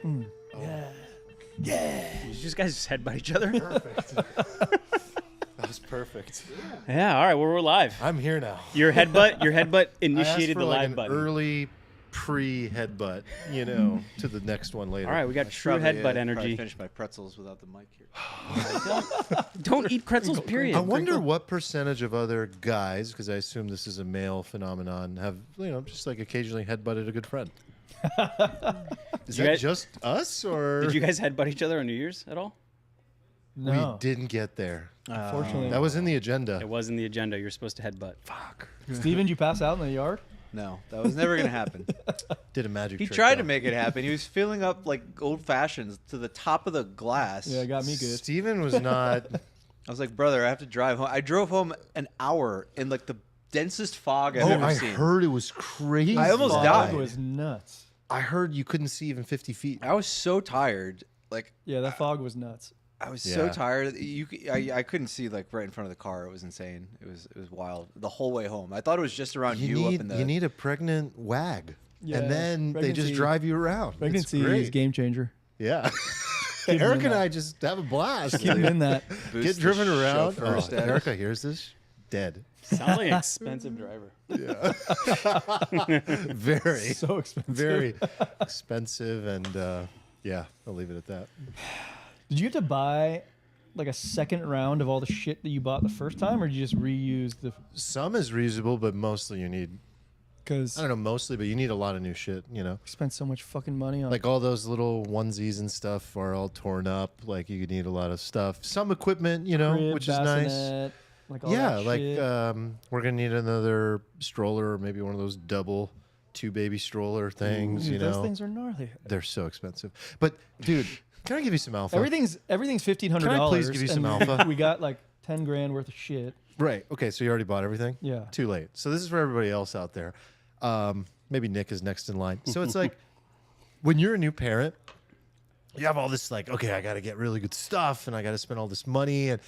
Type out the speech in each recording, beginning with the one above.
Did you guys headbutt each other? Perfect. That was perfect. Yeah. All right. Well, we're live. I'm here now. Your headbutt I asked initiated for the like live an button. early pre-headbutt, to the next one later. All right, we got true Probably, headbutt probably energy. finish my pretzels without the mic here. Don't eat pretzels. Period. I wonder what percentage of other guys, because I assume this is a male phenomenon, have just like occasionally headbutted a good friend. Is You that guys- just us, or Did you guys headbutt each other on New Year's at all? No. we didn't get there? Unfortunately. That was in the agenda. It was in the agenda. You're supposed to headbutt. Fuck. Steven, did you pass out in the yard? No, that was never gonna happen. Did a magic He trick. tried to though. make it happen. He was filling up like old fashions to the top of the glass. Yeah, it got me good. Steven was not. I was like, brother, I have to drive home. I drove home an hour in like the densest fog I've Oh, ever I seen. heard it was crazy. I almost Fog died. was nuts. I heard you couldn't see even 50 feet. I was so tired. Like Yeah, that fog was nuts. I was so Yeah. tired. I couldn't see like right in front of the car. It was insane. It was wild the whole way home. I thought it was just around you, up in the. You need a pregnant wag, Yeah, and then they just pregnancy- drive you around. Pregnancy It's great. is game changer. Yeah. Keep Eric doing and that. I just have a blast. Keep doing that. boost Get the driven around. chauffeur Oh, status. Erica hears this. Dead. Sounds like an expensive driver. Very, So expensive. very expensive, and yeah, I'll leave it at that. Did you have to buy like a second round of all the shit that you bought the first time, or did you just reuse the? Some is reasonable, but mostly you need. Because I don't know, mostly, but you need a lot of new shit. we spent so much fucking money on. Like all those little onesies and stuff are all torn up. Like you need a lot of stuff. Some equipment, crib, which is nice. bassinet, like all Yeah, that like shit. we're gonna need another stroller, or maybe one of those double two baby stroller things. Dude, you those know, things are gnarly. they're so expensive. But dude, can I give you some alpha? Everything's $1,500. Can I please give you some alpha? We got like 10 grand worth of shit. Right. Okay. So you already bought everything. Yeah. Too late. So this is for everybody else out there. Maybe Nick is next in line. So it's like when you're a new parent, you have all this like, okay, I got to get really good stuff, and I got to spend all this money, and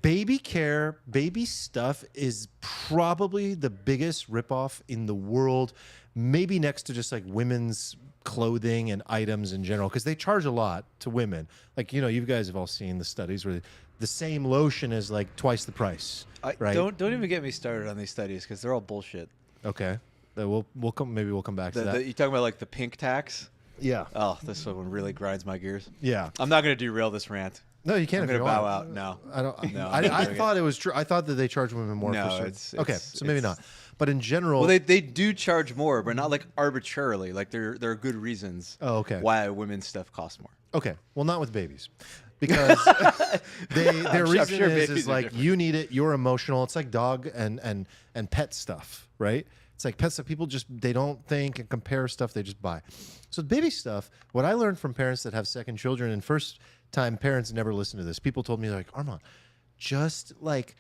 baby care, baby stuff is probably the biggest ripoff in the world, maybe next to just like women's clothing and items in general, because they charge a lot to women. Like, you guys have all seen the studies where the same lotion is like twice the price, right? Don't even get me started on these studies because they're all bullshit. Okay. We'll come. Maybe we'll come back to that. You talking about like the pink tax? Yeah. Oh, this one really grinds my gears. Yeah. I'm not going to derail this rant. No, you can't. I'm if you going to bow want. out. No. I don't. No, I, I'm not I doing thought it was true. I thought that they charge women more. No, for certain. it's- Okay. it's- So maybe it's- not. But in general, Well, they do charge more, but not like arbitrarily. Like there are good reasons. Oh, okay. Why women's stuff costs more. okay. Well, not with babies, because their I'm reason sure is babies are like different. you need it. You're emotional. It's like dog and pet stuff, right? It's like pet stuff. People they don't think and compare stuff. They just buy. So baby stuff. What I learned from parents that have second children, and first time parents never listen to this. People told me like, Armand, just like,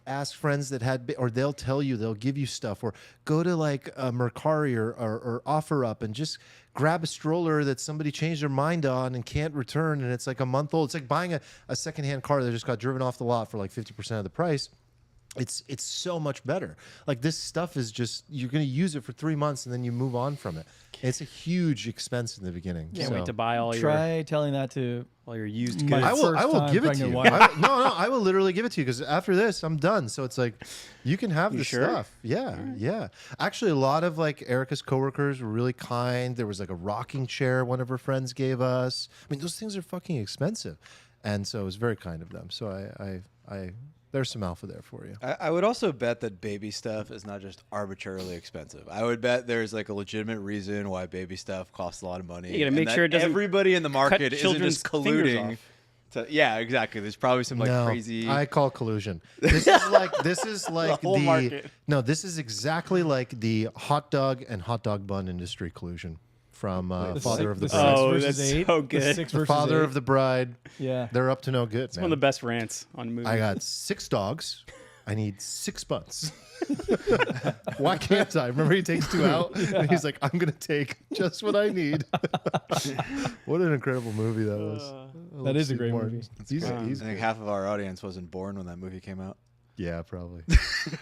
ask friends that had, or they'll tell you, they'll give you stuff, or go to like a Mercari or OfferUp and just grab a stroller that somebody changed their mind on and can't return, and it's like a month old. It's like buying a secondhand car that just got driven off the lot for like 50% of the price. It's so much better. Like this stuff is just, you're going to use it for 3 months and then you move on from it. It's a huge expense in the beginning. Can't So- wait to buy all Try telling that to your used My- goods. I will first-time give it to pregnant you. wife. I will literally give it to you because after this, I'm done. So it's like, you can have You the sure? stuff. Yeah, yeah. Actually, a lot of like Erica's coworkers were really kind. There was like a rocking chair one of her friends gave us. I mean, those things are fucking expensive, and so it was very kind of them. So I there's some alpha there for you. I would also bet that baby stuff is not just arbitrarily expensive. I would bet there's like a legitimate reason why baby stuff costs a lot of money. You gotta and make that sure it doesn't everybody in the market isn't children's just fingers colluding. off. Yeah, exactly. There's probably some like no, crazy. I call collusion. This is like whole market. no. This is exactly like the hot dog and hot dog bun industry collusion from the Father six- of the the Bride. six Oh, versus that's eight. so The good. six The versus Father eight. of the Bride. Yeah. They're up to no good. It's one of the best rants on movies. I got 6 dogs. I need 6 buns. Why can't I? Remember, he takes 2 out, and he's like, "I'm gonna take just what I need." What an incredible movie that was. I That love is a Steve great Martin. movie. He's I think half of our audience wasn't born when that movie came out. Yeah, probably.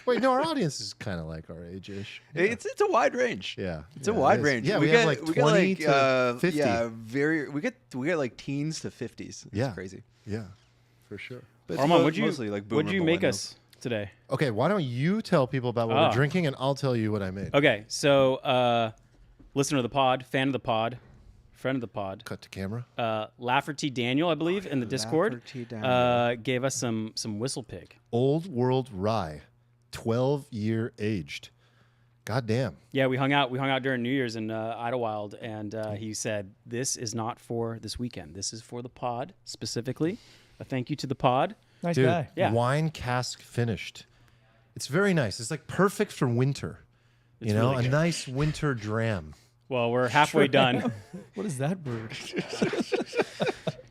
Wait, no, our audience is kind of like our age-ish. It's a wide range. Yeah. It's a yeah, wide it is. range. Yeah, we have like 20 to 50. Yeah, we get like teens to 50s. It's Yeah. crazy. Yeah, for sure. But it's Armand, what'd mostly like boomer what'd you make millennials. us today? Okay, why don't you tell people about what Ah. we're drinking, and I'll tell you what I made. Okay, so listener of the pod, fan of the pod, friend of the pod, Cut to camera. Lafferty Daniel, I believe, in the Discord, Lafferty Daniel. gave us some Whistle Pig. Old World Rye, 12-year aged. God damn. Yeah, we hung out during New Year's in Idlewild, and he said, "This is not for this weekend. This is for the pod specifically. A thank you to the pod." Nice Dude, guy. Yeah. wine cask finished. It's very nice. It's like perfect for winter. It's You know, really a good. nice winter dram. Well, we're halfway done. What is that word?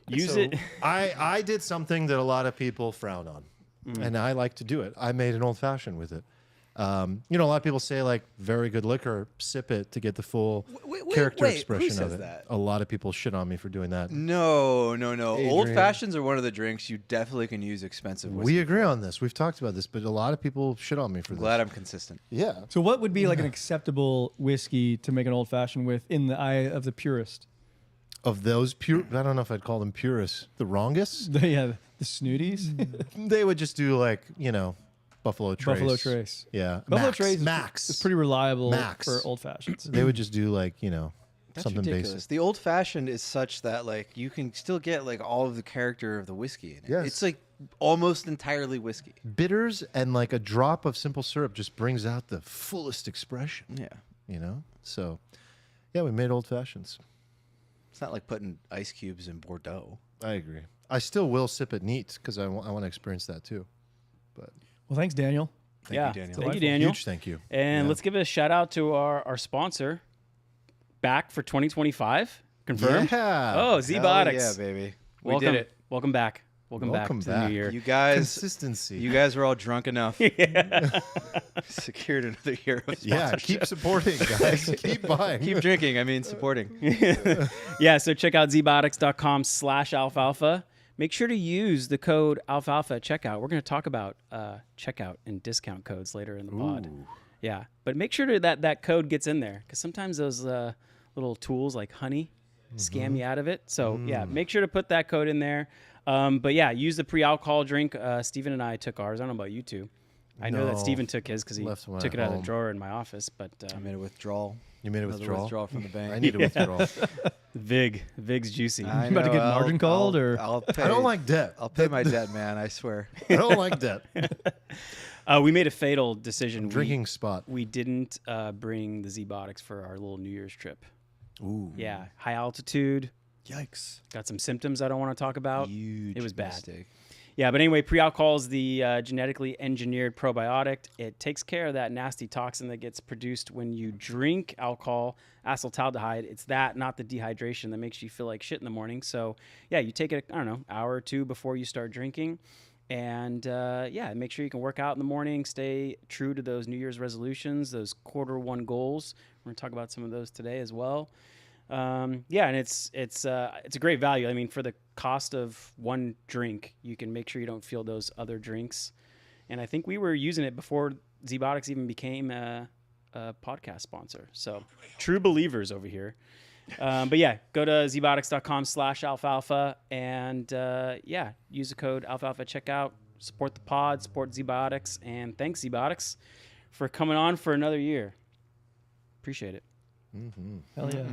Use So it. I did something that a lot of people frown on, and I like to do it. I made an old fashioned with it. You know, a lot of people say like very good liquor, sip it to get the full character wait, who expression of says it. that? A lot of people shit on me for doing that. No. Adrian. Old fashions are one of the drinks you definitely can use expensive whiskey. We agree on this. We've talked about this, but a lot of people shit on me for I'm this. glad I'm consistent. Yeah. So, what would be like an acceptable whiskey to make an old fashioned with in the eye of the purist? Of those pure, I don't know if I'd call them purists. The wrongest, Yeah, the snooties. they would just do like, you know, Buffalo Trace. Buffalo Trace. Yeah. Buffalo Max. Trace Max. is pretty reliable Max. for old fashions. They would just do like, you know, That's something ridiculous. basic. The old fashioned is such that like you can still get like all of the character of the whiskey in it. Yes. It's like almost entirely whiskey. Bitters and like a drop of simple syrup just brings out the fullest expression, Yeah. you know? So, yeah, we made old fashions. It's not like putting ice cubes in Bordeaux. I agree. I still will sip it neat because I want to experience that too. But Well, thanks, Daniel. Thank Yeah. you, Daniel. Thank you, Daniel. huge thank you. And Yeah. let's give a shout out to our sponsor. Back for 2025. Confirmed. Yeah. Oh, Hell Z-Botics. yeah, baby. We Welcome. did it. Welcome back. Welcome back Welcome to the back. new year. You guys, Consistency. you guys were all drunk enough. Secured another year of yeah, sponsorship. keep supporting, guys. Keep buying. Keep drinking. I mean, supporting. Yeah, so check out zbotics.com/alfalfa. Make sure to use the code alfalfa at checkout. We're going to talk about checkout and discount codes later in the pod. Yeah, but make sure that code gets in there because sometimes those little tools like Honey scam you out of it. So yeah, make sure to put that code in there. But yeah, use the pre-alcohol drink. Steven and I took ours. I don't know about you two. I know that No. Steven took his because he Left one took at it out of home. the drawer in my office. But I made a withdrawal. You made a Another withdrawal? from the bank. I need a withdrawal. Vig's juicy. I You about to know, get margin called, or- I'll pay, I don't like debt. I'll pay my debt, man. I swear. I don't like debt. We made a fatal decision. Drinking spot. We didn't bring the Z-Botics for our little New Year's trip. Ooh. Yeah, high altitude. Yikes. Got some symptoms I don't want to talk about. Huge It was bad. mistake. Yeah, but anyway, pre-alcohol is the genetically engineered probiotic. It takes care of that nasty toxin that gets produced when you drink alcohol, acetaldehyde. It's that, not the dehydration, that makes you feel like shit in the morning. So yeah, you take it, I don't know, hour or two before you start drinking. And yeah, make sure you can work out in the morning, stay true to those New Year's resolutions, those Q1 goals. We're going to talk about some of those today as well. Yeah, and it's a great value. I mean, for the cost of one drink, you can make sure you don't feel those other drinks. And I think we were using it before Z-Botics even became a podcast sponsor. So true believers over here. But yeah, go to zbotics.com/alfalfa and yeah, use the code alfalfa at checkout. Support the pod, support Z-Botics, and thanks Z-Botics for coming on for another year. Appreciate it. Hell yeah.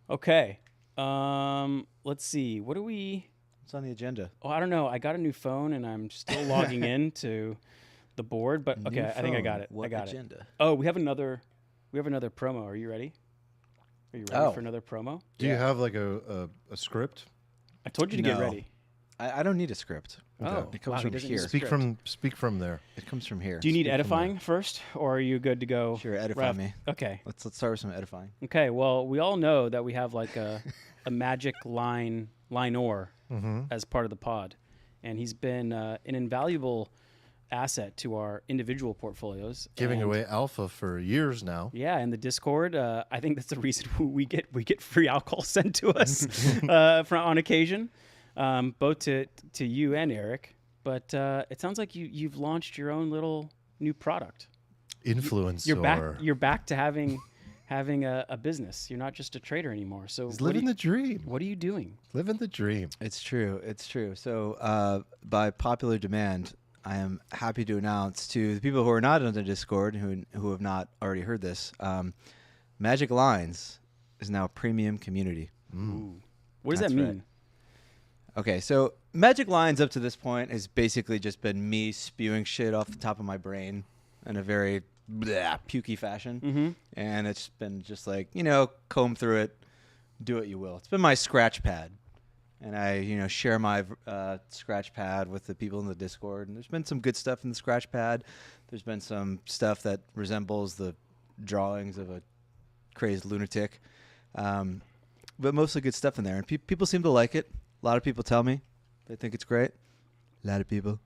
Okay. Let's see. What do we? What's on the agenda? Oh, I don't know. I got a new phone and I'm still logging in to the board, but okay, New I think I got phone. it. What I got agenda? it. Oh, we have another promo. Are you ready? Are you ready Oh. for another promo? Do you have like a script? I told you to get No. ready. I don't need a script. Oh, It comes wow, he from doesn't here. use a Speak script. from there. It comes from here. Do you need Speak from edifying first, or are you good to go? Sure, edify Ralph? me. Okay. Let's start with some edifying. Okay. Well, we all know that we have like a magic liner as part of the pod, and he's been an invaluable asset to our individual portlios. Giving and away alpha for years now. Yeah, in the Discord, I think that's the reason we get free alcohol sent to us on occasion, both to you and Eric. but it sounds like you've launched your own little new product. Influencer. You're back to having a business. You're not just a trader anymore. So He's living the dream. what are you doing? Living the dream. It's true. It's true. So, by popular demand, I am happy to announce to the people who are not on the Discord, who have not already heard this, Magic Lines is now a premium community. Ooh. What does That's that right. mean? Okay, so Magic Lines up to this point has basically just been me spewing shit off the top of my brain in a very pukey fashion. Mm-hmm. And it's been just like, comb through it, do what you will. It's been my scratch pad. And I, share my scratch pad with the people in the Discord. And there's been some good stuff in the scratch pad. There's been some stuff that resembles the drawings of a crazed lunatic. But mostly good stuff in there. And people seem to like it. A lot of people tell me they think it's great. A lot of people.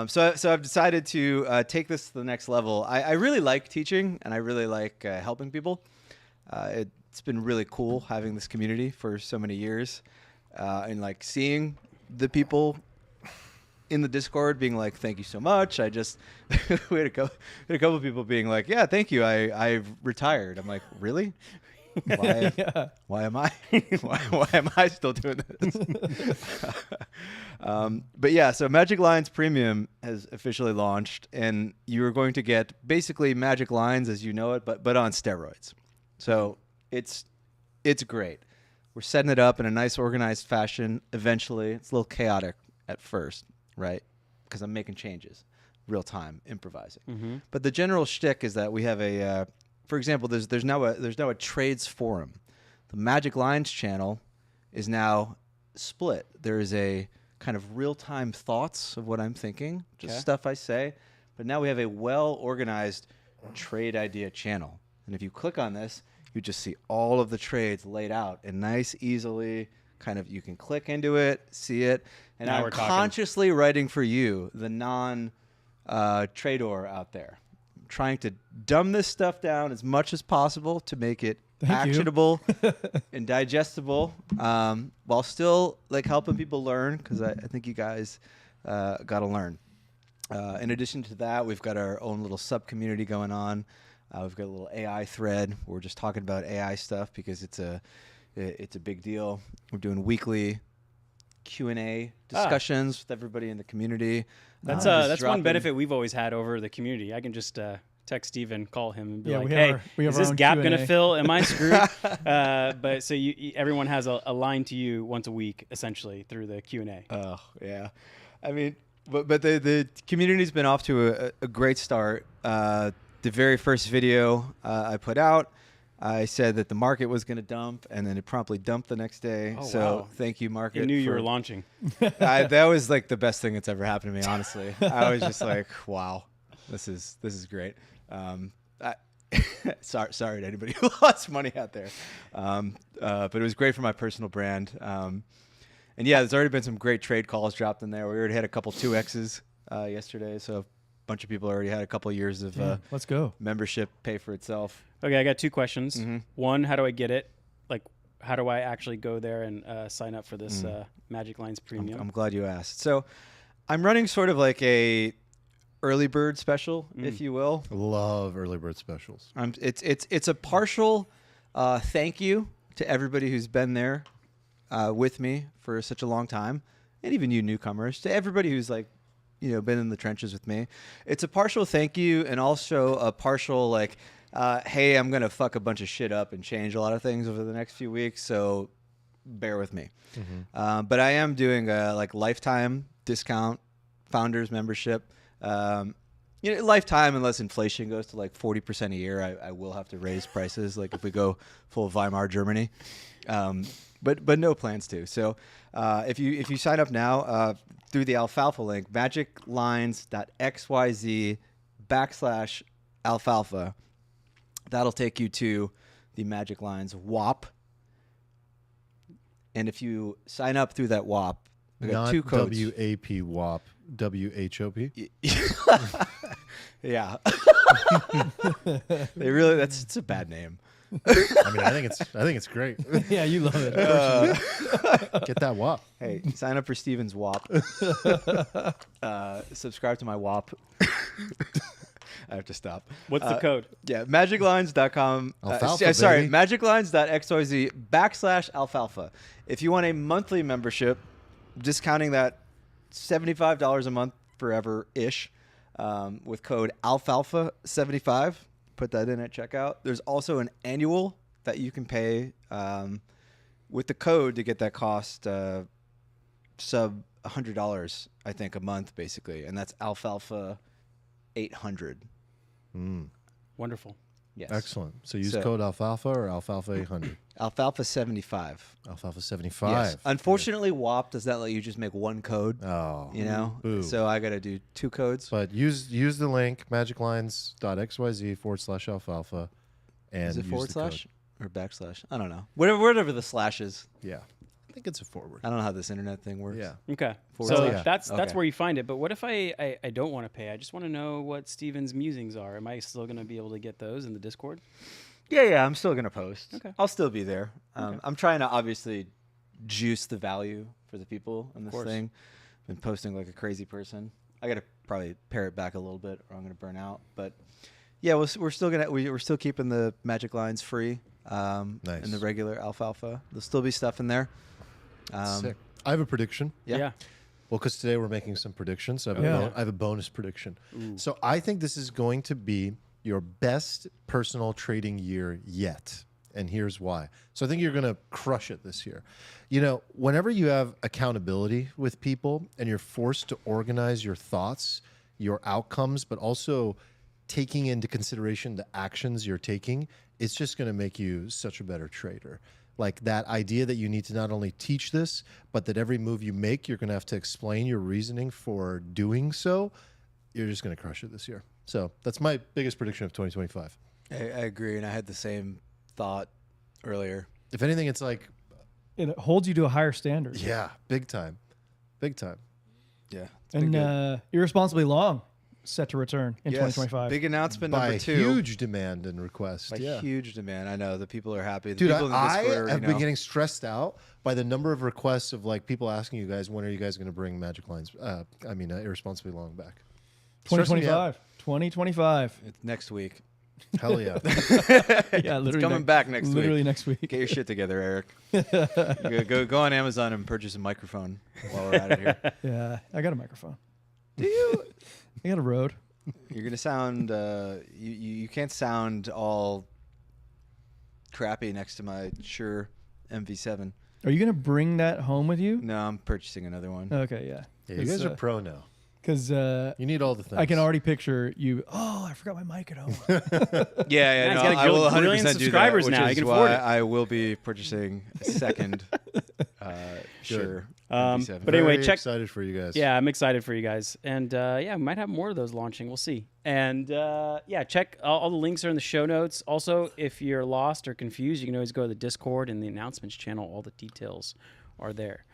So I've decided to take this to the next level. I really like teaching, and I really like helping people. It's been really cool having this community for so many years, and like seeing the people in the Discord being like, "Thank you so much." I just we had a couple of people being like, "Yeah, thank you. I've retired." I'm like, "Really? Why? Yeah. Why am I? why am I still doing this?" But yeah, so Magic Lines Premium has officially launched, and you're going to get basically Magic Lines as you know it, but on steroids. So it's great. We're setting it up in a nice, organized fashion. Eventually, it's a little chaotic at first, right? Because I'm making changes, real time, improvising. Mm-hmm. But the general shtick is that we have a, for example, there's now a trades forum. The Magic Lines channel is now split. There is a kind of real time thoughts of what I'm thinking, just Okay. stuff I say. But now we have a well organized trade idea channel. And if you click on this, you just see all of the trades laid out and nice, easily kind of you can click into it, see it. And Now I'm we're talking. consciously writing for you, the non trader out there, trying to dumb this stuff down as much as possible to make it Thank you. actionable and digestible, while still like helping people learn, because I think you guys got to learn. In addition to that, we've got our own little sub community going on. We've got a little AI thread. We're just talking about AI stuff because it's a big deal. We're doing weekly Q&A discussions with everybody in the community. That's Just that's one dropping- benefit we've always had over the community. I can just text Steven, call him, and be Yeah, like, we have "Hey, our- we have is our this own gap going to Q&A." fill? Am I screwed?" But so everyone has a line to you once a week, essentially through the Q&A. Oh yeah, I mean, but the community's been off to a great start. The very first video I put out, I said that the market was going to dump, and then it promptly dumped the next day. Oh, So wow. thank you, market. You knew you for- were launching. that was like the best thing that's ever happened to me. Honestly, I was just like, wow, this is great. Sorry to anybody who lost money out there, but it was great for my personal brand. And yeah, there's already been some great trade calls dropped in there. We already had a couple 2Xs yesterday, so a bunch of people already had a couple years of Yeah, let's go. membership pay for itself. Okay, I got two questions. Mhm. One, how do I get it? Like, how do I actually go there and sign up for this Magic Lines Premium? I'm glad you asked. So I'm running sort of like a early bird special, if you will. Love early bird specials. It's a partial thank you to everybody who's been there with me for such a long time, and even you newcomers, to everybody who's like, been in the trenches with me. It's a partial thank you, and also a partial like, hey, I'm gonna fuck a bunch of shit up and change a lot of things over the next few weeks, so bear with me. But I am doing a like lifetime discount founders membership. Lifetime, unless inflation goes to like 40% a year, I will have to raise prices. Like if we go full Weimar Germany, but no plans to. So if you sign up now through the Alfalfa link, magiclines.xyz/alfalfa, that'll take you to the Magic Lines WAP. And if you sign up through that WAP, we got Not two codes. WAP WAP. WHOP. Yeah. They really It's a bad name. I mean, I think it's great. Yeah, you love it. Get that WAP. Hey, sign up for Steven's WAP. Subscribe to my WAP. I have to stop. What's the code? Yeah, magiclines.com. Alfalfa, sorry, baby. magiclines.xyz/alfalfa. If you want a monthly membership, discounting that $75 a month forever-ish with code alfalfa75. Put that in at checkout. There's also an annual that you can pay with the code to get that cost sub $100, I think, a month, basically. And that's alfalfa 800. Wonderful. Yes. Excellent. So use So- code alfalfa or alfalfa 800. Alfalfa 75. Alfalfa 75. Yes. Unfortunately, WAP does not let you just make one code. Oh. You know, Boo. so I got to do 2 codes. But use the link magiclines.xyz/alfalfa and Is it use forward the slash code. or backslash? I don't know. Whatever the slash is. Yeah. I think it's a forward. I don't know how this internet thing works. Yeah. Okay. Forward So slash? that's Okay. where you find it. But what if I don't want to pay? I just want to know what Steven's musings are. Am I still going to be able to get those in the Discord? Yeah. I'm still gonna post. Okay. I'll still be there. I'm trying to obviously juice the value for the people in this course. thing. Been posting like a crazy person. I gotta probably pare it back a little bit, or I'm gonna burn out. But yeah, we're still keeping the Magic Lines free. Nice. And the regular alfalfa. There'll still be stuff in there. Sick. I have a prediction. Yeah. Well, because today we're making some predictions. So I have, Yeah. I have a bonus prediction. So I think this is going to be your best personal trading year yet. And here's why. So I think you're going to crush it this year. You know, whenever you have accountability with people and you're forced to organize your thoughts, your outcomes, but also taking into consideration the actions you're taking, it's just going to make you such a better trader. Like that idea that you need to not only teach this, but that every move you make, you're going to have to explain your reasoning for doing so. You're just going to crush it this year. So that's my biggest prediction of 2025. I agree, and I had the same thought earlier. If anything, it's like, It holds you to a higher standard. yeah, big time. Big time. Yeah. And irresponsibly long, set to return in Yes, 2025. Big announcement By number 2. huge demand and request. By yeah. huge demand. I know the people are happy. The Dude, people in the I Discord already have know. been getting stressed out by the number of requests of like people asking you guys, when are you guys going to bring Magic Lines? Irresponsibly long back. Stressing me out. 2025. It's next week. Hell yeah. Yeah, literally It's coming back next literally week. next week. Get your shit together, Eric. go on Amazon and purchase a microphone while we're at it here. Yeah, I got a microphone. Do you? I got a Rode. You're gonna sound. You can't sound all crappy next to my Shure MV7. Are you gonna bring that home with you? No, I'm purchasing another one. Okay, yeah. Yeah, you guys are pro now. Because You need all the things. I can already picture you. Oh, I forgot my mic at home. Yeah, he's no, got a I will 100% billion do subscribers that, which now. He is can why afford it. I will be purchasing a second Shure MV7. But anyway, Very check. excited for you guys. Yeah, I'm excited for you guys, and we might have more of those launching. We'll see. And check all the links are in the show notes. Also, if you're lost or confused, you can always go to the Discord and the announcements channel. All the details are there.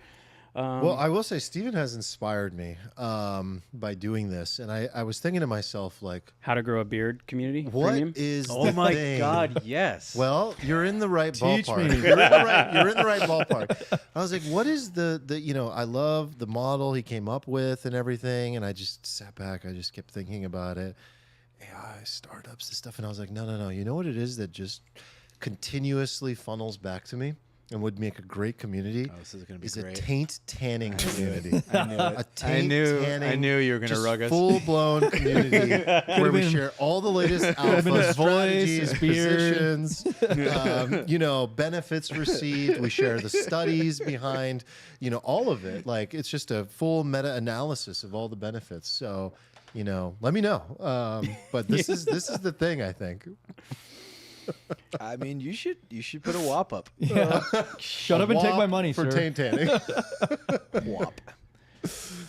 Well, I will say Steven has inspired me by doing this. And I was thinking to myself, like, How to grow a beard community. what premium. is Oh the my thing? God, yes. Well, you're in the right Teach ballpark. me. You're in the right ballpark. I was like, what is the I love the model he came up with and everything. And I just sat back. I just kept thinking about it. AI, startups and stuff. And I was like, no. You know what it is that just continuously funnels back to me and would make a great community? Oh, this is gonna be is great. a taint tanning community. I knew it. A I taint knew tanning, you were gonna just rug us. full-blown community where we been- share all the latest been alpha his voice, strategies, his beard. positions, benefits received. We share the studies behind, all of it. Like it's just a full meta-analysis of all the benefits. So, let me know. But this is the thing, I think. I mean, you should put a WAP up. Yeah. Shut up and take my WAP money, for sir. taint tanning. WAP.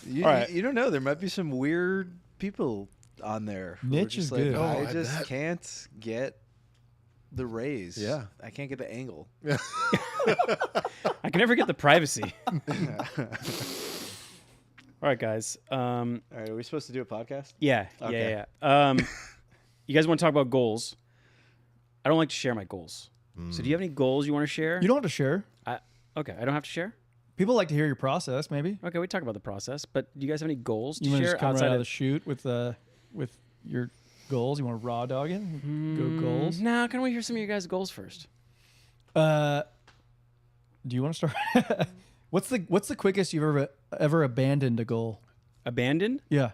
You, All right. you don't know. There might be some weird people on there. who are Niche just is good. Oh, I I just bet. can't get the raise. Yeah. I can't get the angle. I can never get the privacy. All right, guys. All right, are we supposed to do a podcast? Yeah. Okay. You guys want to talk about goals? I don't like to share my goals. So do you have any goals you want to share? You don't have to share. Okay, I don't have to share. People like to hear your process, maybe. Okay, we talk about the process, but do you guys have any goals to You want to share just come right outside out of of the shoot with your goals? You want to raw dog it? Go goals? Nah, can we hear some of your guys' goals first? Do you want to start? What's the quickest you've ever abandoned a goal? Abandoned? Yeah,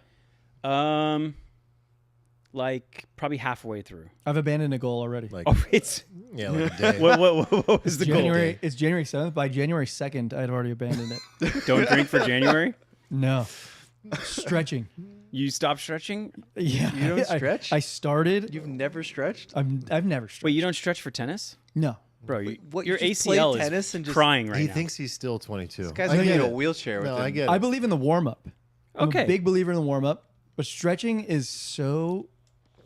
Like probably halfway through. I've abandoned a goal already. Like, Oh, it's yeah, like a day. what was the January. It's January 7th. By January 2nd, I'd already abandoned it. goal? Don't drink for January. No, stretching. You stop stretching. Yeah, You don't stretch? I started. You've never stretched? I've never stretched. Wait, you don't stretch for tennis, No. bro? what, Your you just play ACL tennis is and just- crying right He now. thinks he's still 22. This guy's I gonna get need a it. wheelchair. No, within- I get I it. believe in the warm up. I'm Okay. a big believer in the warm up, but stretching is so.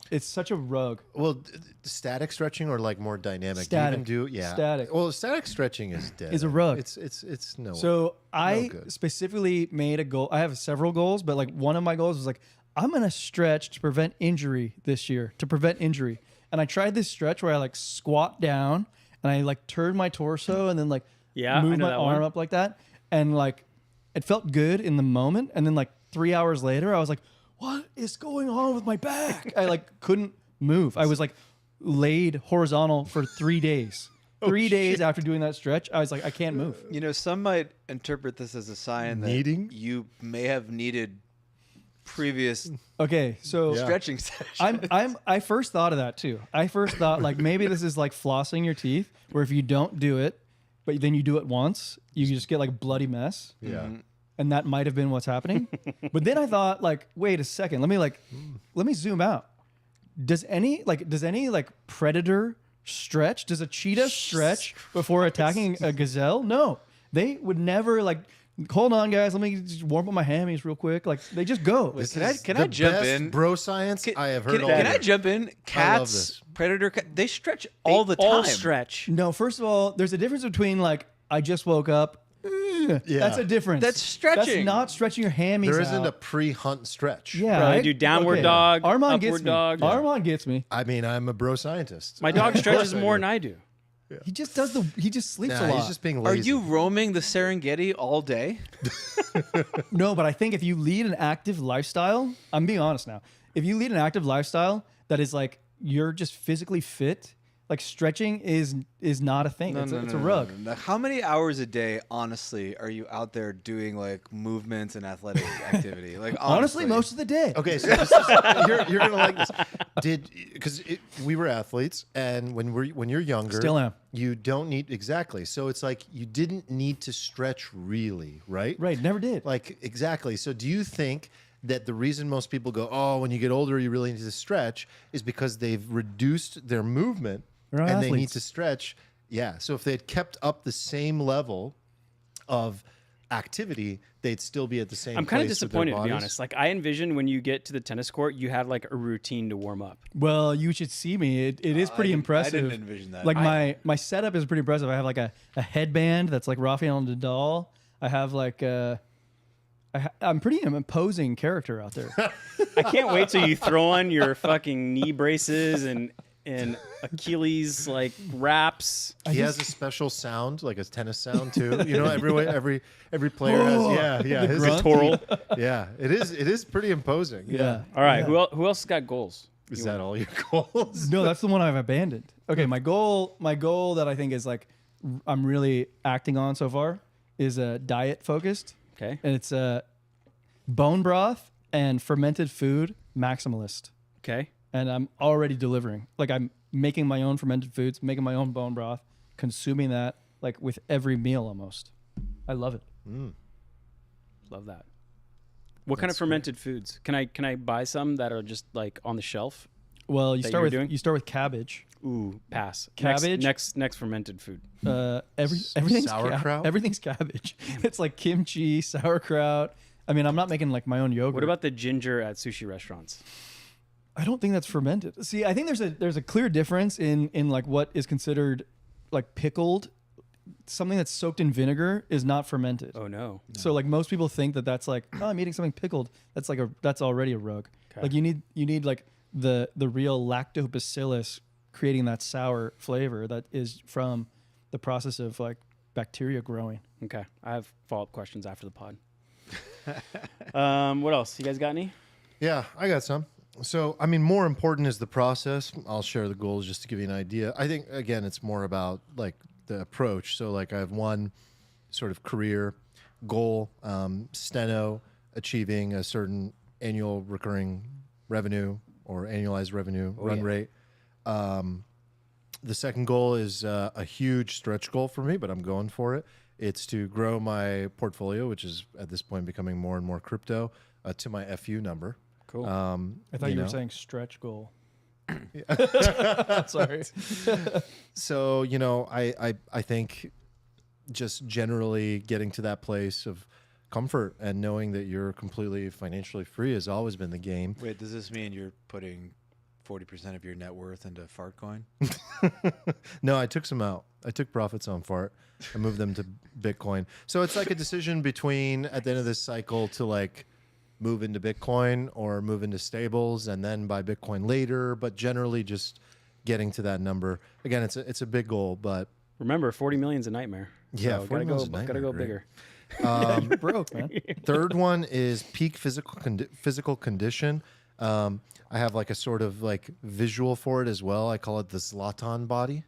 It's such a rug. Well, static stretching or like more dynamic? Static. Do you even do yeah. Static. Well, static stretching is dead. Is a rug. It's no. So I good. specifically made a goal. I have several goals, but like one of my goals was like, I'm gonna stretch to prevent injury this year. To prevent injury, and I tried this stretch where I like squat down and I like turned my torso and then like Yeah, I move know my that arm one. up like that, and like it felt good in the moment. And then like 3 hours later, I was like, what is going on with my back? I like couldn't move. I was like laid horizontal for 3 days. 3 days after doing that stretch, I was like, I can't move. You know, some might interpret this as a sign that Needing? you may have needed previous Okay, so Yeah. stretching sessions. I first thought of that too. I first thought like maybe this is like flossing your teeth, where if you don't do it, but then you do it once, you just get like a bloody mess. yeah. And that might have been what's happening. But then I thought like, wait a second, let me zoom out. Does any predator stretch? Does a cheetah stretch before attacking a gazelle? No. They would never like, hold on guys, let me just warm up my hammies real quick. Like they just go. This Can I- is can the I jump best in? bro science I have heard all Can year. I jump in? I love Cats, this. predator, they stretch all the time. All stretch. No, first of all, there's a difference between like, I just woke up. That's a difference. That's stretching. That's not stretching your hammies There isn't out. a pre-hunt stretch. Yeah, Bro, I do downward dog, Armand gets upward me. dog. Armand gets me. I mean, I'm a bro scientist. My dog stretches more than I do. He just sleeps a Nah, lot. he's just being Are lazy. you roaming the Serengeti all day? No, but I think if you lead an active lifestyle, I'm being honest now. If you lead an active lifestyle that is like you're just physically fit, like stretching is not a thing. It's a rug. no. How many hours a day, honestly, are you out there doing like movements and athletic activity? Like Honestly, most of the day. Okay, so this is, you're gonna like this. Because we were athletes, and when you're younger, Still am. You don't need exactly. So it's like you didn't need to stretch really, right? Right, never did. Like exactly. So do you think that the reason most people go, oh, when you get older, you really need to stretch, is because they've reduced their movement They're and not they need athletes. to stretch? Yeah. So if they had kept up the same level of activity, they'd still be at the same. I'm kind of place with their disappointed, to be bodies. honest. Like, I envision when you get to the tennis court, you have like a routine to warm up. Well, you should see me. It is pretty impressive. I didn't envision that. Like my setup is pretty impressive. I have like a headband that's like Rafael Nadal. I have like I'm pretty imposing character out there. I can't wait till you throw on your fucking knee braces and Achilles like wraps. He has a special sound, like a tennis sound too. You know, every player has. Yeah, his grunt. Toral. Yeah, it is pretty imposing. Yeah. All right, Yeah. who else got goals? Is that all your goals? No, that's the one I've abandoned. Okay, my goal that I think is like I'm really acting on so far is diet focused, Okay. and it's bone broth and fermented food maximalist. Okay. And I'm already delivering. Like I'm making my own fermented foods, making my own bone broth, consuming that like with every meal almost. I love it. Love that. What kind of fermented foods? Can I buy some that are just like on the shelf? Well, you That start you're with doing? you start with cabbage. Ooh, pass. Cabbage? Next fermented food. Everything's Sauerkraut? everything's cabbage. It's like kimchi, sauerkraut. I mean, I'm not making like my own yogurt. What about the ginger at sushi restaurants? I don't think that's fermented. See, I think there's a clear difference in like what is considered like pickled. Something that's soaked in vinegar is not fermented. Oh no. So like most people think that that's like, oh, I'm eating something pickled. That's already a rug. Okay. Like you need like the real lactobacillus creating that sour flavor that is from the process of like bacteria growing. Okay. I have follow-up questions after the pod. What else? You guys got any? Yeah, I got some. So, I mean, more important is the process. I'll share the goals just to give you an idea. I think, again, it's more about like the approach. So, like, I have one sort of career goal, steno, achieving a certain annual recurring revenue or annualized revenue run rate. The second goal is a huge stretch goal for me, but I'm going for it. It's to grow my portfolio, which is at this point becoming more and more crypto, to my FU number. Cool. I thought you were saying stretch goal. Sorry. So, you know, I think just generally getting to that place of comfort and knowing that you're completely financially free has always been the game. Wait, does this mean you're putting 40% of your net worth into Fartcoin? No, I took some out. I took profits on Fart. I moved them to Bitcoin. So it's like a decision between at the end of this cycle to like move into Bitcoin or move into stables and then buy Bitcoin later, but generally just getting to that number. Again, it's a big goal, but Remember, 40 million's a nightmare. yeah, So 40 gotta million's a go, nightmare, gotta go great. bigger. You're broke, man. Third one is peak physical condition. I have like a sort of like visual for it as well. I call it the Zlatan body.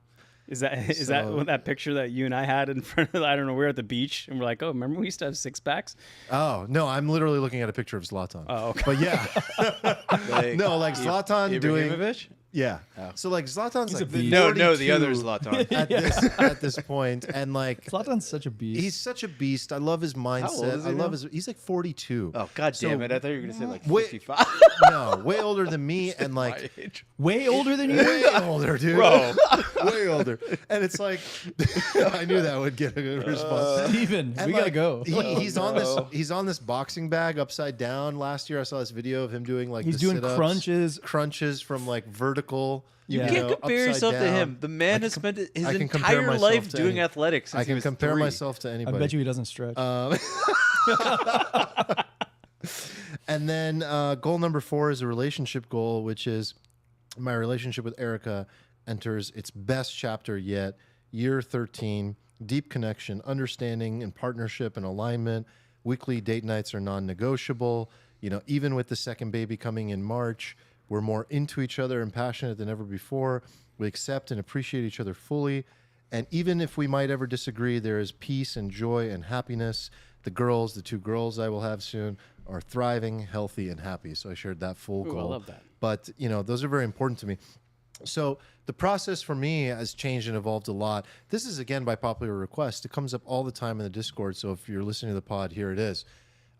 Is that So- what that picture that you and I had in front of? I don't know. We were at the beach and we're like, oh, remember we used to have 6-packs? Oh no, I'm literally looking at a picture of Zlatan. Oh, okay. But yeah, no, like Zlatan doing Ibrahimovic? yeah. So like Zlatan's like beast. No, 42 the other Zlatan. at this point, and like Zlatan's such a beast. he's such a beast. I love his mindset. is he I love now? he's like 42. Oh, God So- damn it. I thought you were going to say like Wait. 55. No, way older than me, and like way older than you. way older, dude. Bro. Way older. And it's like I knew that would get a good response. Steven, And we gotta like, go. He's on this boxing bag upside down. Last year I saw this video of him doing like He's the doing sit-ups, crunches. crunches from like vertical. You know, can't compare upside yourself to down. him. The man I has can spent his I can compare entire myself life to doing any- athletics since I he can was compare 3. myself to I anybody. bet you he doesn't stretch. And then goal number 4 is a relationship goal, which is my relationship with Erica enters its best chapter yet. Year 13, deep connection, understanding, and partnership and alignment. Weekly date nights are non-negotiable. You know, even with the second baby coming in March, we're more into each other and passionate than ever before. We accept and appreciate each other fully. And even if we might ever disagree, there is peace and joy and happiness. The 2 girls I will have soon, are thriving, healthy, and happy. So I shared that full Ooh, I goal. love that. But, you know, those are very important to me. So the process for me has changed and evolved a lot. This is, again, by popular request. It comes up all the time in the Discord. So if you're listening to the pod, here it is.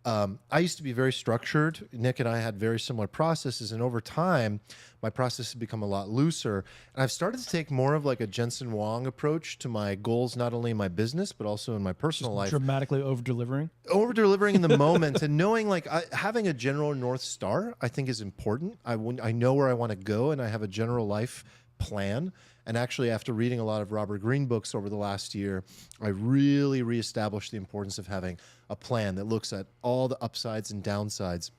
I used to be very structured. Nick and I had very similar processes, and over time, my process has become a lot looser. And I've started to take more of like a Jensen Wong approach to my goals, not only in my business but also in my personal life. Dramatically over delivering. Over delivering in the moment and knowing like having a general North Star, I think is important. I know where I want to go, and I have a general life plan. And actually, after reading a lot of Robert Greene books over the last year, I really reestablished the importance of having a plan that looks at all the upsides and downsides,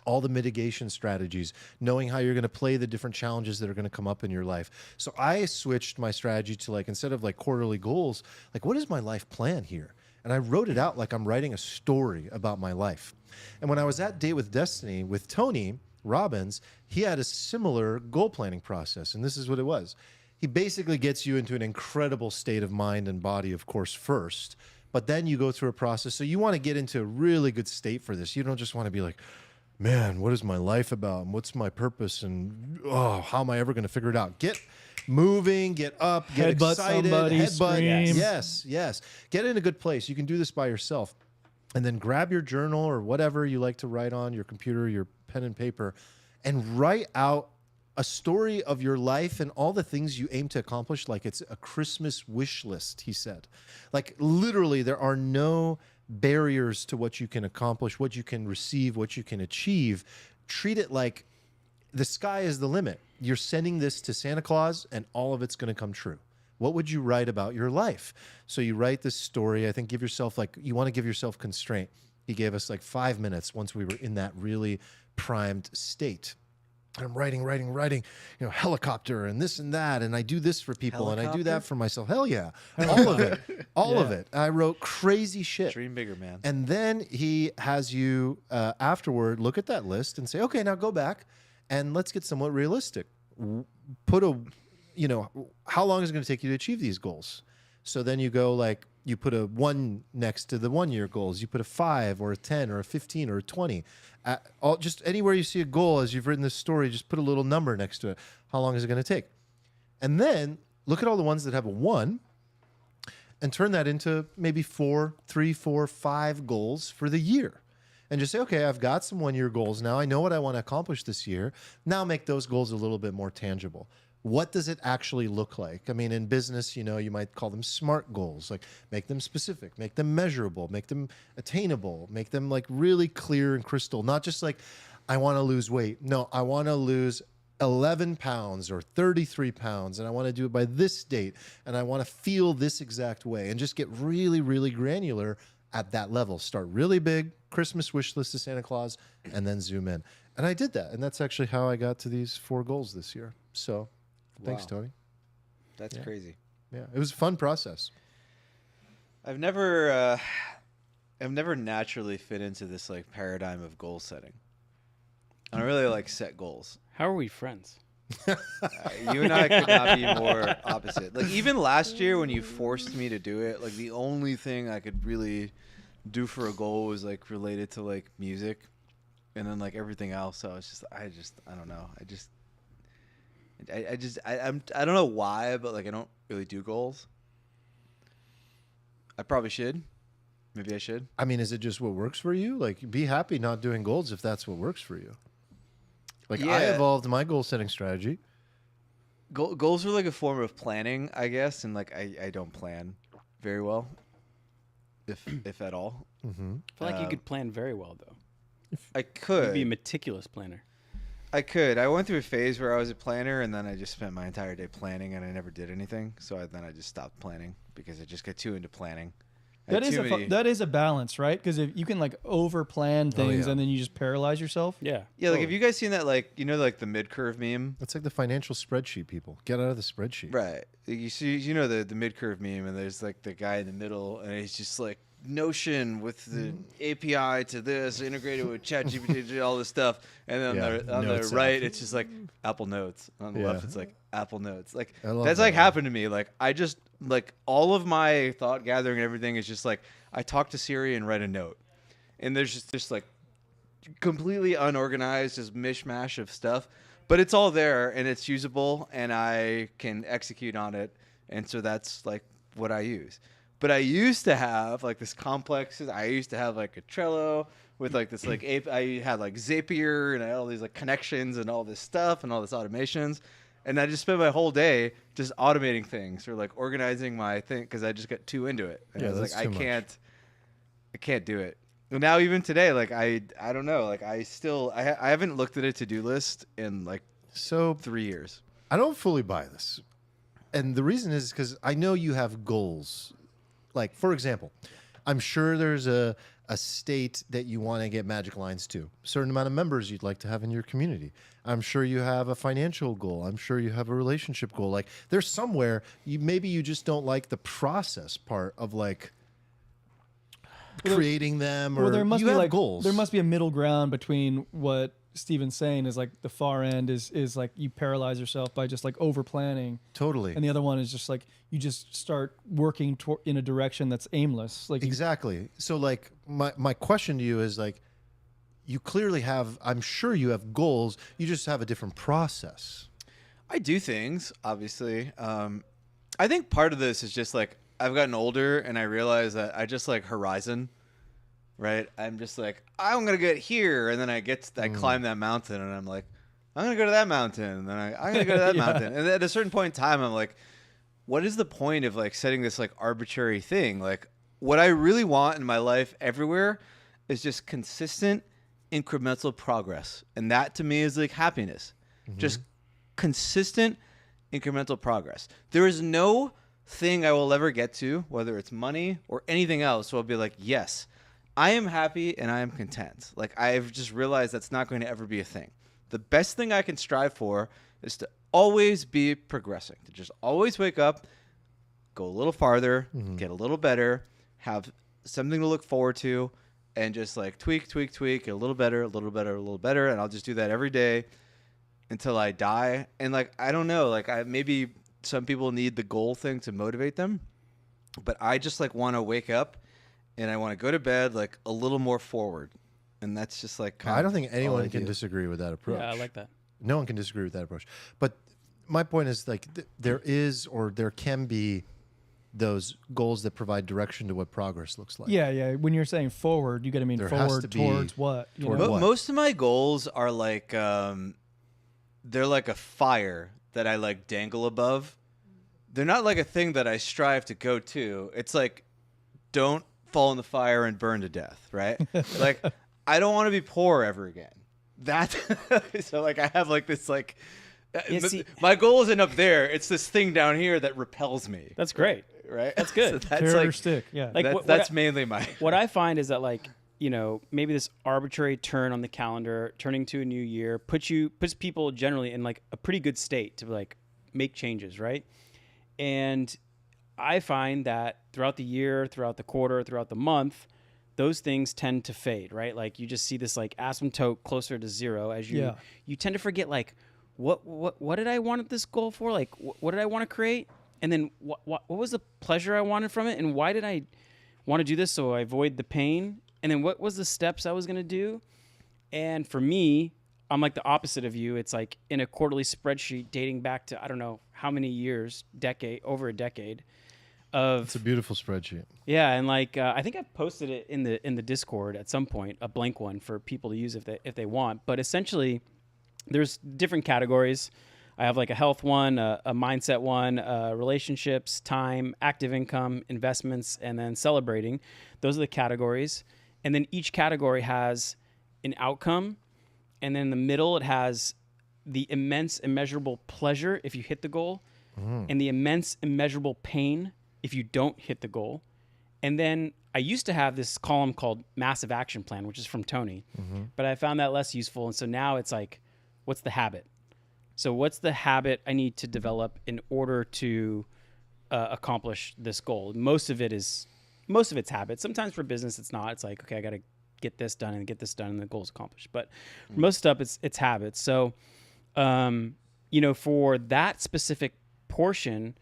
all the mitigation strategies, knowing how you're going to play the different challenges that are going to come up in your life. So I switched my strategy to like, instead of like quarterly goals, like what is my life plan here? And I wrote it out like I'm writing a story about my life. And when I was at Date with Destiny with Tony Robbins, he had a similar goal planning process. And this is what it was. He basically gets you into an incredible state of mind and body, of course, first. But then you go through a process. So you want to get into a really good state for this. You don't just want to be like, man, what is my life about? And what's my purpose? And how am I ever going to figure it out? Get moving, get up, get Headbutt excited. somebody, scream. Yes. Get in a good place. You can do this by yourself. And then grab your journal or whatever you like to write on, your computer, your pen and paper, and write out a story of your life and all the things you aim to accomplish like it's a Christmas wish list, he said. Like literally there are no barriers to what you can accomplish, what you can receive, what you can achieve. Treat it like the sky is the limit. You're sending this to Santa Claus and all of it's going to come true. What would you write about your life? So you write this story. I think give yourself you want to give yourself constraint. He gave us like 5 minutes once we were in that really primed state. And I'm writing, helicopter and this and that. And I do this for people and I do that for myself. Hell yeah. All of it. All of it. I wrote crazy shit. Dream bigger, man. And then he has you afterward look at that list and say, okay, now go back and let's get somewhat realistic. Put how long is it going to take you to achieve these goals? So then you go like, you put a 1 next to the 1 year goals. You put a 5 or a 10 or a 15 or a 20. Just anywhere you see a goal, as you've written this story, just put a little number next to it. How long is it going to take? And then look at all the ones that have a 1 and turn that into maybe 3, 4, 5 goals for the year. And just say, okay, I've got some 1 year goals now. I know what I want to accomplish this year. Now make those goals a little bit more tangible. What does it actually look like? I mean, in business, you might call them SMART goals, like make them specific, make them measurable, make them attainable, make them like really clear and crystal, not just like, I want to lose weight. No, I want to lose 11 pounds or 33 pounds, and I want to do it by this date, and I want to feel this exact way, and just get really, really granular at that level. Start really big, Christmas wish list to Santa Claus, and then zoom in. And I did that, and that's actually how I got to these 4 goals this year. So... Thanks, Wow. Tony. That's crazy. Yeah, it was a fun process. I've never naturally fit into this like paradigm of goal setting. I don't really like set goals. How are we friends? You and I could not be more opposite. Like even last year when you forced me to do it, like the only thing I could really do for a goal was like related to like music, and then like everything else. So I don't know. I don't know why, but like I don't really do goals. I probably should. Maybe I should. I mean, is it just what works for you? Like, be happy not doing goals if that's what works for you. Like, I Yeah. evolved my goal setting strategy. Goals are like a form of planning, I guess, and like I don't plan very well, if at all. Mm-hmm. I feel like you could plan very well, though. I You'd could. be a meticulous planner. I could. I went through a phase where I was a planner, and then I just spent my entire day planning, and I never did anything. So then I just stopped planning because I just got too into planning. I had That is too many- that is a balance, right? Because if you can like over plan things yeah. and then you just paralyze yourself. Yeah. Yeah, like have you guys seen that? Like like the mid curve meme, It's like the financial spreadsheet, people. Get out of the spreadsheet. right? You see, the mid curve meme, and there's like the guy in the middle, and he's just like Notion with the API to this integrated with ChatGPT, all this stuff, and then Yeah, on the Notes right, app. it's just like Apple Notes. On the Yeah. left, it's like Apple Notes. Like I love that's that like one. happened to me. Like I just like all of my thought gathering and everything is just like I talk to Siri and write a note, and there's just like completely unorganized, just mishmash of stuff, but it's all there and it's usable, and I can execute on it, and so that's like what I use. But I used to have like this complex. I used to have like a Trello with like this like I had like Zapier and I had all these like connections and all this stuff and all this automations, and I just spent my whole day just automating things or like organizing my thing because I just got too into it. And Yeah, I was that's like, too much. I can't do it. And now even today, like I don't know, like I haven't looked at a to-do list in like So 3 years. I don't fully buy this. And the reason is because I know you have goals. Like, for example, I'm sure there's a state that you want to get Magic Lines to, a certain amount of members you'd like to have in your community. I'm sure you have a financial goal. I'm sure you have a relationship goal. Like, there's somewhere maybe you just don't like the process part of like creating them, or Well, there must you be have like goals. there must be a middle ground between what Steven's saying is like the far end is like you paralyze yourself by just like over planning, Totally. and the other one is just like you just start working in a direction that's aimless. Like Exactly. So like my question to you is like, you clearly have, I'm sure you have goals. You just have a different process. I do things, obviously. I think part of this is just like I've gotten older and I realize that I just like horizon, right? I'm just like, I'm going to get here. And then I climb that mountain and I'm like, I'm going to go to that mountain. And then I'm going to go to that Yeah. mountain. And then at a certain point in time, I'm like, what is the point of like setting this like arbitrary thing? Like what I really want in my life everywhere is just consistent incremental progress. And that to me is like happiness. Just consistent incremental progress. There is no thing I will ever get to, whether it's money or anything else, so I'll be like, yes, I am happy and I am content. Like I've just realized that's not going to ever be a thing. the best thing I can strive for is to always be progressing, to just always wake up, go a little farther, get a little better, have something to look forward to, and just like tweak, get a little better, a little better, a little better. And I'll just do that every day until I die. And like, I don't know, like maybe some people need the goal thing to motivate them, but I just like want to wake up and I want to go to bed like a little more forward. And that's just like, I don't think all I anyone can do. disagree with that approach. Yeah, I like that. No one can disagree with that approach. But my point is like there is or there can be those goals that provide direction to what progress looks like. Yeah. When you're saying forward, you got to mean There has to forward be towards what? You toward know? what? Most of my goals are like, they're like a fire that I like dangle above. They're not like a thing that I strive to go to. It's like, don't fall in the fire and burn to death, right? Like, I don't want to be poor ever again. That so like I have like this like Yeah, see- my goal isn't up there. It's this thing down here that repels me. That's great. Right? That's good. So that's Carrot or like stick. Yeah. Like, that's mainly my What I find is that like, you know, maybe this arbitrary turn on the calendar, turning to a new year, puts people generally in like a pretty good state to like make changes, right? And I find that throughout the year, throughout the quarter, throughout the month, those things tend to fade, right? Like you just see this like asymptote closer to zero as you you tend to forget like what did I want this goal for? Like what did I want to create? And then what was the pleasure I wanted from it? And why did I want to do this so I avoid the pain? And then what was the steps I was going to do? And for me, I'm like the opposite of you. It's like in a quarterly spreadsheet dating back to I don't know how many years, over a decade of It's a beautiful spreadsheet. yeah, and like I think I've posted it in the Discord at some point, a blank one for people to use if they want. But essentially, there's different categories. I have like a health one, a mindset one, relationships, time, active income, investments, and then celebrating. Those are the categories. And then each category has an outcome, and then in the middle it has the immense immeasurable pleasure if you hit the goal, and the immense immeasurable pain if you don't hit the goal. And then I used to have this column called Massive Action Plan, which is from Tony, but I found that less useful. And so now it's like, what's the habit? So what's the habit I need to develop in order to accomplish this goal? Most of it's habit. Sometimes for business, it's not. It's like, okay, I got to get this done and the goal's accomplished. But for most stuff, it's habits. So, you know, for that specific portion,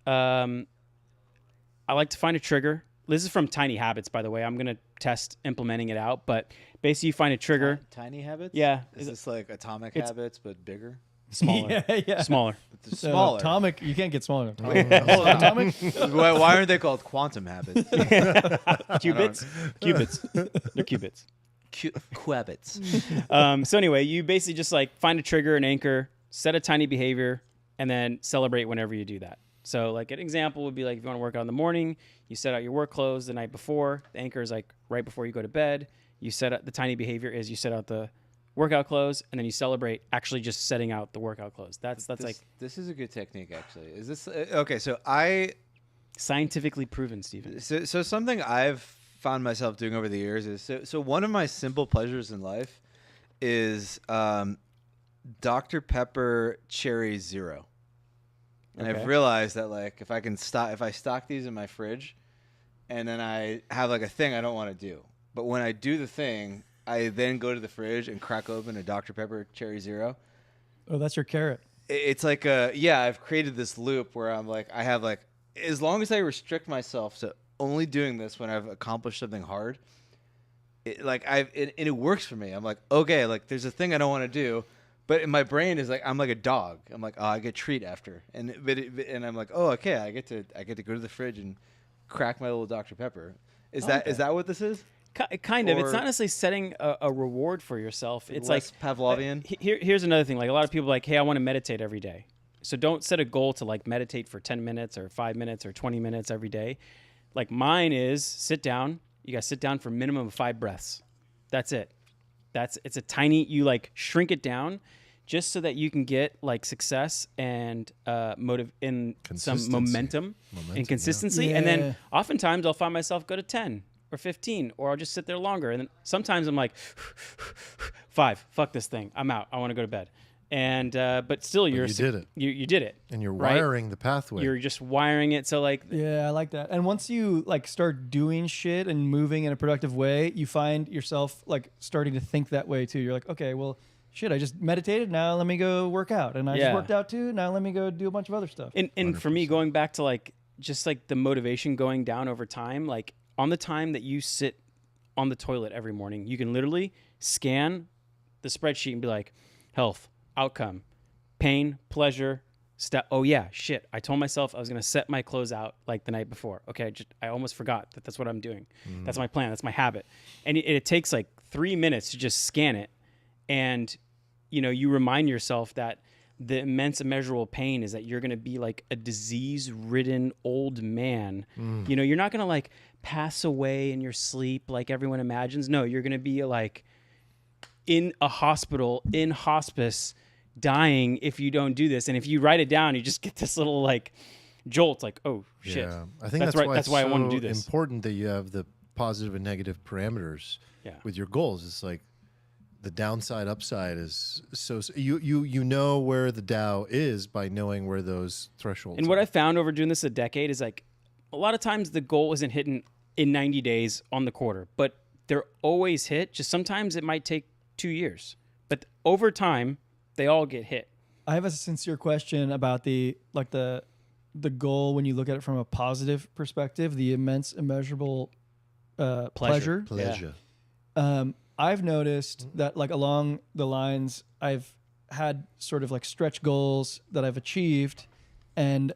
I like to find a trigger. This is from Tiny Habits, by the way. I'm going to test implementing it out. But basically, you find a trigger. Tiny habits? Yeah. Is this like Atomic It's- Habits but bigger? Smaller. yeah. Smaller. It's So smaller. Atomic. You can't get smaller. Atomic. why aren't they called quantum habits? Qubits? Qubits. They're qubits. Quabits. So anyway, you basically just like find a trigger, an anchor, set a tiny behavior, and then celebrate whenever you do that. So like an example would be like if you want to work out in the morning, you set out your work clothes the night before. The anchor is like right before you go to bed. You set up the tiny behavior is you set out the workout clothes, and then you celebrate actually just setting out the workout clothes. That's like This is a good technique, actually. Is this okay? So I scientifically proven, Steven. so something I've found myself doing over the years is so one of my simple pleasures in life is Dr. Pepper Cherry Zero. And Okay. I've realized that like if I stock these in my fridge, and then I have like a thing I don't want to do, but when I do the thing, I then go to the fridge and crack open a Dr. Pepper Cherry Zero. Oh, that's your carrot. It's like I've created this loop where I'm like I have like as long as I restrict myself to only doing this when I've accomplished something hard, it works for me. I'm like, okay, like there's a thing I don't want to do, but in my brain is like I'm like a dog. I'm like, oh, I get treat after, and I'm like, oh, okay, I get to go to the fridge and crack my little Dr. Pepper. Is that what this is? Kind of. It's Or- not necessarily setting a reward for yourself. It's Less like Pavlovian? Here's another thing. Like a lot of people are like, hey, I want to meditate every day. So don't set a goal to like meditate for 10 minutes or 5 minutes or 20 minutes every day. Like mine is sit down. You got to sit down for a minimum of 5 breaths. That's it. It's a tiny, you like shrink it down just so that you can get like success and motive in some Consistency. momentum and Momentum, consistency. yeah. And Yeah. then oftentimes I'll find myself go to 10 or 15, or I'll just sit there longer. And then sometimes I'm like, 5, fuck this thing. I'm out. I want to go to bed. And but still, you did it. You did it. And you're right? wiring the pathway. You're just wiring it. So like, Yeah, I like that. And once you like start doing shit and moving in a productive way, you find yourself like starting to think that way too. You're like, okay, well, shit, I just meditated. Now let me go work out. And I just Yeah. worked out too. Now let me go do a bunch of other stuff. and for me, going back to like just like the motivation going down over time, like on the time that you sit on the toilet every morning, you can literally scan the spreadsheet and be like, health, outcome, pain, pleasure, oh yeah, shit. I told myself I was gonna set my clothes out like the night before. Okay, I almost forgot that that's what I'm doing. That's my plan. That's my habit. And it takes like 3 minutes to just scan it, and you know, you remind yourself that the immense immeasurable pain is that you're gonna be like a disease-ridden old man. You know, you're not gonna like pass away in your sleep like everyone imagines. No, you're gonna be like in a hospital, in hospice, dying if you don't do this. And if you write it down, you just get this little like jolt, like, oh shit. Yeah, I think That's that's right. why That's it's why I so want to do this. important that you have the positive and negative parameters Yeah. with your goals. It's like the downside, upside is so you know where the Dow is by knowing where those thresholds. And what are. I found over doing this a decade is like a lot of times the goal isn't hidden in 90 days on the quarter, but they're always hit. Just sometimes it might take 2 years, but over time they all get hit. I have a sincere question about the goal when you look at it from a positive perspective, the immense, immeasurable pleasure. pleasure. I've noticed that like along the lines, I've had sort of like stretch goals that I've achieved, and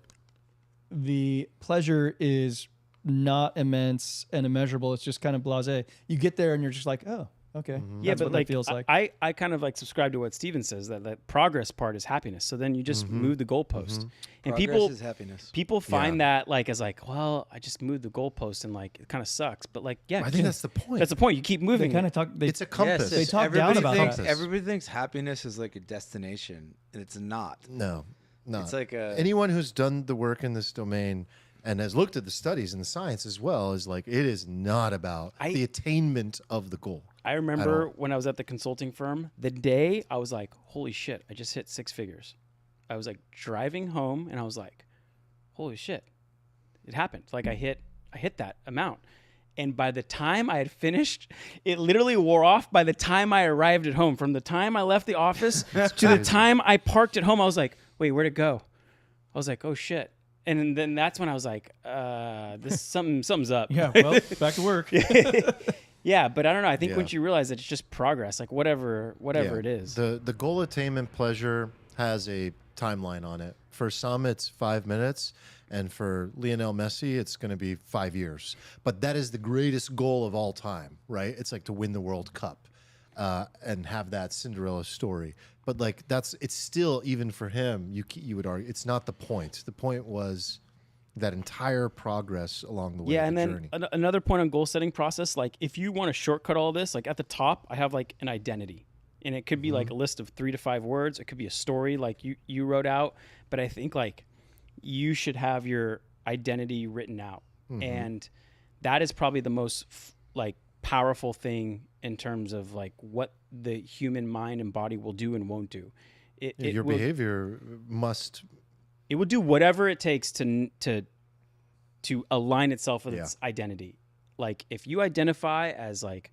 the pleasure is not immense and immeasurable. It's just kind of blasé. You get there and you're just like, oh, okay. Yeah, That's but what like it feels like. I kind of like subscribe to what Steven says, that the progress part is happiness. So then you just move the goalpost, and Progress is happiness. people find that like as like, well, I just moved the goalpost and like it kind of sucks. But like, yeah, I think that's the point. that's the point. You keep They moving. kind of talk. They, It's a compass. They talk down about thinks, that. Everybody thinks happiness is like a destination, and it's not. No. It's like a Anyone who's done the work in this domain and has looked at the studies and the science as well is like, it is not about the attainment of the goal. I remember when I was at the consulting firm, the day I was like, holy shit, I just hit 6 figures. I was like driving home and I was like, holy shit, it happened. Like I hit that amount. And by the time I had finished, it literally wore off by the time I arrived at home. From the time I left the office to the time I parked at home, I was like, wait, where'd it go? I was like, oh shit. And then that's when I was like, this something's up. yeah, well, back to work. Yeah, but I don't know. I think Yeah. once you realize that it's just progress, like whatever it is. The goal attainment pleasure has a timeline on it. For some, it's 5 minutes, and for Lionel Messi, it's going to be 5 years. But that is the greatest goal of all time, right? It's like to win the World Cup and have that Cinderella story. But like it's still, even for him, you would argue it's not the point. The point was that entire progress along the way. Yeah, of and the then journey. another point on goal setting process, like if you want to shortcut all this, like at the top, I have like an identity, and it could be like a list of 3 to 5 words. It could be a story like you wrote out, but I think like you should have your identity written out, and that is probably the most like powerful thing in terms of like what the human mind and body will do and won't do. Your behavior must. It will do whatever it takes to align itself with its identity. Like if you identify as like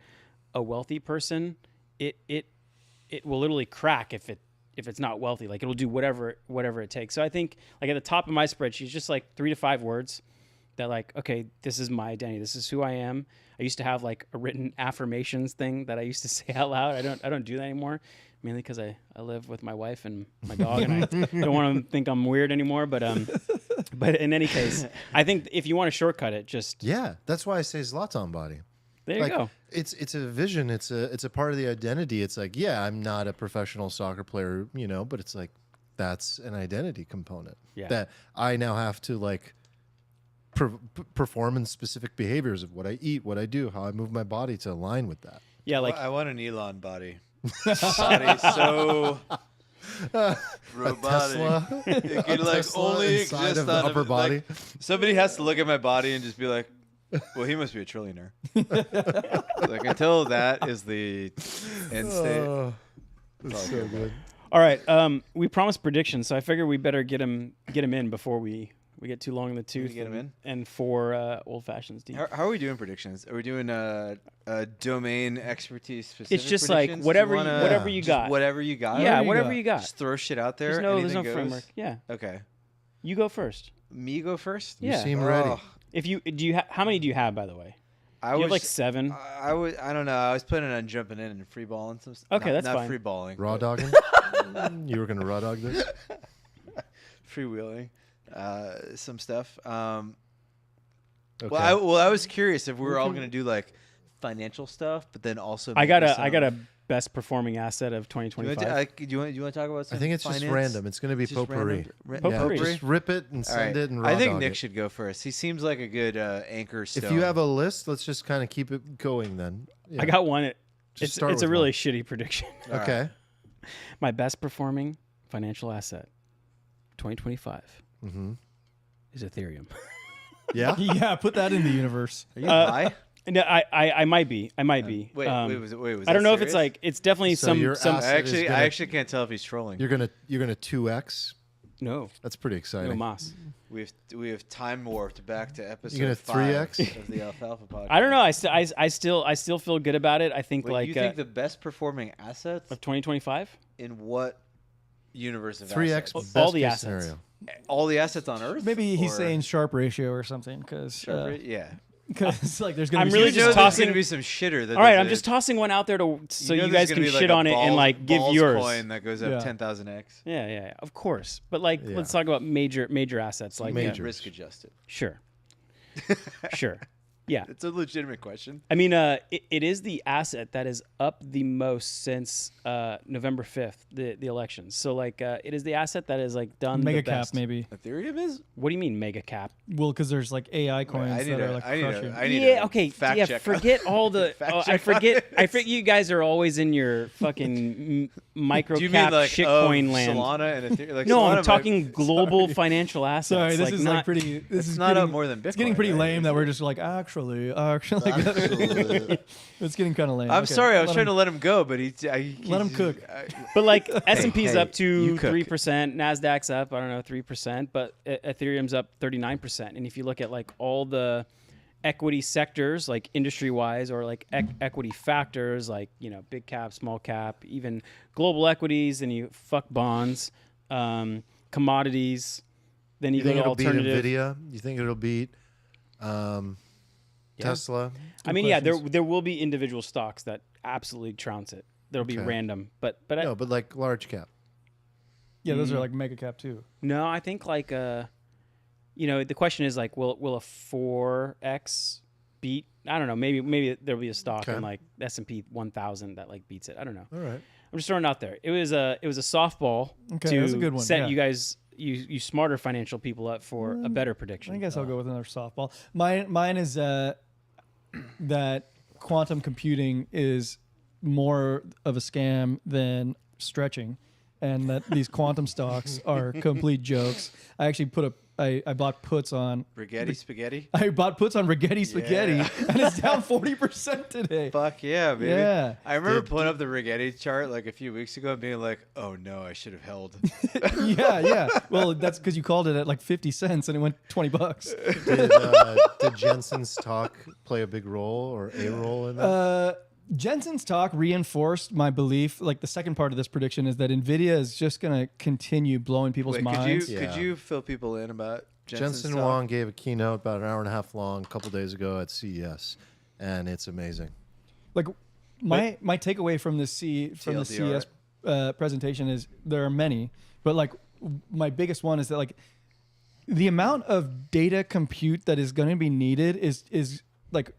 a wealthy person, it will literally crack if it's not wealthy. Like it'll do whatever it takes. So I think like at the top of my spreadsheet, it's just like 3 to 5 words that like, okay, this is my identity. This is who I am. I used to have like a written affirmations thing that I used to say out loud. I don't do that anymore, mainly because I live with my wife and my dog, and I don't want to think I'm weird anymore. But in any case, I think if you want to shortcut it, just Yeah, that's why I say Zlatan body. there you go. It's a vision. It's a part of the identity. It's like, yeah, I'm not a professional soccer player, but it's like that's an identity component that I now have to like perform in specific behaviors of what I eat, what I do, how I move my body to align with that. Yeah, like I want an Elon body. Body so robotic. Tesla, It could a like Tesla only inside exist of the on upper body. Somebody has to look at my body and just be like, Well, he must be a trillionaire. Like until that is the end state. Oh, that's so good. All right. We promised predictions, so I figure we better get him in before we get too long in the tooth. get 'em in? And 4 old fashions deep. How are we doing predictions? Are we doing a domain expertise specific? It's just like predictions? whatever Do you- whatever you just got. Whatever you got. Yeah, you whatever got? you got. Just throw shit out there. There's no anything goes? framework. Yeah. Okay. You go first. Me go first. Yeah. You seem ready. Oh, If you do you how many do you have, by the way? I You was have like 7. I don't know. I was planning on jumping in and free balling some. Okay, that's not fine. free balling. Raw but dogging? You were going to raw dog this? freewheeling, some stuff. Okay. Well, I was curious if we were all gonna do like financial stuff, but then also I got maybe a some- best performing asset of Do you 2025. want to talk about? Some I think it's just finance? random. It's going to be It's just potpourri. random? Yeah, Potpourri. just rip it and All send right. it and raw I think dog Nick it. should go first. He seems like a good anchor stone. If you have a list, let's just kind of keep it going then. Yeah. I got one. Just It's start a with really one. shitty prediction. All right. Okay. My best performing financial asset 2025 Mm-hmm. is Ethereum. Yeah. Yeah, put that in the universe. Are you high? No, I might be. I might be. Wait, was I don't that know if it's serious? like it's definitely So some your some. asset is I gonna- actually can't tell if he's trolling. You're gonna 2x. No, That's pretty no exciting. mas. We have time warped back to episode gonna 5 3x? of the Alfalfa podcast. I don't know. I still feel good about it. I think Wait, like you think the best performing assets of 2025. in what universe of 3x assets? best All the case assets. scenario. All the assets on Earth? Maybe he's Or- saying sharp ratio or something because yeah. like there's gonna I'm be really You some- know just there's tossing- going to be some shitter. That All right, does I'm it. just tossing one out there to so know you there's guys gonna can be like shit a on it and balls- like give balls yours. coin that goes up Yeah. 10,000x. Yeah, of course. But like, Yeah. let's talk about major assets. Like, Major. Risk adjusted. sure, sure, yeah. It's a legitimate question. I mean, it is the asset that is up the most since November 5th, the elections. So like, it is the asset that is like done mega the cap best. maybe. Ethereum is? What do you mean mega cap? Well, because there's like AI coins I need that a- are like I need a- crushing. I need Yeah, a okay, fact yeah. check. Forget all the. Fact I check on forget. I this. forget. You guys are always in your fucking micro Do you cap mean like shitcoin land. Solana and Ethereum? Like No, Solana I'm might- talking global financial assets. Sorry, this is not, like pretty. This It's is not getting, up more than Bitcoin. It's getting pretty right? lame that we're just like actually. It's getting kind of lame. I'm Okay, sorry, I was let trying him- to let him go, but Let him cook. But like S&P's hey, up to you cook. 3%, Nasdaq's up, I don't know, 3%, but Ethereum's up 39%. And if you look at like all the equity sectors, like industry-wise, or like equity factors, like, you know, big cap, small cap, even global equities, and you fuck bonds, commodities, then you, You go think to it'll beat alternative. Nvidia? You think it'll beat Tesla? I mean, yeah, questions. there will be individual stocks that absolutely trounce it. There'll be Okay. random, but No, but like large cap. Yeah, those are like mega cap too. No, I think like you know, the question is like, will a 4x beat? I don't know. Maybe there'll be a stock Okay. in like S&P 1000 that like beats it. I don't know. All right. I'm just throwing it out there. It was a softball Okay, to that's a good one, set yeah. you guys, you smarter financial people up for a better prediction. I guess I'll go with another softball. Mine is that quantum computing is more of a scam than stretching, and that these quantum stocks are complete jokes. I actually I bought puts on. Rigetti spaghetti? I bought puts on Rigetti Spaghetti, Yeah. and it's down 40% today. Fuck yeah, baby. Yeah. I remember pulling up the Rigetti chart like a few weeks ago and being like, oh no, I should have held. Yeah. Well, that's because you called it at like 50 cents, and it went $20. Did Jensen's talk play a big role or a role in that? Jensen's talk reinforced my belief. Like the second part of this prediction is that Nvidia is just going to continue blowing people's Wait, minds. Yeah. could you fill people in about Jensen's Jensen talk? Huang gave a keynote about an hour and a half long a couple days ago at CES, and it's amazing. Like my takeaway from the TLDR. CES presentation is there are many, but like my biggest one is that like the amount of data compute that is going to be needed is like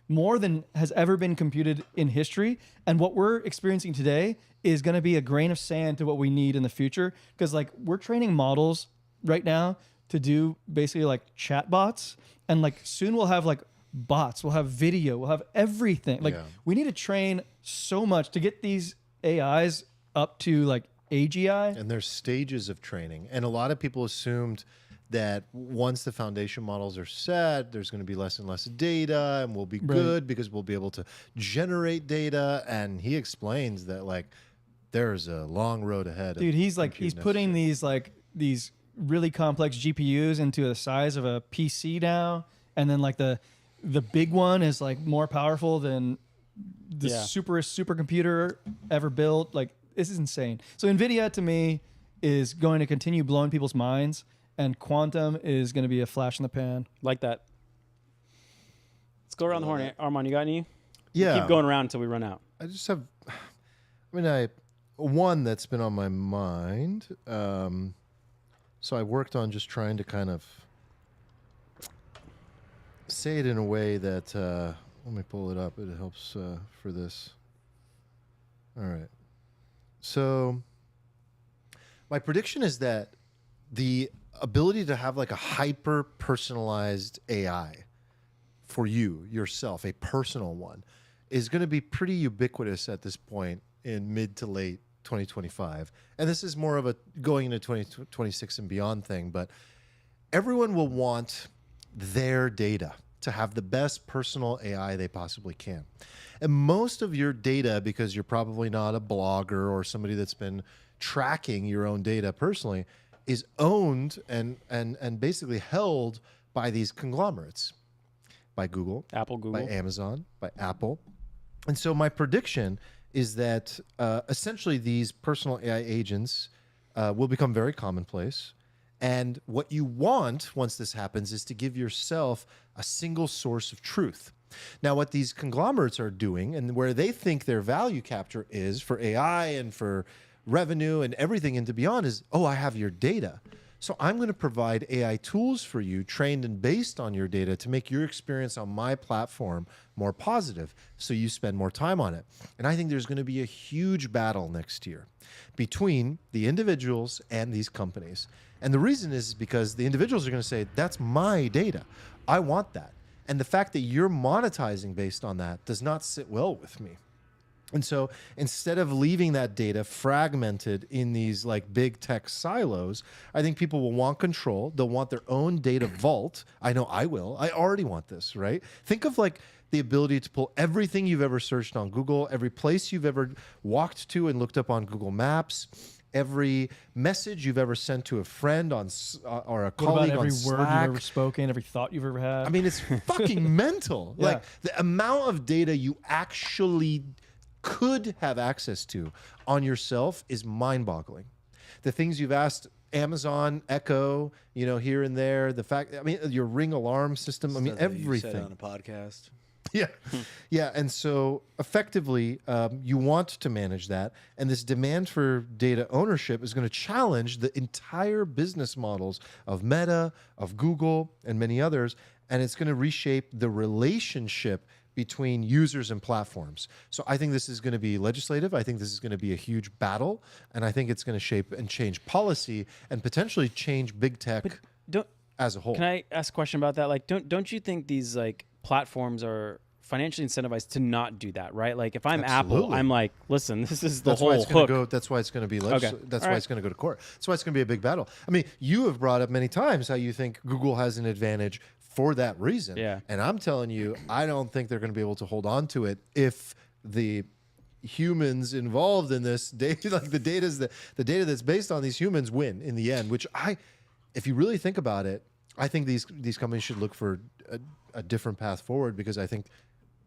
more than has ever been computed in history, and what we're experiencing today is going to be a grain of sand to what we need in the future, because like we're training models right now to do basically like chat bots, and like soon we'll have like bots, we'll have video, we'll have everything. Like Yeah. we need to train so much to get these AIs up to like AGI. And there's stages of training, and a lot of people assumed that once the foundation models are set, there's going to be less and less data, and we'll be good because we'll be able to generate data. And he explains that like there's a long road ahead. Dude, of he's compute putting necessary. these really complex GPUs into the size of a PC now, and then like the big one is like more powerful than the supercomputer ever built. Like this is insane. So NVIDIA to me is going to continue blowing people's minds, and quantum is going to be a flash in the pan. Like that. Let's go around the horn. Armand, you got any? Yeah. Keep going around until we run out. I just have, one that's been on my mind. So I worked on just trying to kind of say it in a way that, let me pull it up. It helps for this. All right. So my prediction is that the ability to have like a hyper personalized AI for you, yourself, a personal one, is going to be pretty ubiquitous at this point in mid to late 2025. And this is more of a going into 2026 and beyond thing, but everyone will want their data to have the best personal AI they possibly can. And most of your data, because you're probably not a blogger or somebody that's been tracking your own data personally, is owned and basically held by these conglomerates, by Google, Apple, Google. by Amazon, by Apple. And so my prediction is that essentially these personal AI agents will become very commonplace. And what you want once this happens is to give yourself a single source of truth. Now, what these conglomerates are doing and where they think their value capture is for AI and for revenue and everything and to beyond is, oh, I have your data. So I'm going to provide AI tools for you trained and based on your data to make your experience on my platform more positive so you spend more time on it. And I think there's going to be a huge battle next year between the individuals and these companies. And the reason is because the individuals are going to say, that's my data. I want that. And the fact that you're monetizing based on that does not sit well with me. And so instead of leaving that data fragmented in these like big tech silos, I think people will want control. They'll want their own data vault. I know I will. I already want this, right? Think of like the ability to pull everything you've ever searched on Google, every place you've ever walked to and looked up on Google Maps, every message you've ever sent to a friend on or a What colleague about every on word Slack. you've ever spoken, every thought you've ever had? I mean, it's fucking mental. Yeah. Like the amount of data you actually could have access to on yourself is mind-boggling. The things you've asked Amazon, Echo, here and there, the fact, your Ring alarm system, Stuff that you said everything. on a podcast. Yeah. Yeah. And so effectively, you want to manage that. And this demand for data ownership is going to challenge the entire business models of Meta, of Google, and many others. And it's going to reshape the relationship between users and platforms. So I think this is going to be legislative. I think this is going to be a huge battle. And I think it's going to shape and change policy and potentially change big tech as a whole. Can I ask a question about that? Like, don't you think these like platforms are financially incentivized to not do that, right? Like, if I'm Apple, Absolutely. I'm like, listen, this is the That's why whole it's gonna hook. go. That's why it's going to be. That's Okay. why All right. it's going to go to court. That's why it's going to be a big battle. I mean, you have brought up many times how you think Google has an advantage for that reason. Yeah. And I'm telling you, I don't think they're going to be able to hold on to it if the humans involved in this data, like the data that's based on these humans, win in the end. Which if you really think about it, I think these companies should look for a different path forward because I think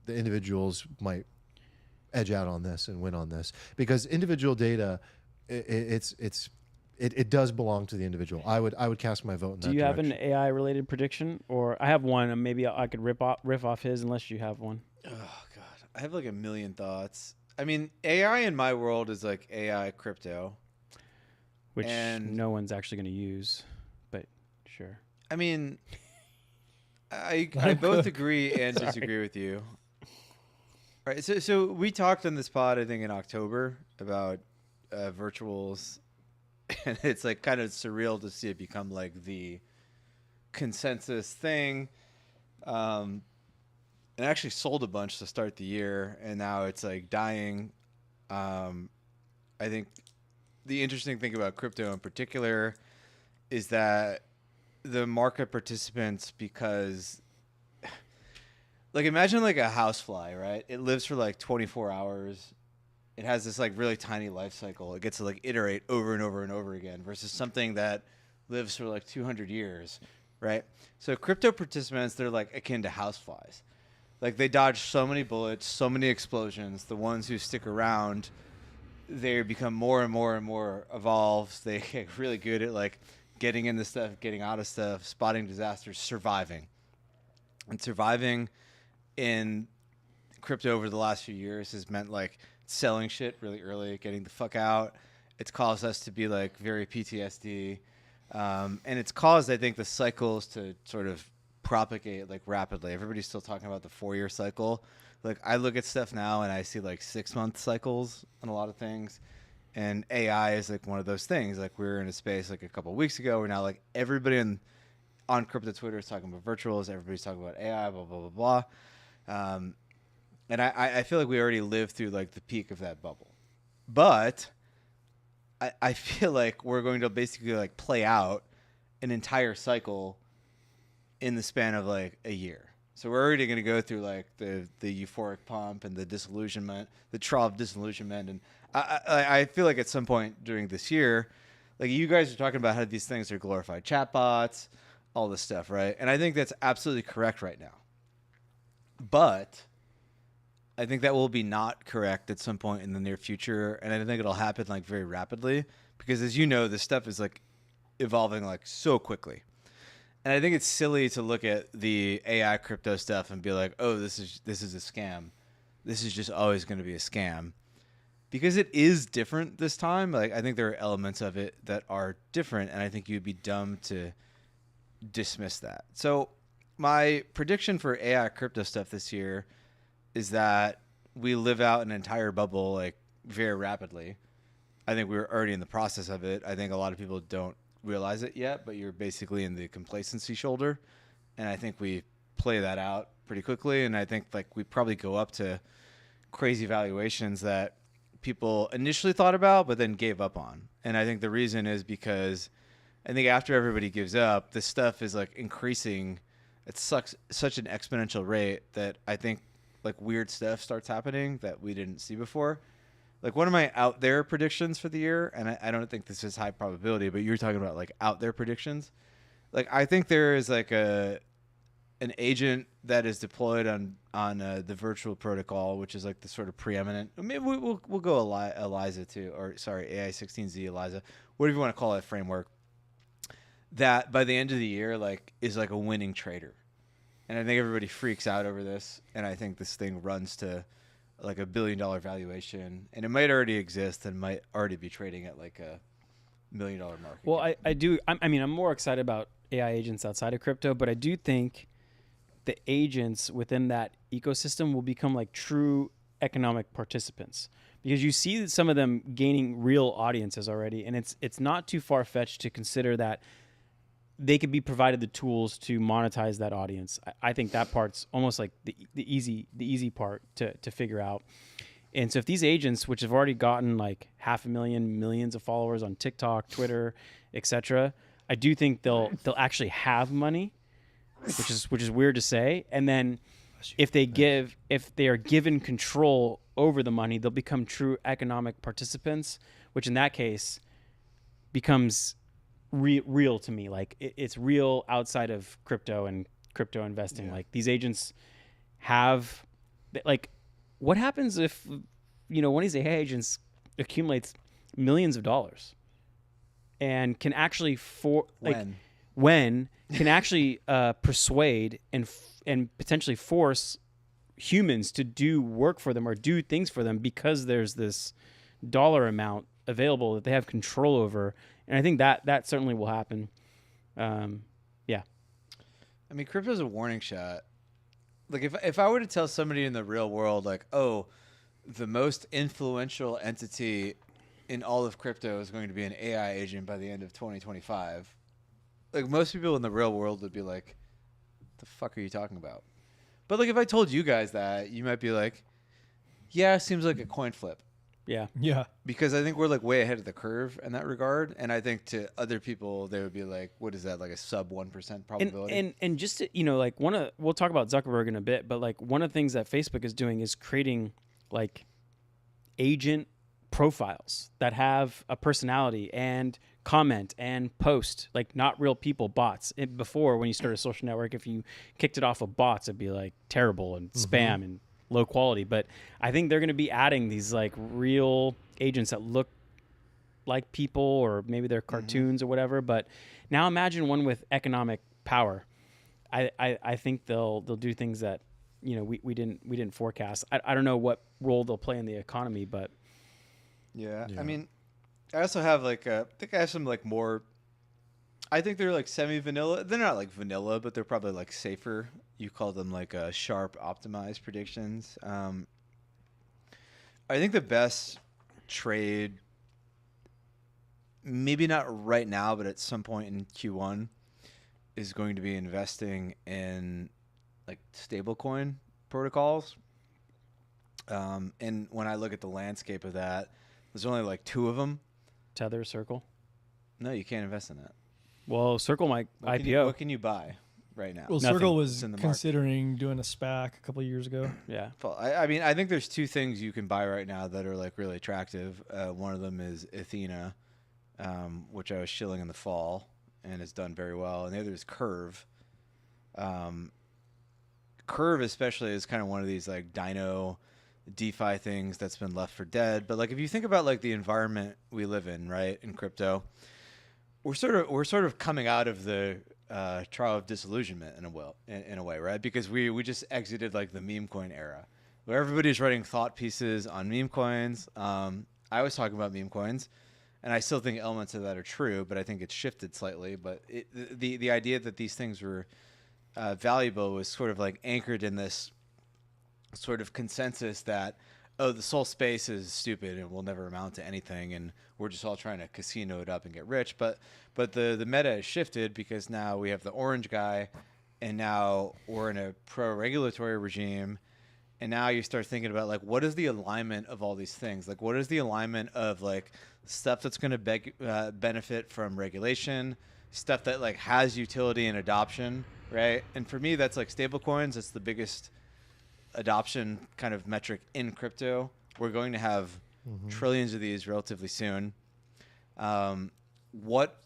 the individuals might edge out on this and win on this because individual data, it does belong to the individual. I would cast my vote in that Do you have direction. an AI related prediction, or I have one, and maybe I could riff off his, unless you have one. Oh god, I have like a million thoughts. I mean, AI in my world is like AI crypto. Which And- no one's actually going to use, but sure. I mean, I Let him both cook. agree and disagree with you. All right, so we talked on this pod, I think, in October about virtuals, and it's like kind of surreal to see it become like the consensus thing. And actually sold a bunch to start the year, and now it's like dying. I think the interesting thing about crypto in particular is that the market participants because like imagine like a housefly, right? It lives for like 24 hours. It has this like really tiny life cycle. It gets to like iterate over and over and over again versus something that lives for like 200 years, right? So crypto participants, they're like akin to houseflies. Like they dodge so many bullets, so many explosions. The ones who stick around, they become more and more and more evolved. They get really good at like getting into stuff, getting out of stuff, spotting disasters, surviving. And surviving in crypto over the last few years has meant like selling shit really early, getting the fuck out. It's caused us to be like very PTSD. And it's caused, I think, the cycles to sort of propagate like rapidly. Everybody's still talking about the 4-year cycle. Like I look at stuff now and I see like 6-month cycles on a lot of things. And AI is like one of those things. Like we were in a space like a couple of weeks ago where now like everybody on crypto Twitter is talking about virtuals. Everybody's talking about AI, blah, blah, blah, blah. And I feel like we already lived through like the peak of that bubble. But I feel like we're going to basically like play out an entire cycle in the span of like a year. So we're already going to go through like the euphoric pump and the disillusionment, the trial of disillusionment. And I feel like at some point during this year, like you guys are talking about how these things are glorified chatbots, all this stuff, right? And I think that's absolutely correct right now. But I think that will be not correct at some point in the near future. And I think it'll happen like very rapidly because as you know, this stuff is like evolving like so quickly. And I think it's silly to look at the AI crypto stuff and be like, oh, this is a scam. This is just always going to be a scam. Because it is different this time. Like I think there are elements of it that are different, and I think you'd be dumb to dismiss that. So my prediction for AI crypto stuff this year is that we live out an entire bubble like very rapidly. I think we're already in the process of it. I think a lot of people don't realize it yet, but you're basically in the complacency shoulder. And I think we play that out pretty quickly. And I think like we probably go up to crazy valuations that people initially thought about, but then gave up on. And I think the reason is because I think after everybody gives up, this stuff is like increasing at such an exponential rate that I think like weird stuff starts happening that we didn't see before. Like one of my out there predictions for the year, and I don't think this is high probability, but you're talking about like out there predictions. Like I think there is like an agent that is deployed on the virtual protocol, which is like the sort of preeminent. Maybe we'll go ELIZA too, or sorry, AI16Z ELIZA, whatever you want to call it, framework. That by the end of the year, like is like a winning trader, and I think everybody freaks out over this, and I think this thing runs to like $1 billion valuation, and it might already exist and might already be trading at like $1 million market. Well, I do. I mean, I'm more excited about AI agents outside of crypto, but I do think the agents within that ecosystem will become like true economic participants because you see some of them gaining real audiences already, and it's not too far fetched to consider that they could be provided the tools to monetize that audience. I think that part's almost like the easy part to figure out. And so if these agents, which have already gotten like 500,000, millions of followers on TikTok, Twitter, etc., I do think they'll actually have money, which is weird to say. And then if they are given control over the money, they'll become true economic participants, which in that case becomes real to me. Like it's real outside of crypto and crypto investing. Yeah. Like these agents have, like, what happens if one of these AI agents accumulates millions of dollars and can actually can actually persuade and potentially force humans to do work for them or do things for them because there's this dollar amount available that they have control over. And I think that certainly will happen. Yeah. I mean, crypto's a warning shot. Like if I were to tell somebody in the real world, like, oh, the most influential entity in all of crypto is going to be an AI agent by the end of 2025, like most people in the real world would be like, the fuck are you talking about? But like if I told you guys that, you might be like, yeah, seems like a coin flip. Yeah. Yeah. because I think we're like way ahead of the curve in that regard. And I think to other people, they would be like, what is that? Like a sub 1% probability? And just to, like we'll talk about Zuckerberg in a bit, but like one of the things that Facebook is doing is creating like agent profiles that have a personality and comment and post, like not real people, bots. Before, when you started a social network, if you kicked it off of bots, it'd be like terrible and spam and low quality. But I think they're going to be adding these like real agents that look like people, or maybe they're cartoons or whatever. But now imagine one with economic power. I think they'll do things that we didn't forecast. I don't know what role they'll play in the economy, but Yeah. I mean, I also have like I think I have some like more. I think they're like semi-vanilla. They're not like vanilla, but they're probably like safer. You call them like sharp, optimized predictions. I think the best trade, maybe not right now, but at some point in Q1, is going to be investing in like stablecoin protocols. And when I look at the landscape of that, there's only like 2 of them. Tether, Circle. No, you can't invest in that. Well, Circle might IPO. What can you buy right now? Well, Nothing. Circle was It's in the market. considering doing a SPAC a couple of years ago. Yeah. Well, I mean, I think there's 2 things you can buy right now that are like really attractive. One of them is Athena, which I was shilling in the fall and has done very well. And the other is Curve. Curve especially is kind of one of these like Dino DeFi things that's been left for dead. But like if you think about like the environment we live in, right, in crypto, we're sort of coming out of the trial of disillusionment in a way, right? Because we just exited like the meme coin era, where everybody's writing thought pieces on meme coins. I was talking about meme coins, and I still think elements of that are true, but I think it's shifted slightly. But the idea that these things were valuable was sort of like anchored in this sort of consensus that, oh, the whole space is stupid and will never amount to anything, and we're just all trying to casino it up and get rich. But the meta has shifted because now we have the orange guy, and now we're in a pro-regulatory regime, and now you start thinking about like what is the alignment of all these things? Like what is the alignment of like stuff that's going to benefit from regulation, stuff that like has utility and adoption, right? And for me, that's like stablecoins. That's the biggest adoption kind of metric in crypto. We're going to have trillions of these relatively soon. What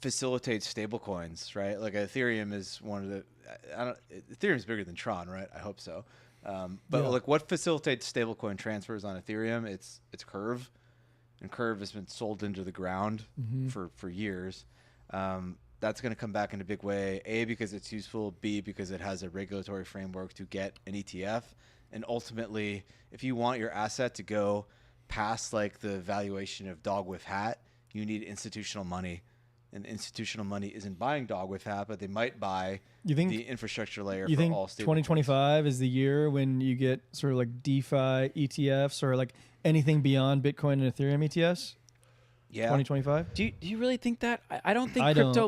facilitates stablecoins, right? Like Ethereum is one of the. Ethereum's bigger than Tron, right? I hope so. But Yeah. like, what facilitates stablecoin transfers on Ethereum? It's Curve, and Curve has been sold into the ground for years. That's going to come back in a big way. A, because it's useful. B, because it has a regulatory framework to get an ETF. And ultimately, if you want your asset to go past like the valuation of dog with hat, you need institutional money. And institutional money isn't buying dog with hat, but they might buy You think- the infrastructure layer You for think all stable 2025 is the year when you get sort of like DeFi ETFs or like anything beyond Bitcoin and Ethereum ETFs? Yeah. 2025? Do you really think that? I don't think I crypto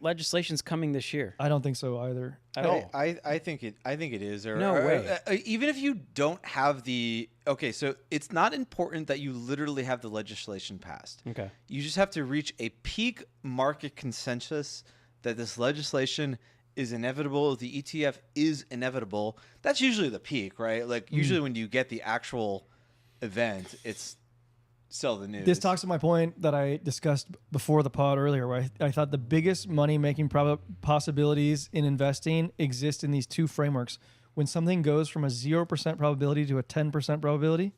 legislation's coming this year I don't think so either. at all. I think it is. No way. Even if you don't have so it's not important that you literally have the legislation passed. Okay. You just have to reach a peak market consensus that this legislation is inevitable. The ETF is inevitable. That's usually the peak, right? Like usually when you get the actual event, it's sell the news. This talks to my point that I discussed before the pod earlier, where I thought the biggest money-making possibilities in investing exist in these 2 frameworks. When something goes from a 0% probability to a 10% probability,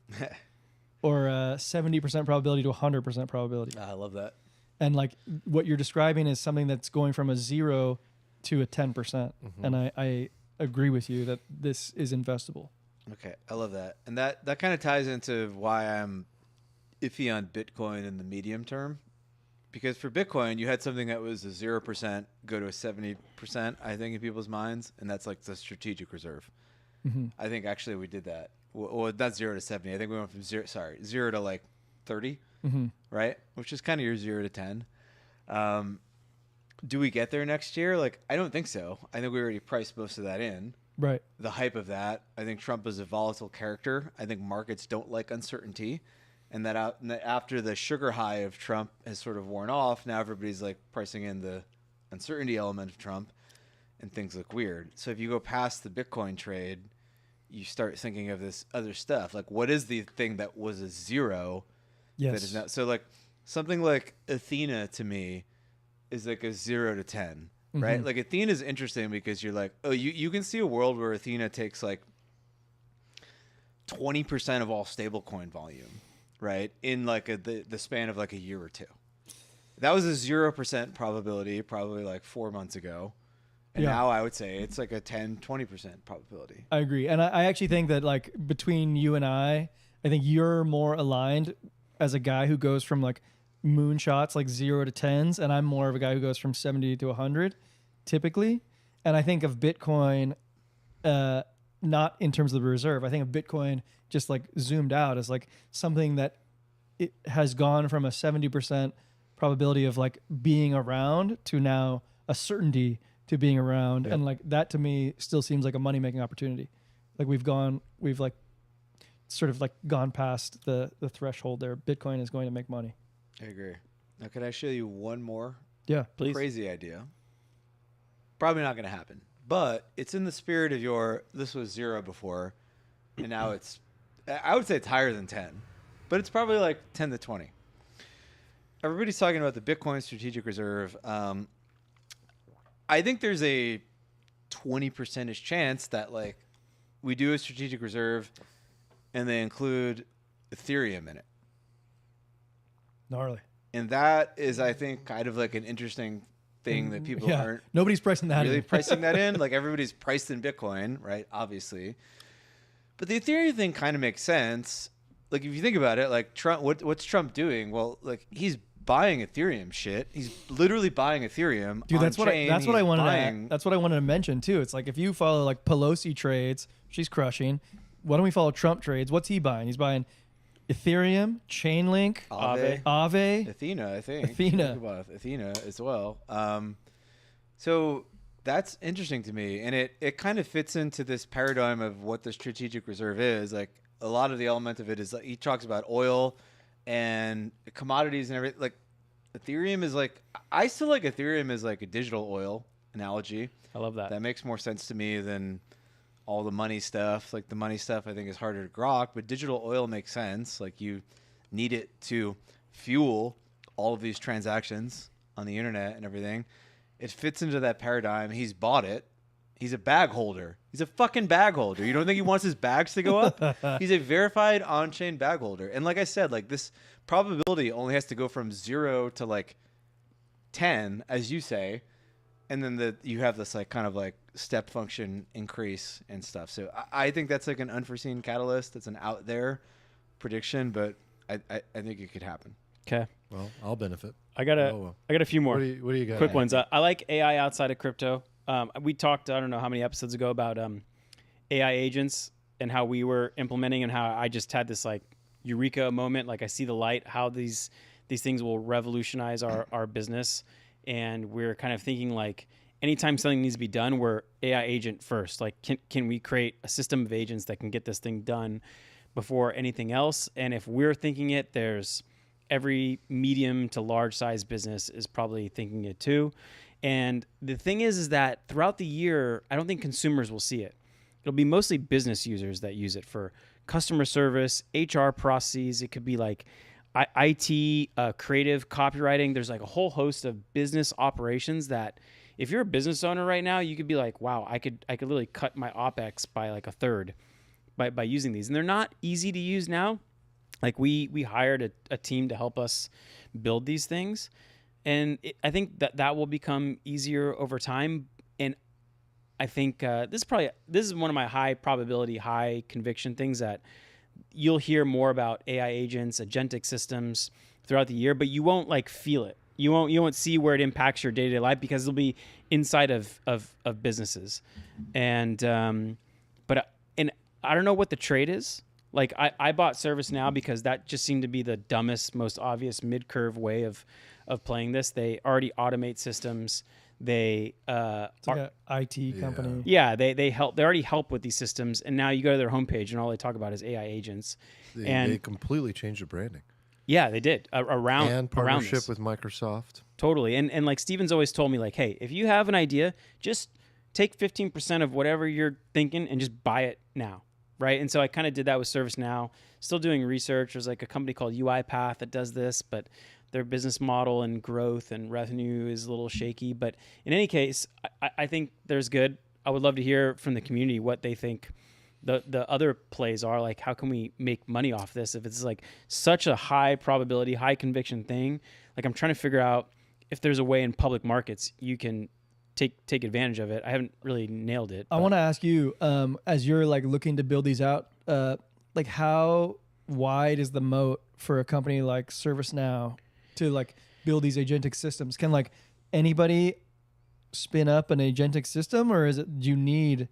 or a 70% probability to a 100% probability. I love that. And like what you're describing is something that's going from a 0 to a 10%. And I agree with you that this is investable. Okay, I love that. And that kind of ties into why I'm iffy on Bitcoin in the medium term. Because for Bitcoin, you had something that was a 0% go to a 70%, I think, in people's minds, and that's like the strategic reserve. I think actually we did that. Well, not 0 to 70. I think we went from 0 to like 30, right? Which is kind of your 0 to 10. Do we get there next year? Like, I don't think so. I think we already priced most of that in. Right. The hype of that. I think Trump is a volatile character. I think markets don't like uncertainty. and that after the sugar high of Trump has sort of worn off, now everybody's like pricing in the uncertainty element of Trump, and things look weird. So if you go past the Bitcoin trade, you start thinking of this other stuff. Like, what is the thing that was a zero Yes. that is not? So like something like Athena to me is like a 0 to 10, right? Mhm. Like Athena is interesting because you're like, oh, you can see a world where Athena takes like 20% of all stablecoin volume, right? In like the span of like a year or two. That was a 0% probability probably like 4 months ago. And Yeah. now I would say it's like a 10-20% probability. I agree. And I actually think that like between you and I think you're more aligned as a guy who goes from like moonshots like 0 to 10s, and I'm more of a guy who goes from 70 to 100 typically. And I think of Bitcoin not in terms of the reserve. I think of Bitcoin just like zoomed out as like something that it has gone from a 70% probability of like being around to now a certainty to being around. Yep. And like that to me still seems like a money making opportunity. Like we've like sort of like gone past the threshold there. Bitcoin is going to make money. I agree. Now, can I show you one more Yeah. Please. crazy idea? Probably not going to happen, but it's in the spirit of this was 0 before, and now I would say it's higher than 10, but it's probably like 10 to 20. Everybody's talking about the Bitcoin strategic reserve. I think there's a 20% chance that like we do a strategic reserve and they include Ethereum in it. Gnarly. And that is, I think, kind of like an interesting thing that people Yeah. aren't Nobody's pricing that really in. pricing that in. Like everybody's priced in Bitcoin, right? Obviously. But the Ethereum thing kind of makes sense. Like if you think about it, like Trump, what's Trump doing? Well, like he's buying Ethereum shit. He's literally buying Ethereum. Dude, that's what I on-chain. wanted. That's what I wanted to mention too. It's like if you follow like Pelosi trades, she's crushing. Why don't we follow Trump trades? What's he buying? He's buying Ethereum, Chainlink, Aave. Aave. Athena, I think. Athena. Think about Athena as well. So that's interesting to me, and it kind of fits into this paradigm of what the strategic reserve is. Like a lot of the element of it is like he talks about oil and commodities and everything. Like Ethereum is like, I still like Ethereum as like a digital oil analogy. I love that. That makes more sense to me than all the money stuff. Like the money stuff I think is harder to grok, but digital oil makes sense. Like you need it to fuel all of these transactions on the internet and everything. It fits into that paradigm. He's bought it. He's a bag holder. He's a fucking bag holder. You don't think he wants his bags to go up? He's a verified on-chain bag holder. And like I said, like this probability only has to go from 0 to like 10, as you say. And then you have this like kind of like step function increase and stuff. So I think that's like an unforeseen catalyst. It's an out there prediction, but I think it could happen. Okay. Well, I'll benefit. I got Oh, well. a few more. What do you got? Quick ones. I like AI outside of crypto. We talked, I don't know how many episodes ago, about AI agents and how we were implementing and how I just had this like eureka moment. Like I see the light, how these things will revolutionize our business. And we're kind of thinking like anytime something needs to be done, we're AI agent first. Like can we create a system of agents that can get this thing done before anything else? And if we're thinking it, there's every medium to large size business is probably thinking it too. And the thing is that throughout the year, I don't think consumers will see it. It'll be mostly business users that use it for customer service, HR processes. It could be like IT, creative, copywriting. There's like a whole host of business operations that if you're a business owner right now, you could be like, wow, I could literally cut my OpEx by like a third by using these. And they're not easy to use now. Like we hired a team to help us build these things. And I think that will become easier over time. And I think this is one of my high probability, high conviction things that you'll hear more about AI agents, agentic systems throughout the year, but you won't like feel it. You won't see where it impacts your day-to-day life because it'll be inside of businesses. And but I don't know what the trade is. Like I bought ServiceNow because that just seemed to be the dumbest, most obvious mid-curve way of playing this. They already automate systems. They It's like a IT company. yeah, they help. They already help with these systems, and now you go to their homepage, and all they talk about is AI agents. They completely changed the branding Yeah, they did around and around partnership this. with Microsoft. Totally. And like Steven's always told me, like, hey, if you have an idea, just take 15% of whatever you're thinking and just buy it now. Right. And so I kind of did that with ServiceNow. Still doing research. There's like a company called UiPath that does this, but their business model and growth and revenue is a little shaky. But in any case, I think there's good. I would love to hear from the community what they think the other plays are. Like, how can we make money off this if it's like such a high probability, high conviction thing? Like, I'm trying to figure out if there's a way in public markets you can take advantage of it. I haven't really nailed it. I want to ask you, as you're like looking to build these out, like how wide is the moat for a company like ServiceNow to like build these agentic systems? Can like anybody spin up an agentic system, or do you need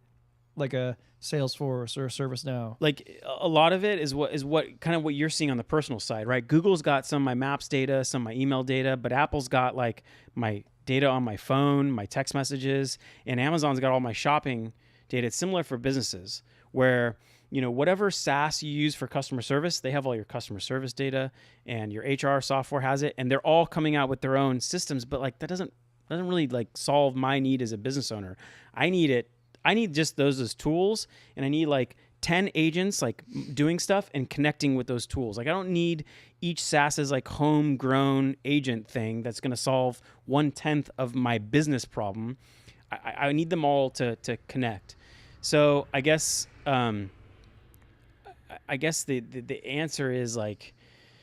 like a Salesforce or a ServiceNow? Like a lot of it is what kind of what you're seeing on the personal side, right? Google's got some of my maps data, some of my email data, but Apple's got like my data on my phone, my text messages, and Amazon's got all my shopping data. It's similar for businesses where, you know, whatever SaaS you use for customer service, they have all your customer service data, and your HR software has it, and they're all coming out with their own systems, but like that doesn't really like solve my need as a business owner. I need just those as tools, and I need like 10 agents like doing stuff and connecting with those tools. Like I don't need each SaaS's like homegrown agent thing that's going to solve 1/10 of my business problem. I need them all to connect. So I guess the answer is like,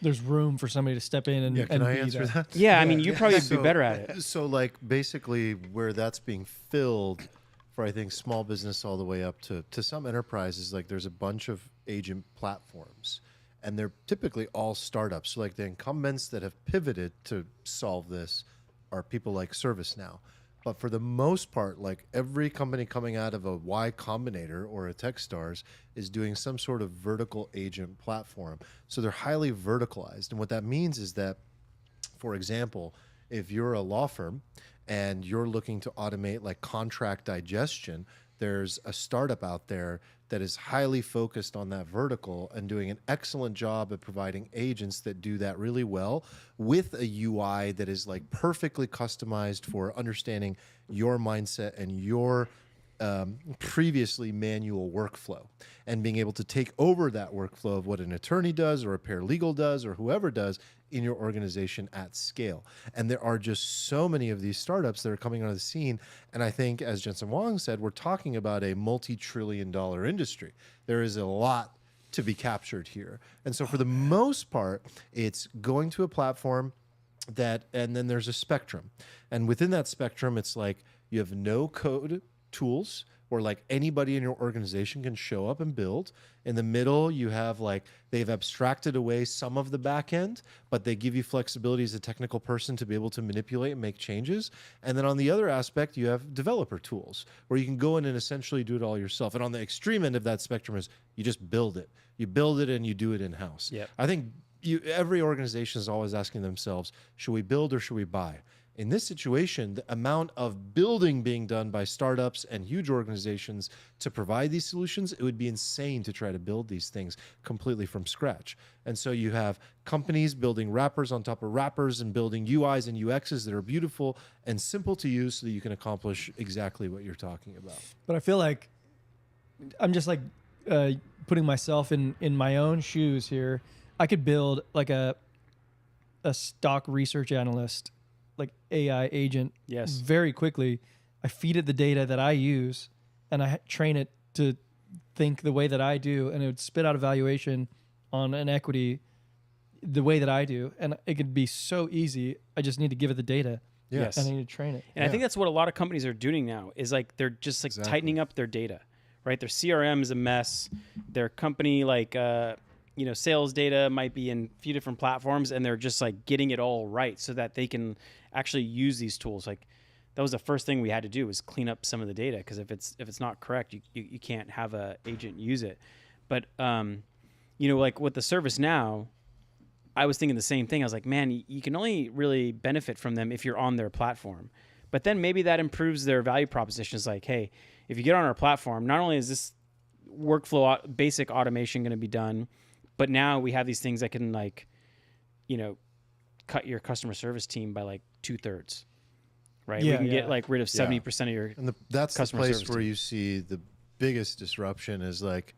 There's room for somebody to step in and, Yeah, can and I be answer that? yeah, I mean, you probably be better at it. So like basically where that's being filled for, I think, small business all the way up to some enterprises, like there's a bunch of agent platforms, and they're typically all startups. So like the incumbents that have pivoted to solve this are people like ServiceNow. But for the most part, like every company coming out of a Y Combinator or a Techstars is doing some sort of vertical agent platform. So they're highly verticalized. And what that means is that, for example, if you're a law firm and you're looking to automate like contract digestion, there's a startup out there that is highly focused on that vertical and doing an excellent job at providing agents that do that really well with a UI that is like perfectly customized for understanding your mindset and your previously manual workflow, and being able to take over that workflow of what an attorney does or a paralegal does or whoever does in your organization at scale. And there are just so many of these startups that are coming onto the scene. And I think, as Jensen Huang said, we're talking about a multi-trillion-dollar industry. There is a lot to be captured here. And so for the most part, it's going to a platform that, and then there's a spectrum. And within that spectrum, it's like you have no code tools where like anybody in your organization can show up and build. In the middle, you have like, they've abstracted away some of the back end, but they give you flexibility as a technical person to be able to manipulate and make changes. And then on the other aspect, you have developer tools where you can go in and essentially do it all yourself. And on the extreme end of that spectrum is you just build it. You build it and you do it in-house. Yep. I think every organization is always asking themselves, should we build or should we buy? In this situation, the amount of building being done by startups and huge organizations to provide these solutions, it would be insane to try to build these things completely from scratch. And so you have companies building wrappers on top of wrappers and building UIs and UXs that are beautiful and simple to use so that you can accomplish exactly what you're talking about. But I feel like I'm just like putting myself in my own shoes here. I could build like a stock research analyst, like AI agent, Yes. very quickly. I feed it the data that I use, and I train it to think the way that I do, and it would spit out a valuation on an equity the way that I do, and it could be so easy. I just need to give it the data. Yes. And I need to train it. And I think that's what a lot of companies are doing now is like they're just like tightening up their data, right? Their CRM is a mess. Their company like sales data might be in a few different platforms, and they're just like getting it all right so that they can actually use these tools. Like that was the first thing we had to do was clean up some of the data, because if it's not correct, you can't have a agent use it. But like with the ServiceNow, I was thinking the same thing. I was like, man, you can only really benefit from them if you're on their platform. But then maybe that improves their value proposition. It's like, hey, if you get on our platform, not only is this workflow basic automation going to be done, but now we have these things that can like, cut your customer service team by like 2/3, right? Yeah, We can yeah. get like rid of Yeah. 70% of your, And that's the customer place service where team. you see the biggest disruption is like,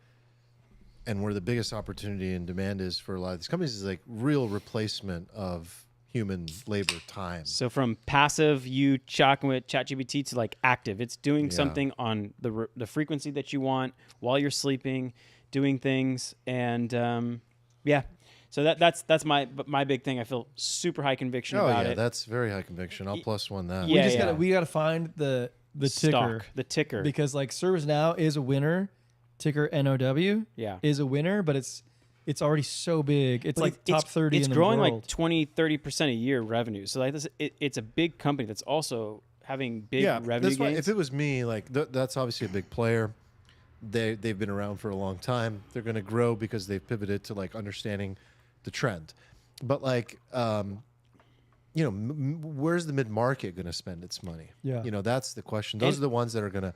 and where the biggest opportunity and demand is for a lot of these companies is like real replacement of human labor time. so from passive, you chatting with ChatGPT to like active, it's doing Yeah. something on the frequency that you want while you're sleeping, doing things. And yeah, so that's my big thing. I feel super high conviction Oh about yeah, it. that's very high conviction. I'll plus one that. Yeah. We gotta find the ticker, the ticker. because like ServiceNow is a winner. Ticker NOW Yeah. is a winner, but it's already so big. It's But like top 30 It's in the growing world. like 20-30% a year revenue. So like this, it's a big company that's also having big revenue that's why gains. if it was me, like that's obviously a big player. They've been around for a long time. They're going to grow because they've pivoted to like understanding the trend. But like, where's the mid market going to spend its money? Yeah. That's the question. Those And- are the ones that are going to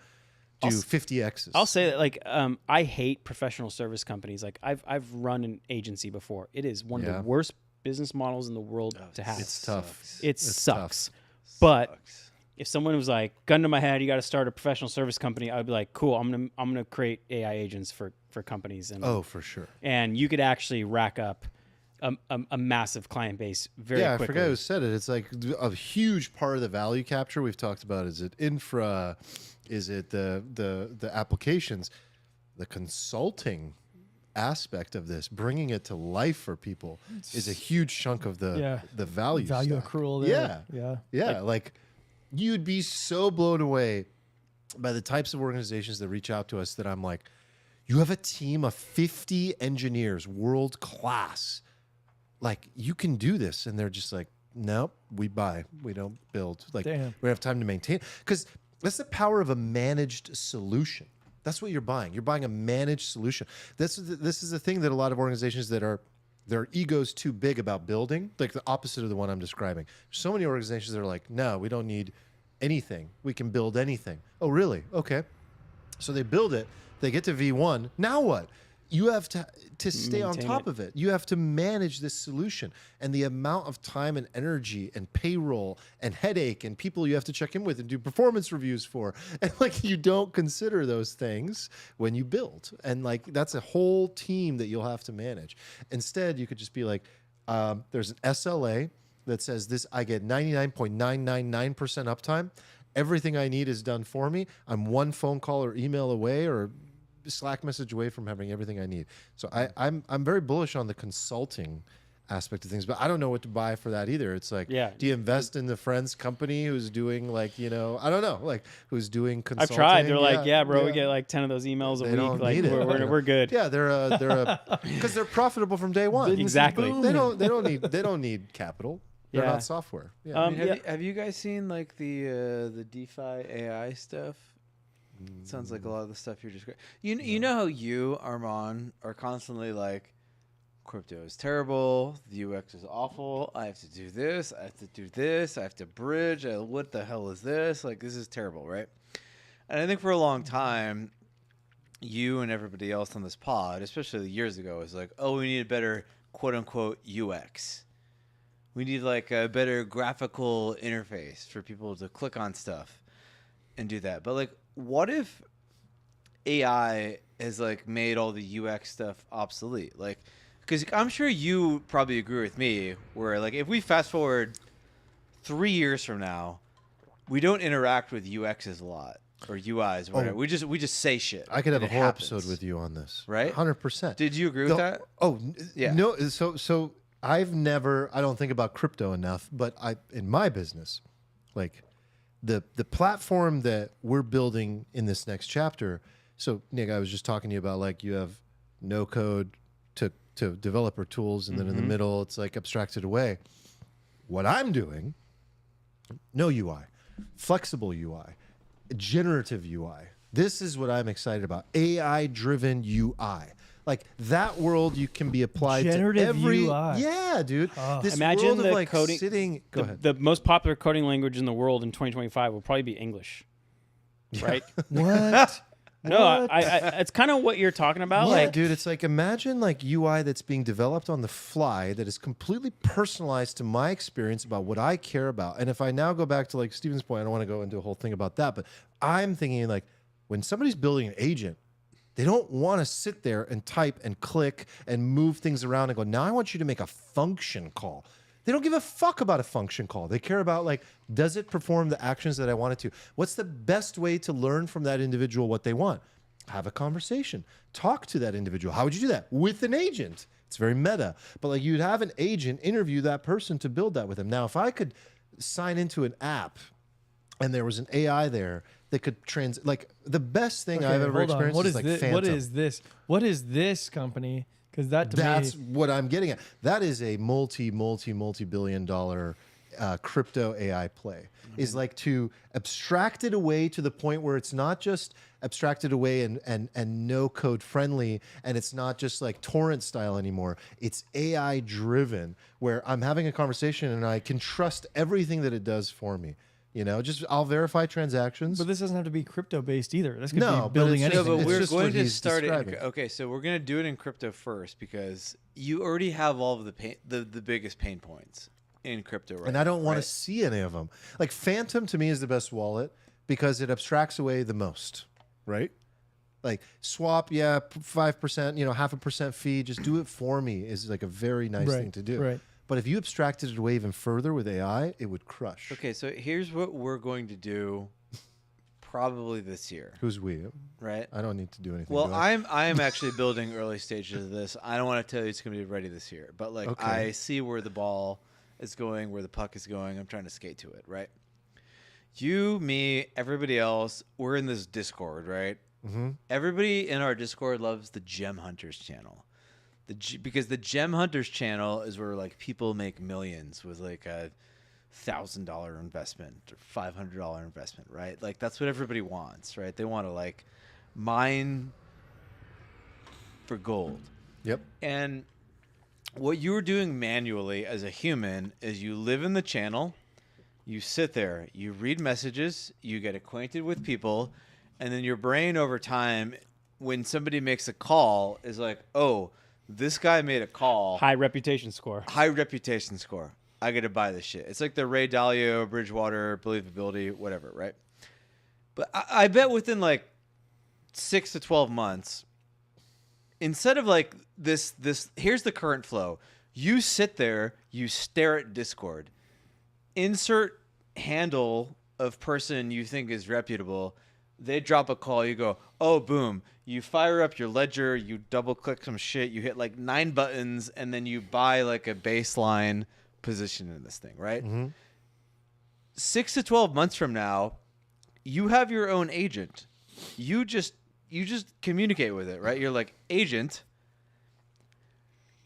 do 50x's. I'll say that like I hate professional service companies. Like I've run an agency before. It is one of Yeah. the worst business models in the world to have. It's tough. It It's sucks. tough. But if someone was like, gun to my head, you got to start a professional service company, I'd be like, cool. I'm gonna create AI agents for companies, and Oh, for sure. and you could actually rack up a massive client base very Yeah, quickly. I forgot who said it. It's like a huge part of the value capture we've talked about. Is it infra? Is it the applications? The consulting aspect of this, bringing it to life for people, is a huge chunk of the value stack. accrual there. Yeah, Yeah. yeah. Like you'd be so blown away by the types of organizations that reach out to us that I'm like, you have a team of 50 engineers, world class. Like you can do this, and they're just like, nope, we buy, we don't build. Like Damn. we don't have time to maintain, because that's the power of a managed solution. That's what you're buying. You're buying a managed solution. This is the thing that a lot of organizations that are their egos too big about building, like the opposite of the one I'm describing. So many organizations that are like, no, we don't need anything. We can build anything. Oh, really? Okay. So they build it. They get to V1. Now what? You have to stay on Maintain top it. of it. You have to manage this solution, and the amount of time and energy and payroll and headache and people you have to check in with and do performance reviews for. And like you don't consider those things when you build. And like that's a whole team that you'll have to manage. Instead, you could just be like, there's an SLA that says this, I get 99.999% uptime. Everything I need is done for me. I'm one phone call or email away or Slack message away from having everything I need. So I'm very bullish on the consulting aspect of things, but I don't know what to buy for that either. It's like, Yeah. do you invest in the friend's company who's doing like, I don't know, like who's doing I've consulting? tried. They're like, yeah, bro, we get like 10 of those emails a They week. don't Like need it. we're good. Yeah, they're because they're profitable from day one. Exactly. They don't need capital. They're Yeah. not software. Yeah. I mean, Yeah. have you guys seen like the DeFi AI stuff? It sounds like a lot of the stuff you're describing. You know how you, Armand, are constantly like, crypto is terrible, the UX is awful, I have to do this, I have to do this, I have to bridge, what the hell is this? Like, this is terrible, right? And I think for a long time, you and everybody else on this pod, especially years ago, was like, oh, we need a better quote-unquote UX. We need like a better graphical interface for people to click on stuff and do that. But like, what if AI has like made all the UX stuff obsolete? Like, because I'm sure you probably agree with me, where like if we fast forward 3 years from now, we don't interact with UXs a lot or UIs, or whatever. We just say shit. I could have a and it whole happens. episode with you on this. Right? 100%. Did you agree with that? Oh, Yeah. No. So I don't think about crypto enough, but in my business, like the platform that we're building in this next chapter. So Nick, I was just talking to you about like you have no code to developer tools, and then in the middle it's like abstracted away. What I'm doing, no UI, flexible UI, generative UI. This is what I'm excited about. AI driven UI. Like that world you can be applied Generative to every UI. Yeah, dude. This Imagine world of the like coding. sitting go ahead. The most popular coding language in the world in 2025 will probably be English, right? What? No, What? it's kind of what you're talking about. Yeah, Like, dude, it's like imagine like UI that's being developed on the fly that is completely personalized to my experience about what I care about. And if I now go back to like Steven's point, I don't want to go into a whole thing about that, but I'm thinking like when somebody's building an agent, they don't want to sit there and type and click and move things around and go, now I want you to make a function call. They don't give a fuck about a function call. They care about like, does it perform the actions that I want it to? What's the best way to learn from that individual what they want? Have a conversation. Talk to that individual. How would you do that? With an agent. It's very meta. But like you'd have an agent interview that person to build that with them. Now, if I could sign into an app and there was an AI there that could like the best thing I've ever hold on. experienced What is is like this? Phantom. What is this? What is this company? Because that to That's me, what I'm getting at. That is a multi-billion dollar crypto AI play. Is like to abstract it away to the point where it's not just abstracted away and no code friendly, and it's not just like torrent style anymore. It's AI driven, where I'm having a conversation and I can trust everything that it does for me. You know, just I'll verify transactions. but this doesn't have to be crypto based either. This could No, be but building it's- anything. No, but It's we're just going what to he's start it. describing. Okay, so we're going to do it in crypto first because you already have all of the pain, the biggest pain points in crypto right And I don't now, want to right? see any of them. Like Phantom to me is the best wallet because it abstracts away the most, right? Like swap, yeah, 5%, 0.5% fee, just do it for me is like a very nice Right, thing to do. right. But if you abstracted it away even further with AI, it would crush. Okay, so here's what we're going to do probably this year, Who's we? right? I don't need to do anything. Well, do I? I am actually building early stages of this. I don't want to tell you it's going to be ready this year, but like Okay. I see where the ball is going, where the puck is going. I'm trying to skate to it, right? You, me, everybody else, we're in this Discord, right? Mm-hmm. Everybody in our Discord loves the Gem Hunters channel. Because the Gem Hunters channel is where like people make millions with like a $1,000 investment or $500 investment, right? Like that's what everybody wants, right? They want to like mine for gold. Yep. And what you're doing manually as a human is you live in the channel, you sit there, you read messages, you get acquainted with people, and then your brain over time, when somebody makes a call, is like, oh, this guy made a call. high reputation score. High reputation score. I got to buy this shit. It's like the Ray Dalio, Bridgewater, believability, whatever, right? But I bet within like 6 to 12 months, instead of like this, here's the current flow. You sit there, you stare at Discord, insert handle of person you think is reputable. They drop a call, you go, oh, boom. You fire up your ledger, you double click some shit, you hit like 9 buttons, and then you buy like a baseline position in this thing, right? 6 to 12 months from now, you have your own agent. You just communicate with it, right? You're like, agent,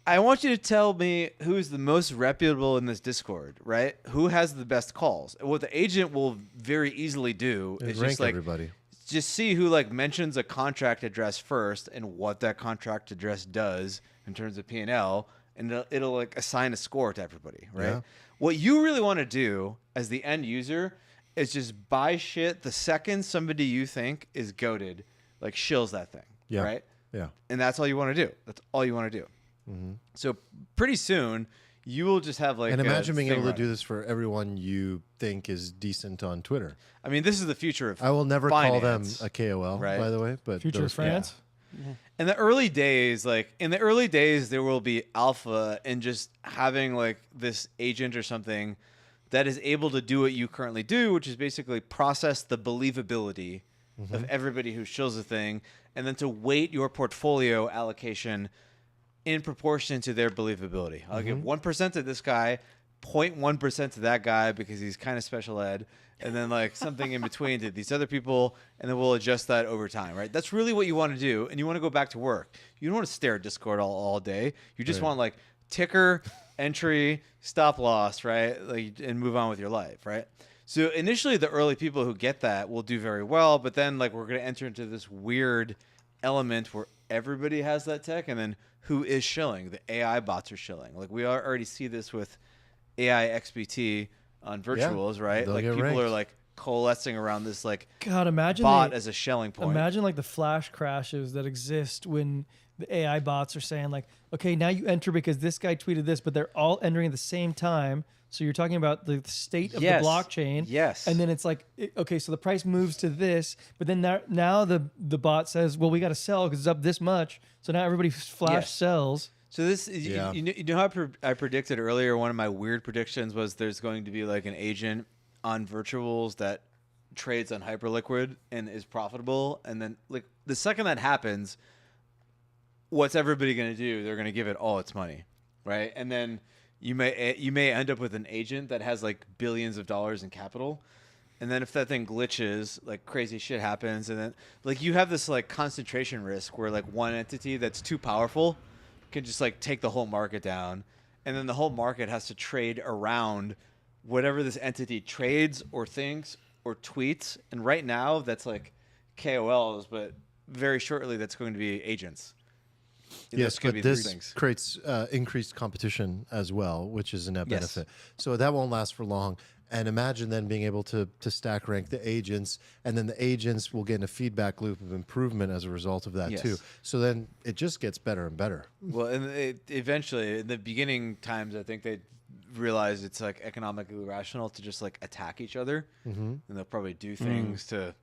I want you to tell me who's the most reputable in this Discord, right? Who has the best calls? And what the agent will very easily do is rank just like everybody. just see who like mentions a contract address first and what that contract address does in terms of P&L, and it'll like assign a score to everybody, right? Yeah. What you really want to do as the end user is just buy shit the second somebody you think is goated, like shills that thing, Yeah. right? Yeah. And that's all you want to do. That's all you want to do. So pretty soon you will just have like And a imagine being thing able to running. do this for everyone you think is decent on Twitter. I mean, this is the future of I will never call them finance. a KOL, right? by the way. But Future those- France. In the early days, there will be alpha in just having like this agent or something that is able to do what you currently do, which is basically process the believability of everybody who shills a thing, and then to weight your portfolio allocation in proportion to their believability. I'll give 1% to this guy, 0.1% to that guy because he's kind of special ed, and then like something in between to these other people, and then we'll adjust that over time, right? That's really what you want to do, and you want to go back to work. You don't want to stare at Discord all day. You just want like ticker, entry, stop loss, right? Like, and move on with your life, right? So initially, the early people who get that will do very well, but then like we're going to enter into this weird element where everybody has that tech, and then who is shilling? The AI bots are shilling. Like we already see this with AI XBT on virtuals, right? they'll Like get people are ranked. like coalescing around this like God, imagine bot the- as a shelling point. Imagine like the flash crashes that exist when the AI bots are saying like, okay, now you enter because this guy tweeted this, but they're all entering at the same time. So you're talking about the state of Yes. the blockchain. Yes. And then it's like, okay, so the price moves to this, but then now the bot says, well, we got to sell because it's up this much. So now everybody flash Yes. sells. So this, Yeah. you know how I predicted earlier. One of my weird predictions was there's going to be like an agent on virtuals that trades on Hyperliquid and is profitable, and then like the second that happens, what's everybody going to do? They're going to give it all its money, right? And then you may end up with an agent that has like billions of dollars in capital. And then if that thing glitches, like crazy shit happens, and then like you have this like concentration risk where like one entity that's too powerful can just like take the whole market down, and then the whole market has to trade around whatever this entity trades or thinks or tweets. And right now that's like KOLs, but very shortly that's going to be agents. Yes, That's gonna but be three this things. creates increased competition as well, which is a net Yes. benefit. So that won't last for long. And imagine then being able to stack rank the agents, and then the agents will get in a feedback loop of improvement as a result of that Yes. too. So then it just gets better and better. Well, and eventually, in the beginning times, I think they realized it's like economically rational to just like attack each other, and they'll probably do things to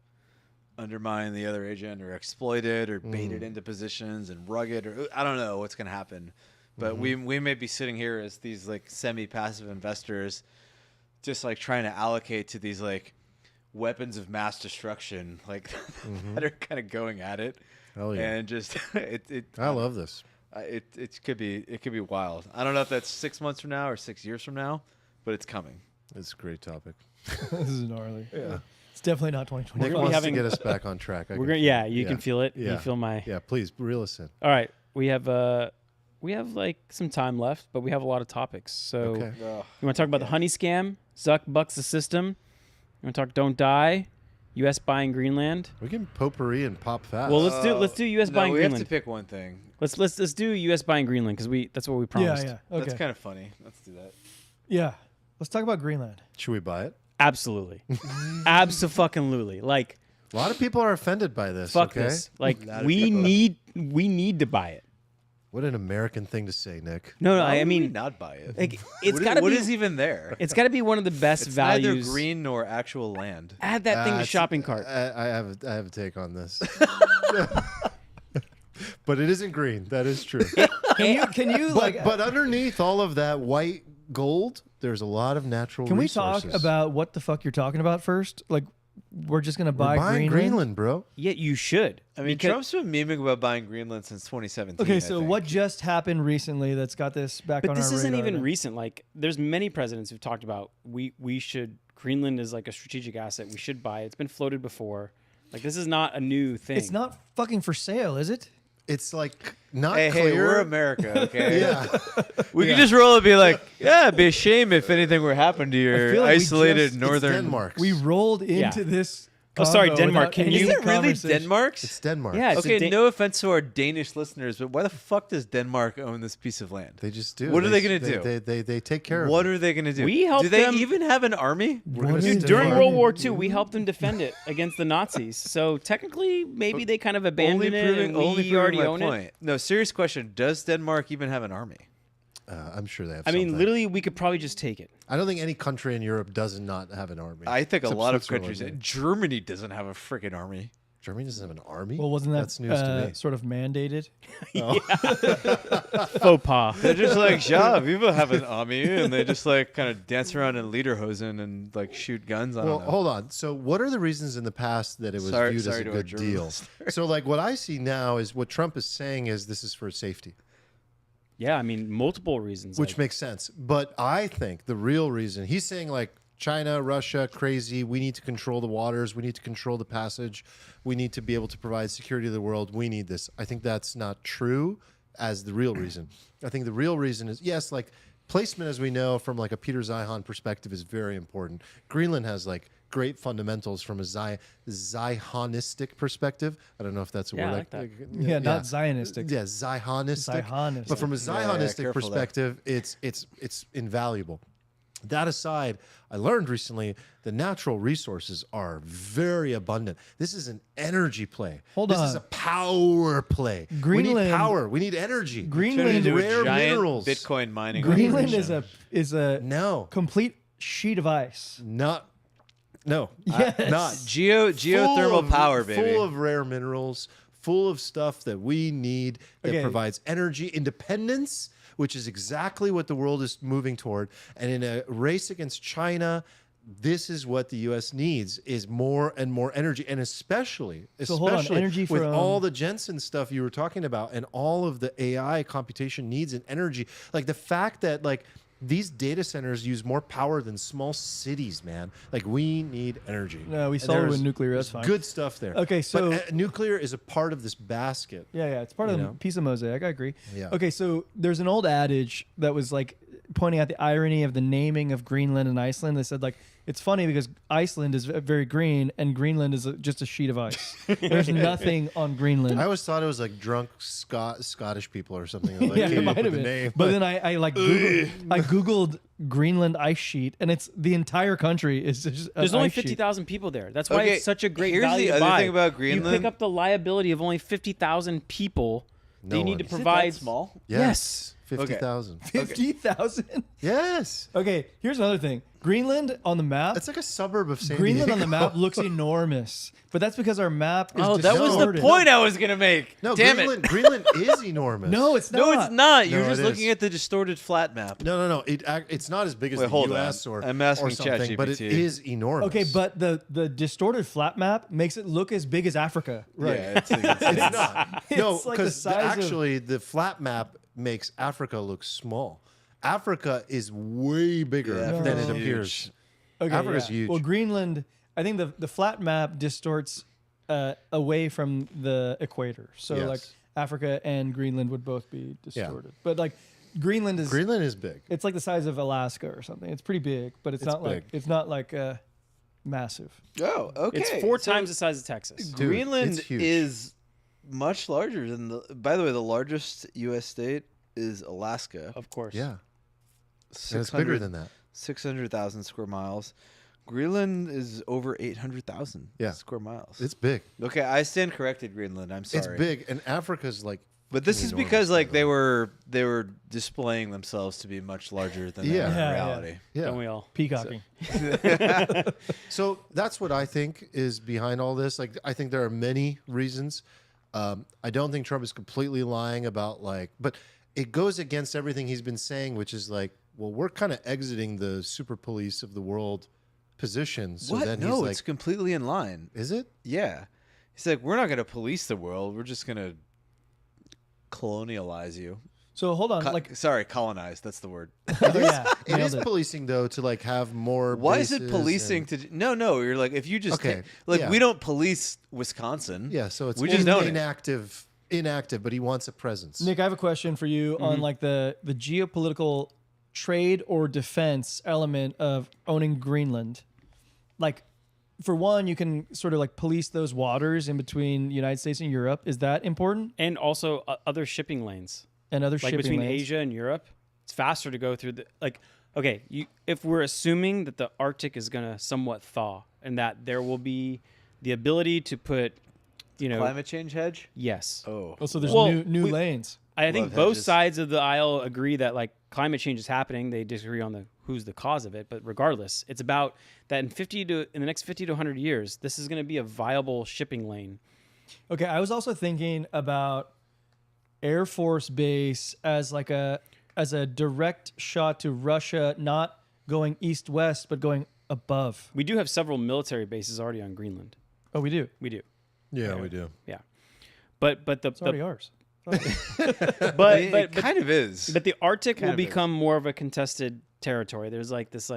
undermine the other agent or exploit it or bait it into positions and rug it, or I don't know what's going to happen. But we may be sitting here as these like semi-passive investors, just like trying to allocate to these like weapons of mass destruction, like that are kind of going at it. Hell yeah. And just it I love this. it could be wild. I don't know if that's 6 months from now or 6 years from now, but it's coming. It's a great topic. This is gnarly. Yeah. It's definitely not 2020. Nick gonna be wants having- to get us back on track. We're gonna, yeah, you can feel it. You feel my. Yeah, please reel us in. All right, we have like some time left, but we have a lot of topics. So Okay. you want to talk about the honey scam? Zuck bucks the system. You want to talk Don't Die? U.S. buying Greenland. We can potpourri and pop fast. Well, let's do U.S. No, buying we Greenland. have to pick one thing. Let's do U.S. buying Greenland because that's what we Yeah, promised. yeah. Okay. That's kind of funny. Let's do that. Yeah. Let's talk about Greenland. Should we buy it? Absolutely, abso-fucking-lutely. Like A lot of people are offended by this. fuck okay? this. Like lot of we people. need to buy it. What an American thing to say, Nick. No, Why I would we mean, not buy it. like, it's What got to what be. is even there? It's got to be one of the best It's values. neither green nor actual land. Add that thing to It's- shopping cart. I have a take on this. But it isn't green. That is true. Can you like but underneath all of that white gold, there's a lot of natural can we resources. talk about what the fuck you're talking about first? Like we're just gonna We're buy buying Greenland, bro. Yeah, you should. I mean, Because- Trump's been memeing about buying Greenland since 2017. Okay, I so think. what just happened recently that's got this back But on this our isn't radar even then? recent. Like, there's many presidents who've talked about we should Greenland is like a strategic asset. We should buy it. It's been floated before. Like, this is not a new thing. It's not fucking for sale, is it? It's like not Hey, clear. we're America, okay? Yeah. We could just roll and be like, yeah, it'd be a shame if anything were to happen to your feel like we isolated just- It's northern. Denmark. We rolled into Yeah. this. Oh, sorry, convo Denmark. without Can any you- Is it really conversation. Denmark's? It's Denmark. Yeah, it's a Okay, Dan- no offense to our Danish listeners, but why the fuck does Denmark own this piece of land? They just do. What are they gonna do? They take care What of it. are they going to do? We helped Do they them- even have an army? We're gonna What stand is During by World it. War II, we helped them defend it against the Nazis. So technically, maybe they kind of abandoned it, and we already own it. No, serious question. Does Denmark even have an army? I'm sure they have I mean, something. literally, we could probably just take it. I don't think any country in Europe does not have an army. I think a Except lot of Switzerland, countries. maybe. Germany doesn't have a freaking army. Germany doesn't have an army? Well, wasn't that That's news to me. sort of mandated? Faux pas. They're just like, yeah, we will have an army, and they just like kind of dance around in lederhosen and like shoot guns. I Well, don't know. hold on. So, what are the reasons in the past that it was Sorry- viewed as sorry a to our good German deal? listeners. So, like, what I see now is what Trump is saying is this is for safety, Yeah, I mean, multiple reasons. which like, makes sense. But I think the real reason he's saying, like, China, Russia, crazy. We need to control the waters. We need to control the passage. We need to be able to provide security to the world. We need this. I think that's not true as the real reason. I think the real reason is, yes, like placement, as we know from like a Peter Zeihan perspective, is very important. Greenland has like great fundamentals from a Zionistic perspective. I don't know if that's a Yeah, word. I like that. Yeah, not Zionistic. Yeah, Zionistic. Zionistic. But from a Zionistic careful there. perspective, it's invaluable. That aside, I learned recently the natural resources are very abundant. This is an energy play. Hold this on. is a power play. we Greenland- need power. We need energy. Greenland- Turned into a rare giant minerals. Bitcoin mining. Greenland operation. is a No, complete sheet of ice. not. No, Yes. not. Geothermal Full of- power, baby. Full of rare minerals, full of stuff that we need that Okay. provides energy independence, which is exactly what the world is moving toward. And in a race against China, this is what the U.S. needs: is more and more energy, and especially hold on, energy with from- all the Jensen stuff you were talking about, and all of the AI computation needs and energy. Like the fact that these data centers use more power than small cities, man. Like we need energy. No, we And solve it there's- with nuclear. That's there's fine. Good stuff there. Okay, so- but, nuclear is a part of this basket. Yeah, it's part of You the know? piece of mosaic. I agree. Yeah. Okay, so there's an old adage that was like pointing out the irony of the naming of Greenland and Iceland. They said like it's funny because Iceland is very green and Greenland is just a sheet of ice. There's nothing on Greenland. I always thought it was like drunk Scottish people or something. That, like, Yeah, it came up might have with the been. name. But then I Googled Greenland ice sheet, and it's the entire country is just There's an only ice sheet. 50,000 people there. That's why Okay, it's such a great here's value the to other buy. thing about You pick Greenland. up the liability of only 50,000 people that No you need one. to Is it that provide. small? Yes. 50,000. 50,000. Yes. Okay, here's another thing. Greenland on the map. It's like a suburb of San Greenland on Diego. the map looks enormous, but that's because our map is Oh, that was the distorted. point I was gonna make. No, Damn Greenland, it. Greenland is enormous. No, it's not. No, it's not. You're No, just it looking is. at the distorted flat map. No. It's not as big as Wait, the hold U.S. on. or I'm asking or something, but it ChatGPT. is enormous. Okay, but the distorted flat map makes it look as big as Africa. Right. Yeah, it's it's not. No, It's like the because size of- actually the flat map makes Africa look small. Africa is way bigger Yeah, than it Africa's appears. huge. Okay, Africa's huge. Well, Greenland, I think the flat map distorts away from the equator. So Yes. like Africa and Greenland would both be distorted. But like Greenland is Greenland is big. it's like the size of Alaska or something. It's pretty big, but it's not like big. it's not like massive. Oh, okay. It's 4 So times the size of Texas. Dude, Greenland it's huge. is much larger than the. By the way, the largest U.S. state is Alaska. Of course. Yeah. And it's bigger than that. 600,000 square miles. Greenland is over 800,000 Yeah. square miles. It's big. Okay, I stand corrected, Greenland. I'm sorry. It's big, and Africa's like. But this fucking is enormous, because by like the way. they were displaying themselves to be much larger than they Yeah. are in Yeah, yeah. reality. Don't we Yeah. all? Peacocking. So that's what I think is behind all this. Like, I think there are many reasons. I don't think Trump is completely lying about but it goes against everything he's been saying, which is like, well, we're kind of exiting the super police of the world position. So What? then No, he's it's like, completely in line. is it? Yeah. He's like, we're not going to police the world. We're just going to colonialize you. So hold on, Sorry, colonize. That's the word. yeah, It nailed is it. policing though to like have more. Why is it bases policing and- to? No. You're like, if you just Okay, yeah. we don't police Wisconsin. Yeah, so it's we just don't. inactive, but he wants a presence. Nick, I have a question for you on like the geopolitical trade or defense element of owning Greenland. Like, for one, you can sort of like police those waters in between the United States and Europe. Is that important? And also other shipping lanes. And other Like shipping between lanes? Asia and Europe, it's faster to go through the okay, if we're assuming that the Arctic is going to somewhat thaw and that there will be the ability to put Climate change hedge. yes. Oh, Oh, so there's Well, new lanes. I think Love both hedges. sides of the aisle agree that like climate change is happening. They disagree on who's the cause of it, but regardless, it's about that in the next 50 to 100 years, this is going to be a viable shipping lane. Okay, I was also thinking about Air Force Base as like as a direct shot to Russia, not going east-west, but going above. We do have several military bases already on Greenland. Oh, we do. We do. Yeah, we do. Yeah. But the It's already ours. it kind of is. But the Arctic Kind will of is. become more of a contested territory. There's like this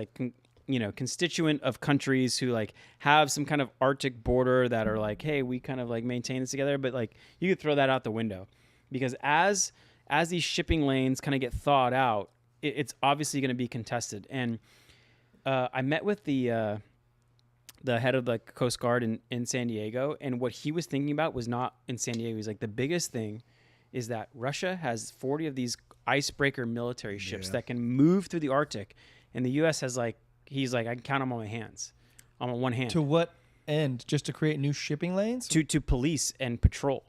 constituent of countries who like have some kind of Arctic border that are like, hey, we kind of like maintain this together. But like you could throw that out the window because as these shipping lanes kind of get thawed out, it's obviously going to be contested. And I met with the the head of the Coast Guard in San Diego, and what he was thinking about was not in San Diego. He's like, the biggest thing is that Russia has 40 of these icebreaker military ships that can move through the Arctic, and the U.S. has he's like, I can count them on my hands, on one hand. To what end? Just to create new shipping lanes? To police and patrol,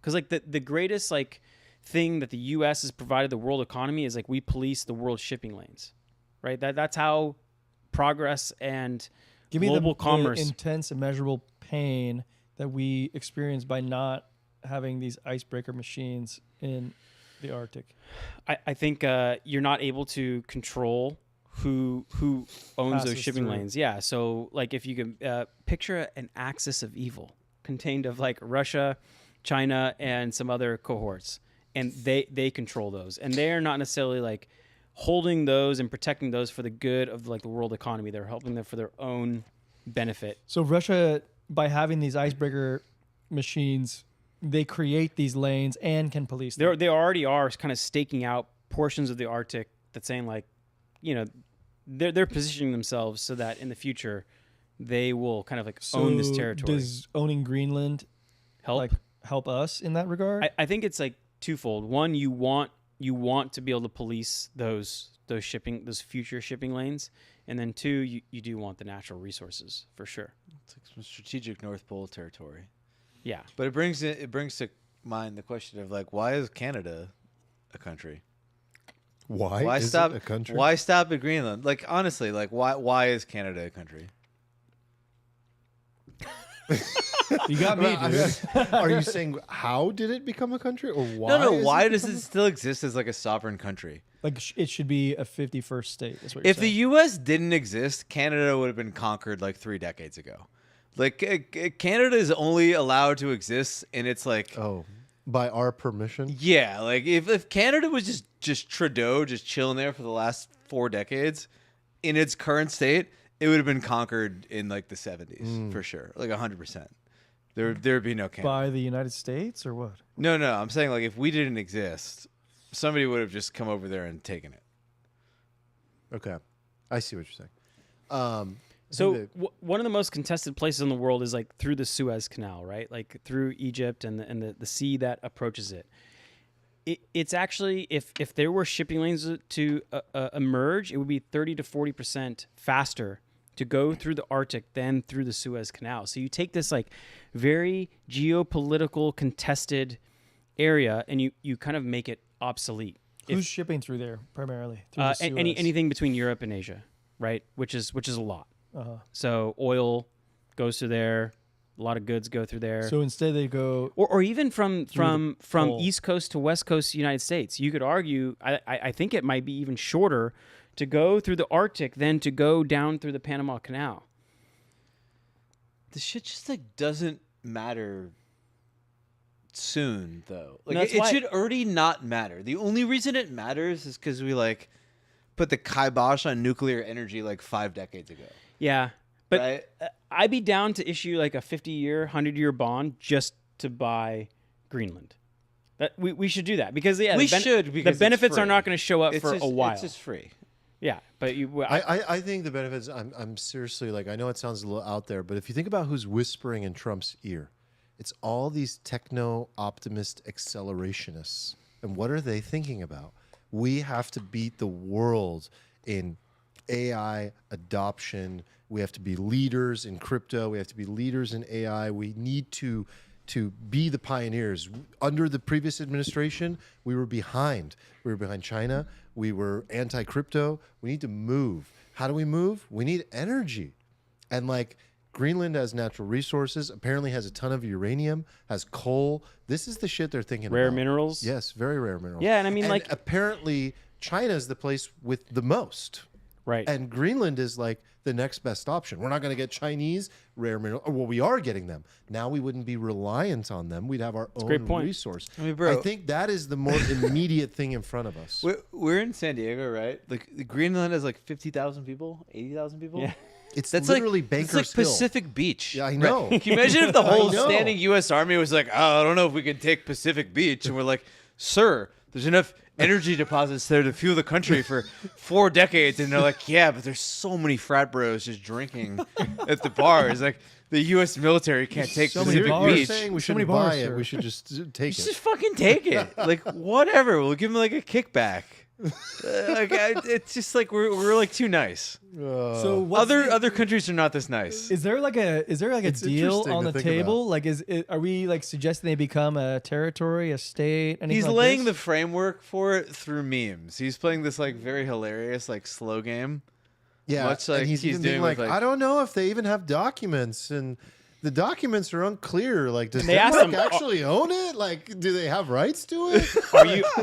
because like the greatest like thing that the U.S. has provided the world economy is like we police the world shipping lanes, right? That's how progress and Give me global the commerce. intense and measurable pain that we experience by not having these icebreaker machines in the Arctic. I think you're not able to control who owns those Passes shipping through. lanes. Yeah, so like if you can picture an axis of evil contained of like Russia, China, and some other cohorts, and they control those, and they are not necessarily like holding those and protecting those for the good of like the world economy. They're helping them for their own benefit. So Russia, by having these icebreaker machines, they create these lanes and can police them. They already are kind of staking out portions of the Arctic that's saying like, you know, they're positioning themselves so that in the future they will kind of like own this So territory. Does owning Greenland Help? help us in that regard? I think it's like twofold. One, you want to be able to police those future shipping lanes, and then two, you do want the natural resources for sure. It's like some strategic North Pole territory. Yeah. But it brings to mind the question of like, why is Canada a country? Why is stop it a country? Why stop at Greenland? Like honestly, like why is Canada a country? You got me, dude. Are you saying how did it become a country, or why? No, is why it does become it still exist as like a sovereign country? Like it should be a 51st state. Is what you're If the saying. U.S. didn't exist, Canada would have been conquered like 3 decades ago. Like Canada is only allowed to exist, and it's like Oh, by our permission? yeah, like if Canada was just Trudeau just chilling there for the last 4 decades, in its current state, it would have been conquered in like the 70s for sure, like 100%. There'd be no Canada. by the United States or what? No, I'm saying like if we didn't exist, somebody would have just come over there and taken it. Okay, I see what you're saying. I So think one of the most contested places in the world is like through the Suez Canal, right? Like through Egypt and the sea that approaches it. It's actually if there were shipping lanes to emerge, it would be 30 to 40% faster to go through the Arctic than through the Suez Canal. So you take this like very geopolitical contested area and you kind of make it obsolete. Who's shipping through there primarily? Through the Suez? Anything between Europe and Asia, right? Which is a lot. Uh-huh. So oil goes through there. A lot of goods go through there. So instead they go. Or even from pole. East Coast to West Coast United States. You could argue, I think it might be even shorter to go through the Arctic than to go down through the Panama Canal. The shit just like doesn't matter soon though. Like No, that's it why- should already not matter. The only reason it matters is because we like put the kibosh on nuclear energy like 5 decades ago. Yeah. But Right? I'd be down to issue like a 50-year, 100-year bond just to buy Greenland. That we should do that because We should, because the it's benefits are free. not going to show up It's for just, a while. It's just free. Yeah, but I think the benefits. I'm seriously like, I know it sounds a little out there, but if you think about who's whispering in Trump's ear, it's all these techno optimist accelerationists. And what are they thinking about? We have to beat the world in AI adoption. We have to be leaders in crypto. We have to be leaders in AI. We need to be the pioneers. Under the previous administration, we were behind. We were behind China. We were anti-crypto. We need to move. How do we move? We need energy. And like Greenland has natural resources, apparently has a ton of uranium, has coal. This is the shit they're thinking rare about. minerals. Yes, very rare minerals. Yeah, and I mean, like- apparently China is the place with the most. Right. And Greenland is like the next best option. We're not going to get Chinese rare minerals. Well, we are getting them. Now we wouldn't be reliant on them. We'd have our own great point. resource. I mean, bro- I think that is the more immediate thing in front of us. We're in San Diego, right? Like Greenland has like 50,000 people, 80,000 people. Yeah. It's That's literally like Bankers it's like Hill. Pacific Beach. Yeah, I know. Can you imagine if the I whole know. standing U.S. Army was like, "Oh, I don't know if we can take Pacific Beach," and we're like, "Sir, there's enough energy deposits there to fuel the country for 4 decades. And they're like, yeah, but there's so many frat bros just drinking at the bars. Like, the U.S. military can't take So many Pacific bars. You're Beach. saying we So many shouldn't buy bars, it. sir. We should just take Just it. fucking take it. Like, whatever. We'll give them like a kickback. It's just like we're like too nice. So what's Other countries are not this nice. Is there like a It's deal interesting on to the think table? Like, are we like suggesting they become a territory, a state? Anything He's like laying the this? framework for it through memes. He's playing this like very hilarious like slow game. Yeah, Much like and he's he's even being doing like, with, like- I don't know if they even have documents, and the documents are unclear. Like, does They asked Denmark him- actually own it? Like, do they have rights to it?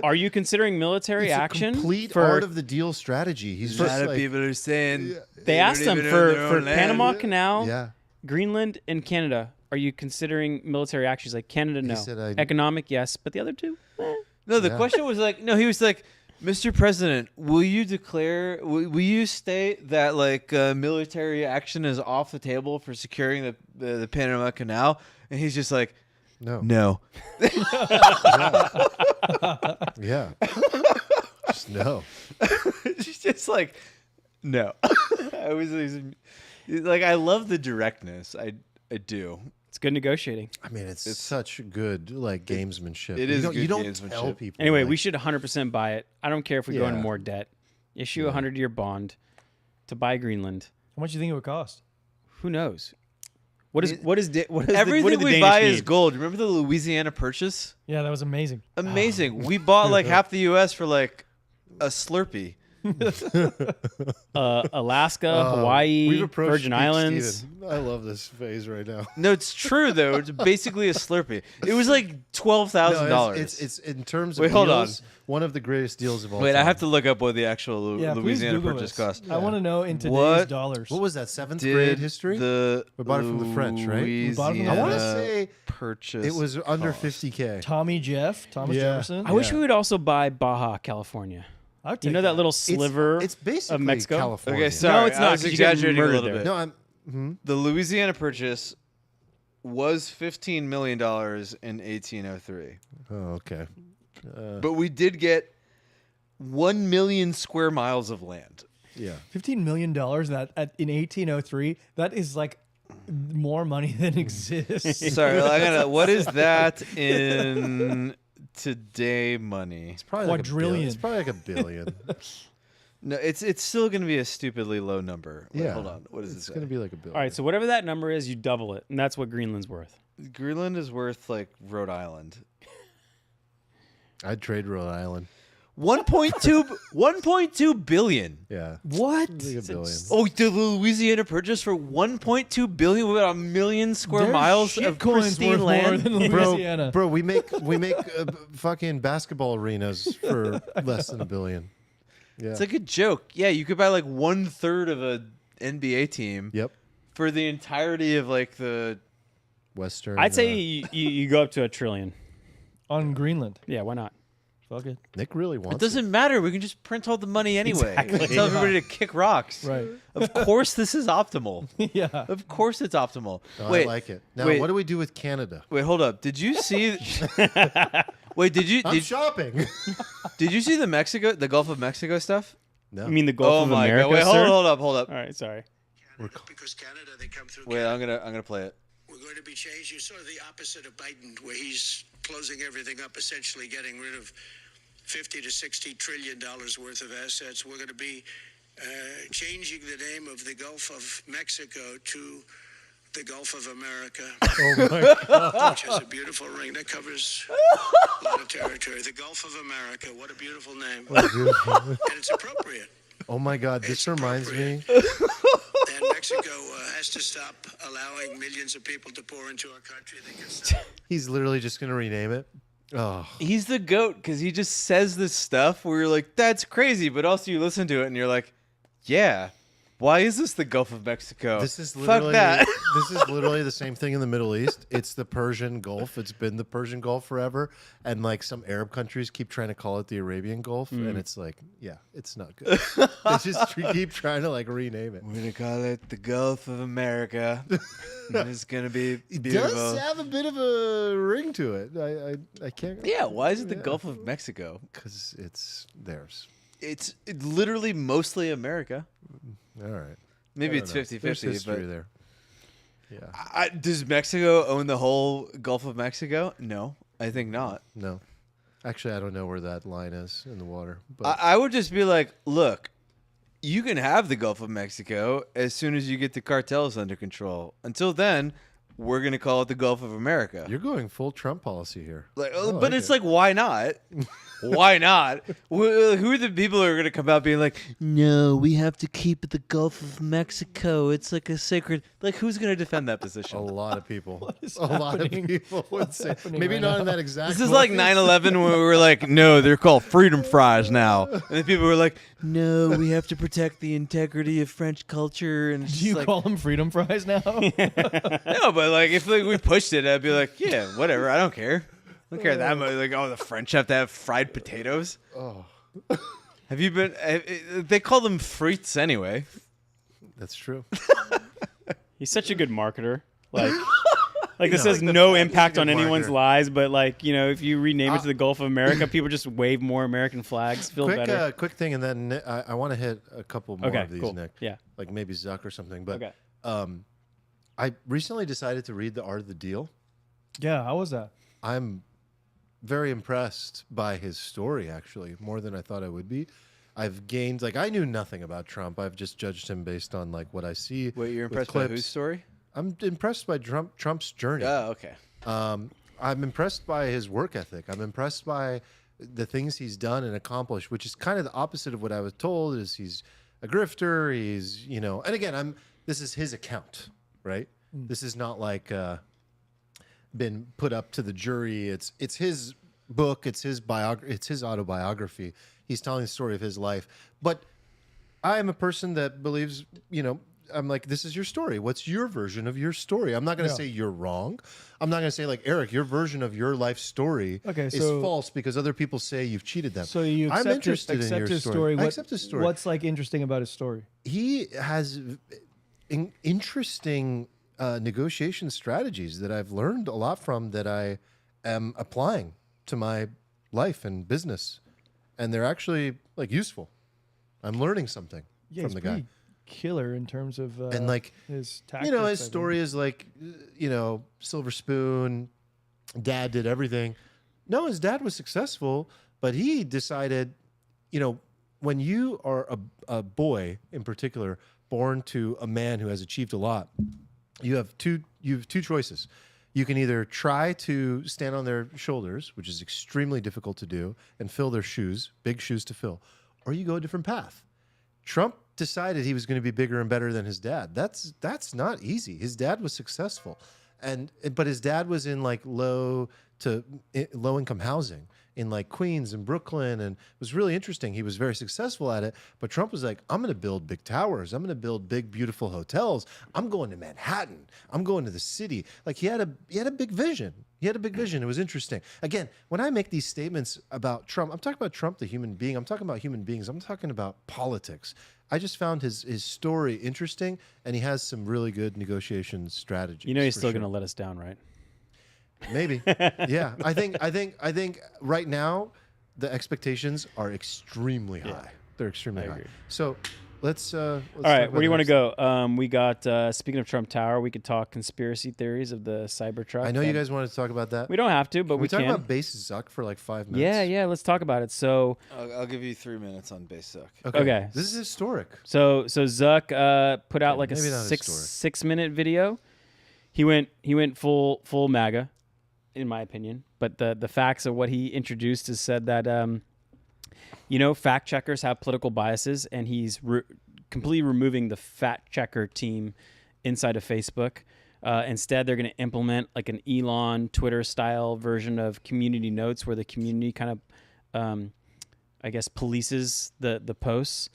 Are you considering military It's action? a complete for, art of the deal strategy. He's just like, are saying They asked them for Panama Canal, yeah. Greenland, and Canada. Are you considering military actions? Like Canada, no. said Economic, yes, but the other two, No, the Yeah. question was like, no, he was like, Mr. President, will you declare, will you state that like military action is off the table for securing the Panama Canal? And he's just like, No. no. Yeah. Just no. It's just like, no. Like, I love the directness. I do. it's good negotiating. I mean, it's such good like gamesmanship. It You is don't- good You don't gamesmanship. tell people. Anyway, like, we should 100% buy it. I don't care if we go into Yeah. more debt. Issue a 100-year bond to buy Greenland. How much do you think it would cost? Who knows? What is Everything what do the we Danish buy is need? gold. Remember the Louisiana Purchase? Yeah, that was amazing. Amazing. We bought like half the U.S. for like a Slurpee. Alaska, we've Hawaii, approached Virgin Peak Islands. Steven. I love this phase right now. No, it's true though. It's basically a Slurpee. It was like $12,000. It's in terms of Wait, hold deals, one of the greatest deals of all Wait, time. I have to look up what the actual Yeah, please Louisiana Google Purchase this. cost. I want to know in today's What? dollars. What was that? Seventh grade history. The We bought it from the French, right? We bought it from the I want to Louisiana say Purchase. it was under cost. 50K. Thomas Yeah. Jefferson? I wish we would also buy Baja, California. I would You take know that little sliver It's basically of Mexico? California. Okay, sorry. it's I not, was 'cause you get exaggerating a murdered little there. bit. No, I'm. The Louisiana Purchase was $15 million in 1803, Oh, okay. but we did get 1 million square miles of land. Yeah. $15 million in 1803. That is like more money than exists. Sorry, what is that in today money? It's probably like a billion. Quadrillion. It's probably like a billion. No, it's still going to be a stupidly low number. Wait, Yeah. hold on. What is It's it? going to be like a billion. All right, so whatever that number is, you double it, and that's what Greenland's worth. Greenland is worth like Rhode Island. I'd trade Rhode Island. 1.2 billion. Yeah. What? Like a billion. Oh, the Louisiana Purchase for 1.2 billion with a million square Their miles of shitcoin's pristine worth more land. than Louisiana. Bro, we make fucking basketball arenas for less than $1 billion. Yeah. It's like a joke. Yeah, you could buy like 1/3 of a NBA team Yep. for the entirety of like the. Western. I'd say you go up to $1 trillion. On Greenland. Yeah, why not? Fuck it. Nick really It wants. doesn't matter. We can just print all the money anyway. Exactly. Tell everybody to kick rocks. Right. Of course, this is optimal. Yeah. Of course, it's optimal. No, Wait, I like it. Now, wait. what do we do with Canada? wait, hold up. Did you see? Wait, I'm shopping. did you see the Gulf of Mexico stuff? no. You mean the Gulf Oh of my America, god! Wait, sir? hold up. All right, sorry. Because Canada, they come through. Wait, Canada. I'm gonna play it. We're going to be changed. You're sort of the opposite of Biden, where he's closing everything up, essentially getting rid of 50 to 60 trillion dollars worth of assets. We're going to be changing the name of the Gulf of Mexico to the Gulf of America, which has a beautiful ring that covers a lot of territory. The Gulf of America. What a beautiful name, and it's appropriate. Oh my God! This It's reminds me. And Mexico has to stop allowing millions of people to pour into our country. They can stop. He's literally just gonna rename it. Oh, He's the goat because he just says this stuff where you're like, "That's crazy," but also you listen to it and you're like, "Yeah, Why is this the Gulf of Mexico? This is Fuck literally that. this is literally the same thing in the Middle East. It's the Persian Gulf. It's been the Persian Gulf forever, and like some Arab countries keep trying to call it the Arabian Gulf, and it's like, yeah, it's not good. They just keep trying to like rename it. We're gonna call it the Gulf of America. And it's gonna be It beautiful. does have a bit of a ring to it. I can't. Yeah, why is it the Gulf of Mexico? Because it's theirs. It's literally mostly America. All right. Maybe I it's don't know. 50-50, There's history but there. Yeah. Does Mexico own the whole Gulf of Mexico? No, I think not. No. Actually, I don't know where that line is in the water. But I would just be like, look, you can have the Gulf of Mexico as soon as you get the cartels under control. Until then, we're gonna call it the Gulf of America. you're going full Trump policy here. Like, I but like it's it. like, why not? Why not? Who are the people who are gonna come out being like, no, we have to keep the Gulf of Mexico. It's like a sacred. Like, who's gonna defend that position? A lot of people. is A lot of happening? people would What's say. happening Maybe right not now? in that exact This is like voice. 9/11 when we were like, no, they're called freedom fries now, and then people were like, no, we have to protect the integrity of French culture. And it's Do just you like, call them freedom fries now? no, but like if like we pushed it, I'd be like, yeah, whatever, I don't care. I don't care that much. Like, oh, the French have to have fried potatoes. Oh, Have you been? They call them frites anyway. that's true. He's such a good marketer. Like this No, has like the no fact he's a impact good on anyone's marketer. lives, but like, you know, if you rename it to the Gulf of America, people just wave more American flags, feel better. Quick thing, and then I want to hit a couple more Okay, of these, cool. Nick. Yeah. Like maybe Zuck or something. But Okay. I recently decided to read The Art of the Deal. Yeah, how was that? I'm very impressed by his story, actually, more than I thought I would be. I've gained, like, I knew nothing about Trump. I've just judged him based on, like, what I see. Wait, you're with impressed by clips. whose story? I'm impressed by Trump's journey. Oh, okay. I'm impressed by his work ethic. I'm impressed by the things he's done and accomplished, which is kind of the opposite of what I was told. Is he's a grifter? He's, you know, and again, this is his account, right? This is not like been put up to the jury. It's his book. It's his It's his autobiography. He's telling the story of his life. But I am a person that believes, you know, I'm like, this is your story. What's your version of your story? I'm not going to Yeah. say you're wrong. I'm not going to say, like, Eric, your version of your life story Okay, is so- false because other people say you've cheated them. So you I'm accept, interested accept in your his story. story. I What- accept his story. What's like interesting about his story? He has interesting negotiation strategies that I've learned a lot from that I am applying to my life and business, and they're actually like useful. I'm learning something Yeah, from he's the pretty guy. killer in terms of And like, his tactics. you know, his I think. story is like, you know, silver spoon, dad did everything. No, his dad was successful, but he decided, you know, when you are a boy in particular, born to a man who has achieved a lot, you have two choices. You can either try to stand on their shoulders, which is extremely difficult to do, and fill their shoes, big shoes to fill, or you go a different path. Trump decided he was going to be bigger and better than his dad. That's not easy. His dad was successful, but his dad was in like low income housing in like Queens and Brooklyn, and it was really interesting. He was very successful at it, but Trump was like, I'm going to build big towers. I'm going to build big, beautiful hotels. I'm going to Manhattan. I'm going to the city. Like he had a big vision. He had a big vision. It was interesting. Again, when I make these statements about Trump, I'm talking about Trump, the human being. I'm talking about human beings. I'm talking about politics. I just found his story interesting, and he has some really good negotiation strategies. You know, he's for still sure. going to let us down, right? Maybe. Yeah. I think right now the expectations are extremely high. They're extremely high. agree. So let's All right, where do you want to go? We got, speaking of Trump Tower, we could talk conspiracy theories of the Cybertruck. I know you guys wanted to talk about that. We don't have to, but Can we we talk can. about base Zuck for like 5 minutes? Yeah, let's talk about it. So, I'll give you 3 minutes on base suck. Okay. This is historic. so Zuck put out like a maybe not historic. 6-minute video. He went full MAGA, in my opinion. But the facts of what he introduced is said that you know, fact checkers have political biases, and he's completely removing the fact checker team inside of Facebook. Instead, they're going to implement like an Elon Twitter style version of community notes, where the community kind of, I guess, polices the posts.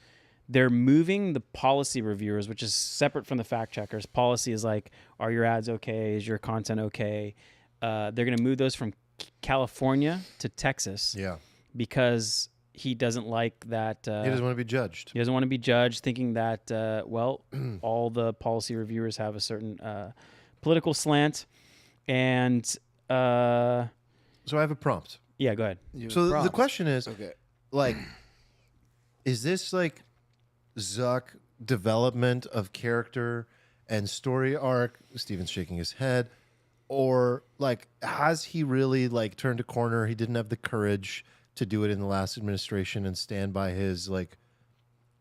they're moving the policy reviewers, which is separate from the fact checkers. Policy is like, are your ads okay? Is your content okay? They're going to move those from California to Texas Yeah. because he doesn't like that. He doesn't want to be judged. He doesn't want to be judged, thinking that, all the policy reviewers have a certain political slant. And So I have a prompt. yeah, go ahead. So the question is, Okay. like, is this like Zuck development of character and story arc? Steven's shaking his head. Or like, has he really like turned a corner? He didn't have the courage to do it in the last administration and stand by his like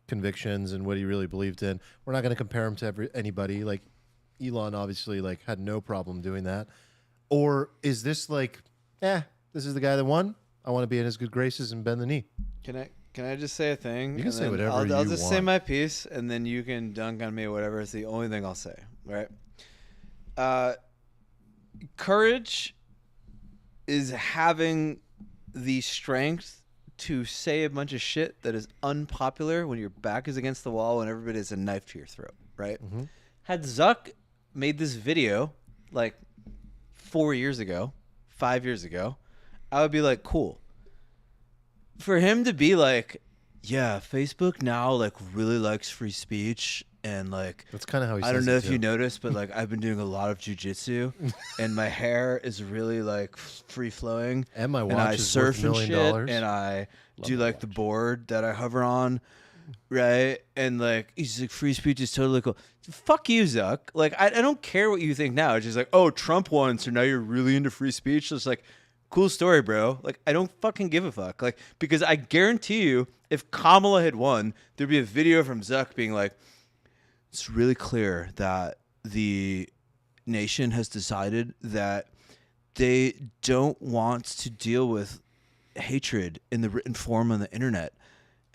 convictions and what he really believed in. We're not going to compare him to anybody. Like Elon obviously like had no problem doing that. Or is this like, this is the guy that won? I want to be in his good graces and bend the knee. Can I just say a thing? You can And say then whatever I'll you just say want. my piece, and then you can dunk on me. Whatever is the only thing I'll say. Right? Courage is having the strength to say a bunch of shit that is unpopular when your back is against the wall and everybody has a knife to your throat. Right? Had Zuck made this video like 4 years ago, 5 years ago, I would be like, cool. For him to be like, yeah, Facebook now like really likes free speech and like That's kind of how he I says don't know it, if you too. noticed, but like I've been doing a lot of jujitsu and my hair is really like free flowing. And my and watch I is surf worth $1 and million. shit, and I do like the board that I hover on, right? And like he's like, free speech is totally cool. Fuck you, Zuck. Like I don't care what you think now. It's just like, oh, Trump won, so now you're really into free speech. So it's like, cool story, bro. Like I don't fucking give a fuck. Like because I guarantee you, if Kamala had won, there'd be a video from Zuck being like, it's really clear that the nation has decided that they don't want to deal with hatred in the written form on the internet.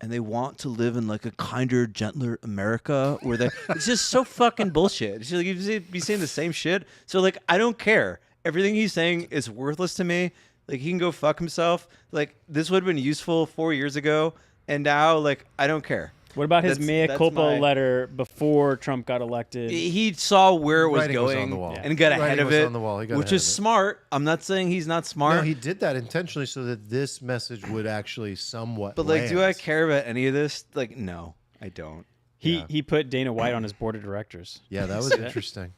And they want to live in like a kinder, gentler America where they it's just so fucking bullshit. It's just like you'd be saying the same shit. So like I don't care. Everything he's saying is worthless to me. Like he can go fuck himself. Like this would have been useful 4 years ago, and now like I don't care. What about his That's- mea that's culpa my- letter before Trump got elected? He saw where it was Writing was on going the wall. and got Writing ahead of was it, on the wall. He got which ahead is of it. smart. I'm not saying he's not smart. No, he did that intentionally so that this message would actually somewhat. but like, do I land. care about any of this? Like, no, I don't. He put Dana White on his board of directors. Yeah, that was interesting.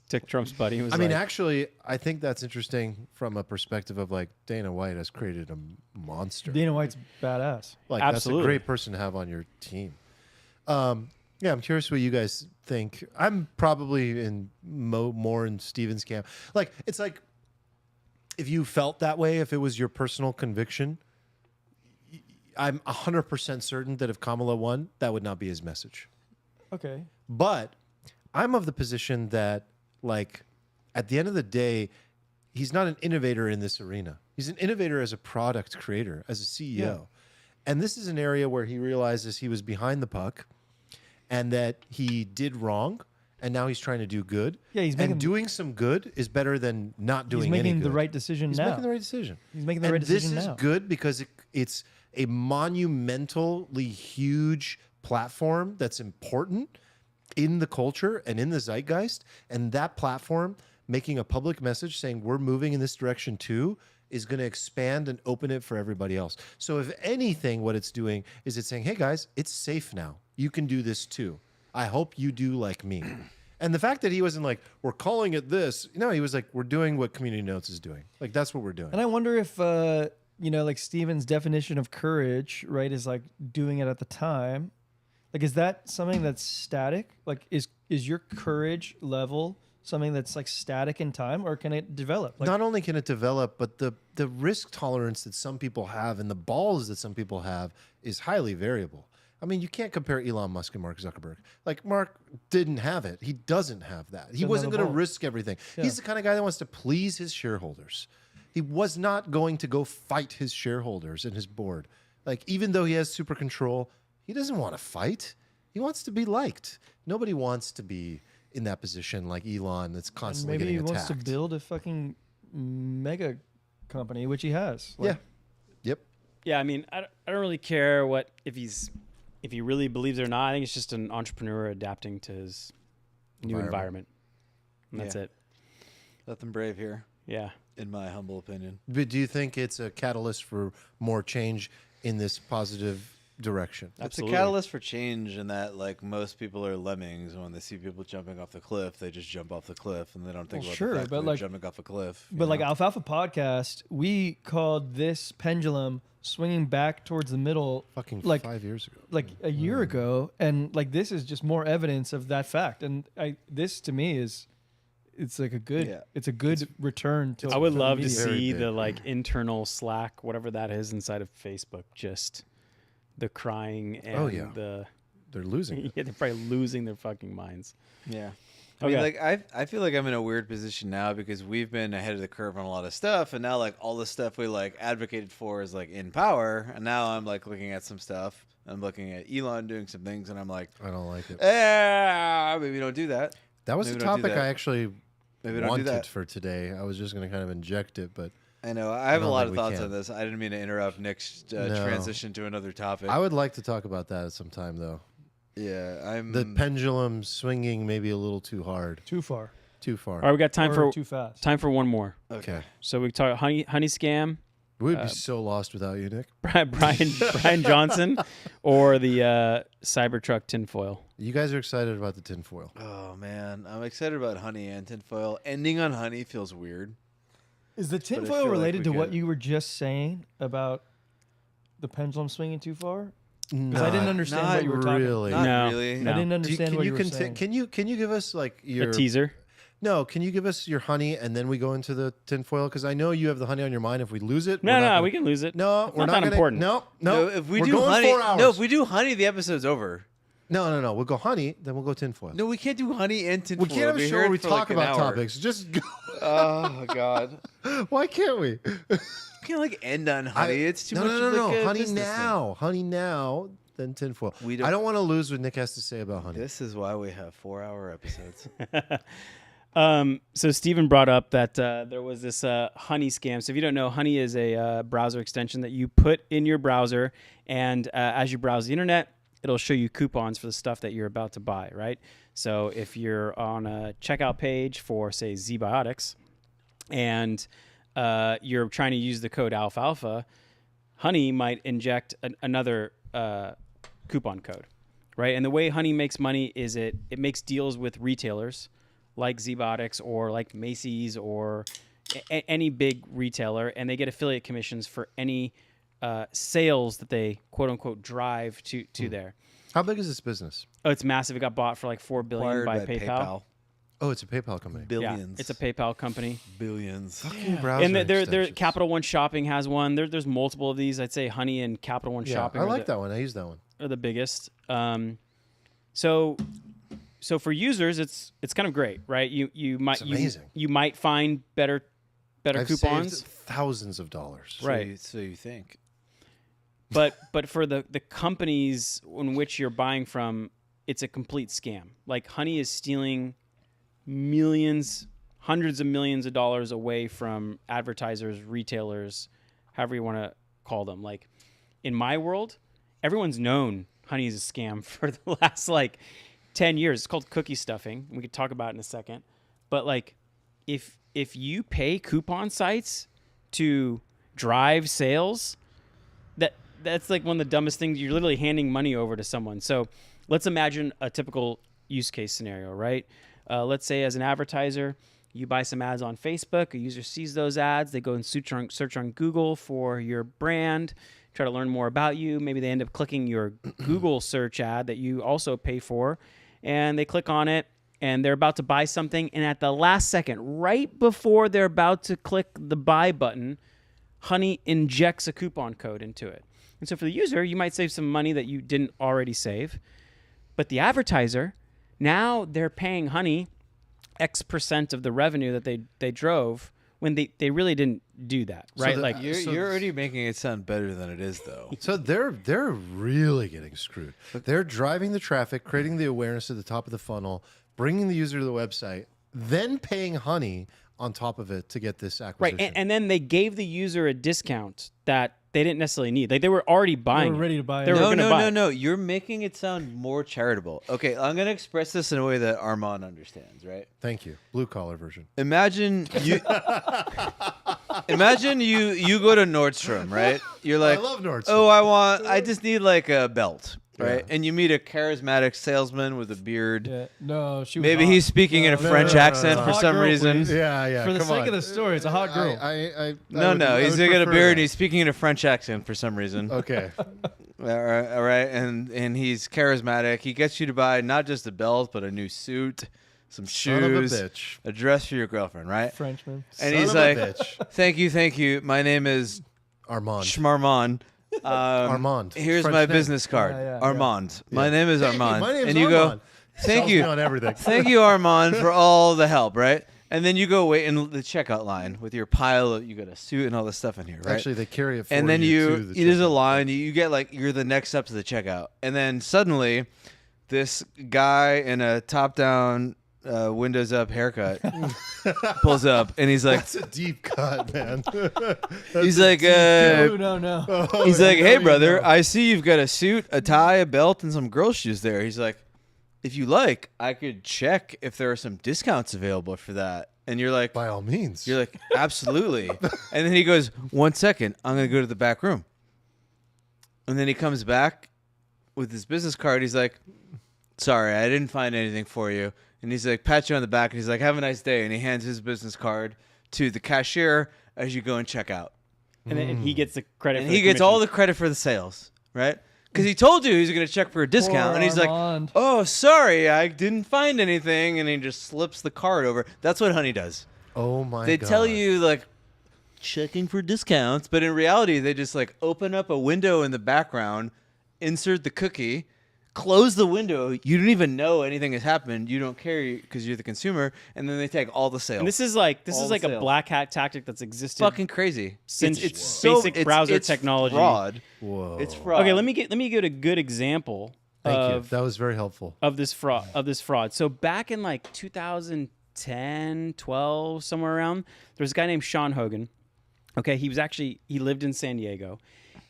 Took Trump's buddy and was I mean, like, actually, I think that's interesting from a perspective of like Dana White has created a monster. Dana White's badass. Like that's a Absolutely. great person to have on your team. Yeah, I'm curious what you guys think. I'm probably in more in Steven's camp. Like it's like if you felt that way, if it was your personal conviction, I'm 100% certain that if Kamala won, that would not be his message. Okay. But I'm of the position that, like, at the end of the day, he's not an innovator in this arena. He's an innovator as a product creator, as a CEO. Yeah. And this is an area where he realizes he was behind the puck and that he did wrong. And now he's trying to do good. Yeah, he's making- and doing some good is better than not doing He's any making the good. right decision He's now. making the right decision. He's making the And right decision this now. is good because it's a monumentally huge platform that's important in the culture and in the zeitgeist. And that platform making a public message saying we're moving in this direction too is going to expand and open it for everybody else. So if anything, what it's doing is it's saying, hey guys, it's safe now. You can do this too. I hope you do like me. And the fact that he wasn't like, we're calling it this. No, he was like, we're doing what Community Notes is doing. Like, that's what we're doing. And I wonder if, like Steven's definition of courage, right, is like doing it at the time. Like, is that something that's static? Like, is your courage level something that's like static in time, or can it develop? Like, Not only can it develop, but the risk tolerance that some people have and the balls that some people have is highly variable. I mean, you can't compare Elon Musk and Mark Zuckerberg. Like, Mark didn't have it. He doesn't have that. He Doesn't wasn't have going a to ball. risk everything. Yeah. He's the kind of guy that wants to please his shareholders. He was not going to go fight his shareholders and his board. Like, even though he has super control, he doesn't want to fight. He wants to be liked. Nobody wants to be in that position like Elon that's and constantly maybe he getting wants attacked. to build a fucking mega company, which he has. Like, Yeah. Yep. yeah, I mean, I don't really care if he's if he really believes it or not, I think it's just an entrepreneur adapting to his new environment. And that's Yeah. it. Nothing brave here, Yeah. in my humble opinion. But do you think it's a catalyst for more change in this positive direction? Absolutely. It's a catalyst for change in that, like, most people are lemmings. When they see people jumping off the cliff, they just jump off the cliff, and they don't think Well, about sure, the fact but, that they're like- jumping off a cliff. you But like know? Alfalfa Podcast, we called this pendulum swinging back towards the middle Fucking like 5 years ago. like a year ago, and like this is just more evidence of that fact. And this to me is, it's like a good, Yeah. it's a good return to. I would for the love to media. Very see big. the like internal Slack, whatever that is inside of Facebook, just the crying and Oh, yeah. the They're losing it. yeah, they're probably losing their fucking minds. Yeah. I mean, Okay. like, I feel like I'm in a weird position now because we've been ahead of the curve on a lot of stuff, and now, like, all the stuff we, like, advocated for is, like, in power, and now I'm, like, looking at some stuff. I'm looking at Elon doing some things, and I'm like, I don't like it. maybe don't do that. That was maybe the don't do topic that. I actually Maybe don't do wanted that. for today. I was just going to kind of inject it, but I know. I have a don't lot think of we thoughts can. on this. I didn't mean to interrupt Nick's No. transition to another topic. I would like to talk about that at some time, though. yeah, I'm. The pendulum swinging maybe a little too hard, too far too far. All right, we got time or for too fast. one more. Okay. So we talk honey scam, We'd be so lost without you, Nick. Brian Johnson, or the Cybertruck tinfoil. You guys are excited about the tinfoil. Oh man, I'm excited about honey and tinfoil. Ending on honey feels weird. Is the I feel tinfoil like related we to what could- you were just saying about the pendulum swinging too far? Because I didn't understand not what you were talking. really. Not No, really. no. I didn't understand can what you you were saying. can you give us like your A teaser. No, can you give us your honey and then we go into the tinfoil? Because I know you have the honey on your mind. If we lose it, No, we're not no, gonna- we can lose it. No, It's we're not not that gonna, important. No, No, no. if we we're do going honey, 4 hours. no, if we do honey, the episode's over. no. We'll go honey, then we'll go tinfoil. No, we can't do honey and tinfoil. we can't have a We'll be show here where we for talk like an about hour. topics. Just go. Oh God, Why can't we? we can't like end on honey. It's too no, much. No, of, no, like, a honey business now. Honey now, then tinfoil. We don't- I don't want to lose what Nick has to say about thing. honey. This is why we have 4-hour episodes. So Steven brought up that there was this Honey scam. So if you don't know, Honey is a browser extension that you put in your browser, and as you browse the internet, it'll show you coupons for the stuff that you're about to buy, right? So if you're on a checkout page for, say, ZBiotics, and you're trying to use the code alfalfa, Honey might inject another coupon code, right? And the way Honey makes money is it makes deals with retailers like ZBiotics or like Macy's or any big retailer, and they get affiliate commissions for any sales that they quote unquote drive to there. How big is this business? Oh, it's massive. It got bought for like $4 billion Acquired by PayPal. Oh, it's a PayPal company. Billions. Yeah, it's a PayPal company. billions. Browser And they're extensions. Capital One Shopping has one. There's multiple of these. I'd say Honey and Capital One Yeah, Shopping I are like the, that one. I use that one. are the biggest. So for users, it's kind of great, right? You might It's amazing. you might find better I've coupons, saved thousands of dollars. right? So you think? but for the companies in which you're buying from, it's a complete scam. Like Honey is stealing millions, hundreds of millions of dollars away from advertisers, retailers, however you want to call them. Like in my world, everyone's known Honey is a scam for the last like 10 years. It's called cookie stuffing. We could talk about it in a second. But like if you pay coupon sites to drive sales, that's like one of the dumbest things. You're literally handing money over to someone. So let's imagine a typical use case scenario, right? Let's say as an advertiser, you buy some ads on Facebook. A user sees those ads. They go and search on Google for your brand, try to learn more about you. Maybe they end up clicking your Google search ad that you also pay for, and they click on it, and they're about to buy something. And at the last second, right before they're about to click the buy button, Honey injects a coupon code into it. And so for the user, you might save some money that you didn't already save. But the advertiser, now they're paying Honey X percent of the revenue that they drove when they really didn't do that, right? the- Like You're already making it sound better than it is, though. So they're really getting screwed. They're driving the traffic, creating the awareness at the top of the funnel, bringing the user to the website, then paying Honey on top of it to get this Right, acquisition. and then they gave the user a discount that they didn't necessarily need. Like they were already buying. They were ready to buy it. They were No, gonna no, buy no, it. no. You're making it sound more charitable. Okay, I'm gonna express this in a way that Armand understands, right? Thank you. Blue collar version. Imagine you you go to Nordstrom, right? You're like, I love Nordstrom. oh, I just need like a belt, right? And you meet a charismatic salesman with a beard. Yeah. No, she was Maybe hot. he's speaking in a No, French no, no, accent no. for Hot some girl, reason. please. Yeah. For the come sake on. of the story, it's a hot girl. No, he's would got a prefer beard and that. he's speaking in a French accent for some reason. Okay. All right, and he's charismatic. He gets you to buy not just a belt, but a new suit, some Son of a shoes, bitch. a dress for your girlfriend, right? Frenchman. And Son he's of like, a bitch. thank you. My name is Armand. Schmarmand. Armand. Here's French my name. business card. Yeah. Armand. My name is Armand. My name's and you Armand. go, thank Sells me you. on everything. Thank you, Armand, for all the help, right? And then you go wait in the checkout line with your pile of, you got a suit and all this stuff in here, right? Actually, they carry it for and then to you the there's a checkout. line, you get like, you're the next up to the checkout. And then suddenly this guy in a top-down, windows up haircut pulls up and he's like, That's a deep cut, man. he's like, No. he's like, hey you brother, know. I see you've got a suit, a tie, a belt, and some girl shoes there. He's like, if you like, I could check if there are some discounts available for that. And you're like, By all means. you're like, absolutely. And then he goes, 1 second, I'm gonna go to the back room. And then he comes back with his business card. He's like, sorry, I didn't find anything for you. And he's like, pat you on the back, and he's like, have a nice day. And he hands his business card to the cashier as you go and check out. And then he gets the credit. And for he the gets commission. all the credit for the sales, right? Because he told you he was going to check for a discount. And he's Armand. like, oh, sorry, I didn't find anything. And he just slips the card over. That's what Honey does. Oh my They god. tell you, like, checking for discounts. But in reality, they just, like, open up a window in the background, insert the cookie, close the window. You don't even know anything has happened. You don't care because you're the consumer. And then they take all the sales. And this is like All the a sales. black hat tactic that's existed. fucking crazy. Since it's basic browser it's technology. Fraud. Whoa. It's fraud. Okay, let me get a good example Thank you. of That was very helpful. this fraud. So back in like 2010, 12, somewhere around, there was a guy named Sean Hogan. Okay, he lived in San Diego.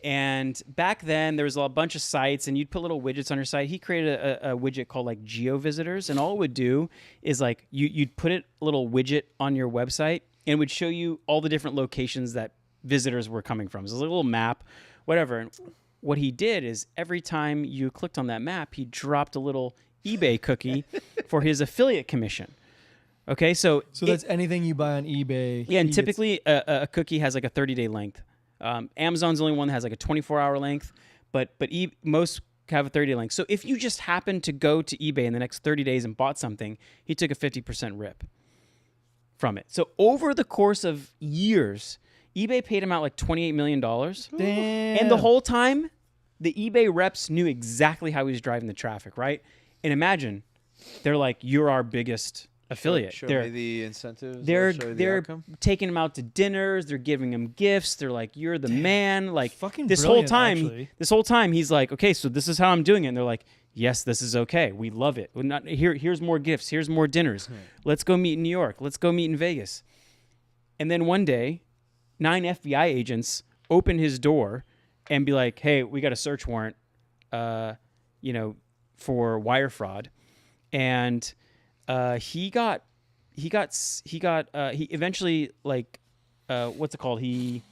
And back then there was a bunch of sites and you'd put little widgets on your site. He created a widget called like Geo Visitors, and all it would do is like you'd put a little widget on your website and it would show you all the different locations that visitors were coming from. So it was a little map, whatever. And what he did is every time you clicked on that map, he dropped a little eBay cookie for his affiliate commission. Okay, so That's anything you buy on eBay. yeah, and he gets- typically a cookie has like a 30-day length. Amazon's the only one that has like a 24-hour length, but most have a 30-day length. So if you just happen to go to eBay in the next 30 days and bought something, he took a 50% rip from it. So over the course of years, eBay paid him out like $28 million. Damn. And the whole time, the eBay reps knew exactly how he was driving the traffic, right? And imagine, they're like, you're our biggest affiliate. Show They're- me the incentives. they're show you the they're outcome. taking him out to dinners. They're giving him gifts. They're like, "You're the man." Like Fucking this whole brilliant, time, actually. he's like, "Okay, so this is how I'm doing it." And they're like, "Yes, this is okay. We love it. We're not here's more gifts. Here's more dinners. Let's go meet in New York. Let's go meet in Vegas." And then one day, 9 FBI agents open his door and be like, "Hey, we got a search warrant, for wire fraud," and he eventually what's it called? He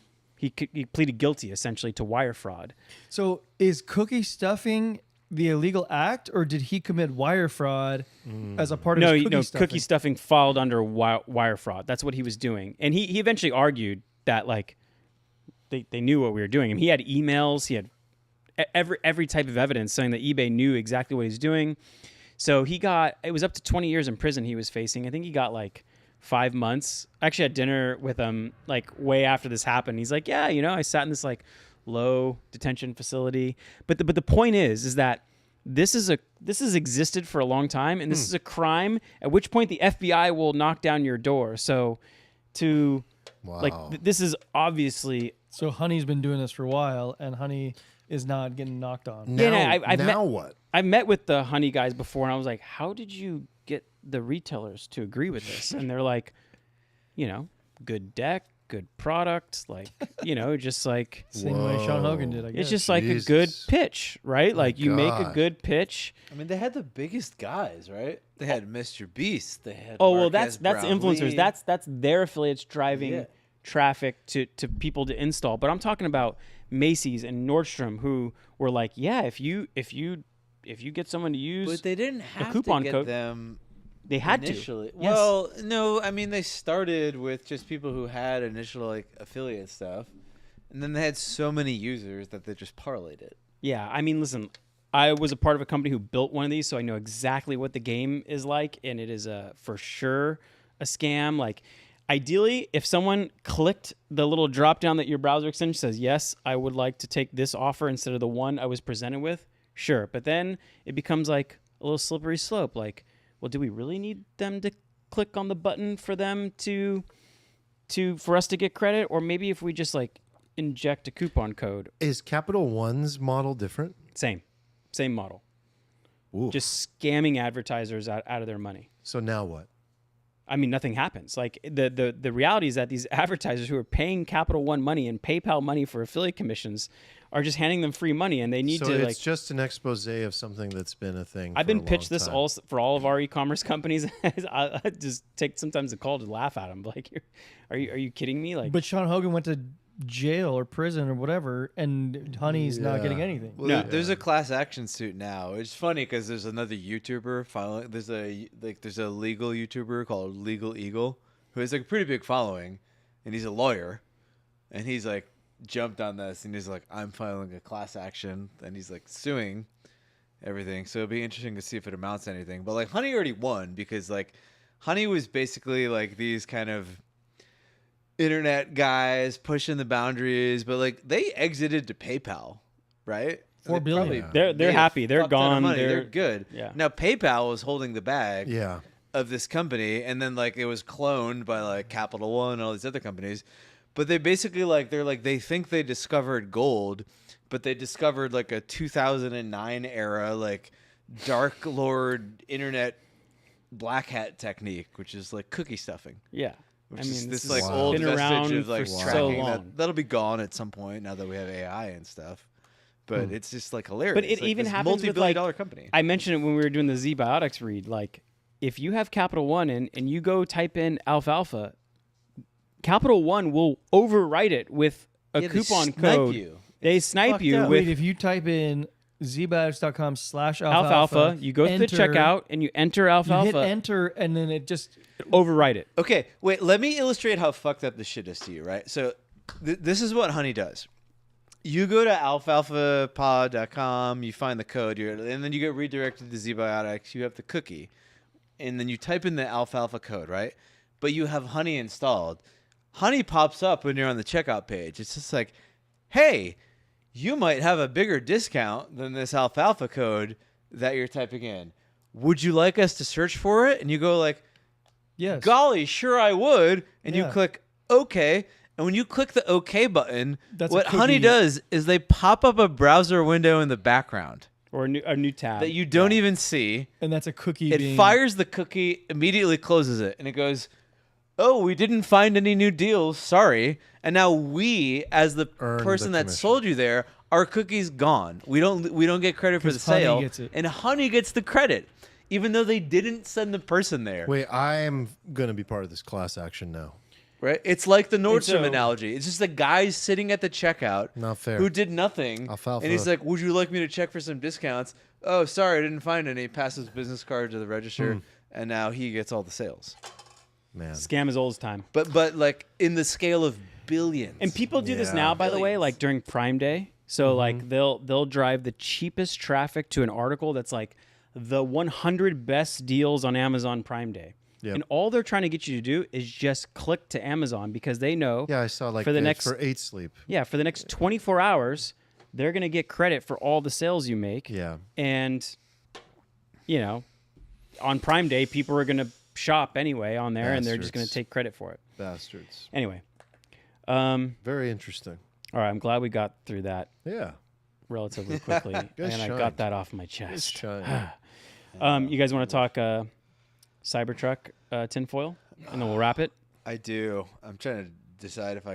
pleaded guilty essentially to wire fraud. So is cookie stuffing the illegal act, or did he commit wire fraud as a part of his cookie stuffing? Cookie stuffing filed under wire fraud. That's what he was doing, and he eventually argued that like they knew what we were doing. And he had emails. He had every type of evidence saying that eBay knew exactly what he's doing. So it was up to 20 years in prison he was facing. I think he got like 5 months. I actually had dinner with him like way after this happened. He's like, yeah, I sat in this like low detention facility. But the point is that this has existed for a long time, and this is a crime at which point the FBI will knock down your door. So Wow. this is obviously So Honey's been doing this for a while, and Honey is not getting knocked on. Now, Yeah, I've now met- what? I met with the Honey guys before, and I was like, how did you get the retailers to agree with this? And they're like, good deck, good product, like, just like Same way Sean Hogan did, I guess. it's just like a good Jesus. pitch, right? Like you make a God. good pitch. I mean, they had the biggest guys, right? They had Mr. Beast. They had Oh, well, Marquez that's influencers. Brownlee. That's their affiliates driving Yeah. traffic to people to install. But I'm talking about Macy's and Nordstrom, who were like, yeah, if you get someone to use, But they didn't have coupon to get code. them they had initially. to. Yes. Well, no, I mean they started with just people who had initial like affiliate stuff, and then they had so many users that they just parlayed it. Yeah, I mean, listen, I was a part of a company who built one of these, so I know exactly what the game is like, and it is for sure a scam. Like, ideally, if someone clicked the little drop down that your browser extension says, yes, I would like to take this offer instead of the one I was presented with, sure. But then it becomes like a little slippery slope. Like, well, do we really need them to click on the button for them for us to get credit? Or maybe if we just like inject a coupon code. Is Capital One's model different? Same model. Ooh. Just scamming advertisers out of their money. So now what? I mean, nothing happens. Like the reality is that these advertisers who are paying Capital One money and PayPal money for affiliate commissions are just handing them free money, and they need So to it's like. just an expose of something that's been a thing. I've for a been pitched long this time. for all of our e-commerce companies. I just take sometimes a call to laugh at them. Like, are you kidding me? Like, But Sean Hogan went to jail or prison or whatever, and Honey's not getting Yeah. anything. Well, No. there's a class action suit now. It's funny because there's another YouTuber filing. There's a legal YouTuber called Legal Eagle who has like a pretty big following, and he's a lawyer, and he's like jumped on this, and he's like, I'm filing a class action, and he's like suing everything. So it'll be interesting to see if it amounts to anything. But like Honey already won because like Honey was basically like these kind of internet guys pushing the boundaries, but like they exited to PayPal, right? $4 They billion. probably They're made a happy. They're fuck ton of gone. money. They're- They're good. yeah. Now PayPal was holding the bag Yeah. of this company, and then like it was cloned by like Capital One and all these other companies. But they basically they think they discovered gold, but they discovered like a 2009 era like dark lord internet black hat technique, which is like cookie stuffing. yeah. Which I mean, is this is like Wow. old been vestige around of like for so tracking long. that'll be gone at some point now that we have AI and stuff. But it's just like hilarious. But it Like, even this happens with, multi-billion like- dollar company. I mentioned it when we were doing the Z-Biotics read. Like, if you have Capital One and you go type in alfalfa, Capital One will overwrite it with a Yeah, they coupon snipe code. you. They snipe fucked you up. with Wait, if you type in zbiotics.com/alfalfa, alfalfa. You go to the enter, checkout and you enter you alfalfa. hit enter, and then it just overwrite it. Okay, wait. Let me illustrate how fucked up this shit is to you, right? So, this is what Honey does. You go to alfalfapod.com, you find the code, and then you get redirected to ZBiotics. You have the cookie, and then you type in the alfalfa code, right? But you have Honey installed. Honey pops up when you're on the checkout page. It's just like, hey, you might have a bigger discount than this alfalfa code that you're typing in. Would you like us to search for it? And you go like, yes. golly, sure I would. And you Yeah. click OK. And when you click the OK button, That's a what Honey cookie. does is they pop up a browser window in the background Or a new tab. that you don't even see. And that's a cookie. It being, fires the cookie, immediately closes it, and it goes, oh, we didn't find any new deals. Sorry. And now we, as the Earn person the that commission. sold you there, our cookie's gone. We don't get credit for the 'Cause Honey sale. gets it. And Honey gets the credit, even though they didn't send the person there. Wait, I'm gonna be part of this class action now. Right? It's like the Nordstrom so- analogy. It's just the guy sitting at the checkout Not fair. who did nothing. Alfalfa. And he's like, would you like me to check for some discounts? Oh, sorry, I didn't find any. Passes business card to the register, and now he gets all the sales. Man. Scam as old as time. But like in the scale of billions. And people do this Yeah. now, by the way, Billions. like during Prime Day. So like they'll drive the cheapest traffic to an article that's like the 100 best deals on Amazon Prime Day. Yep. And all they're trying to get you to do is just click to Amazon because they know Yeah, I saw like for the next for 8 sleep. for the next 24 hours they're going to get credit for all the sales you make. Yeah. And on Prime Day people are going to shop anyway on there and they're just going to Bastards. take credit for it. Bastards. Anyway, Very interesting. all right, I'm glad we got through that Yeah. relatively quickly, and I shine. got that off my chest. Shine. You guys want to talk Cybertruck tinfoil, and then we'll wrap it. I do. I'm trying to decide if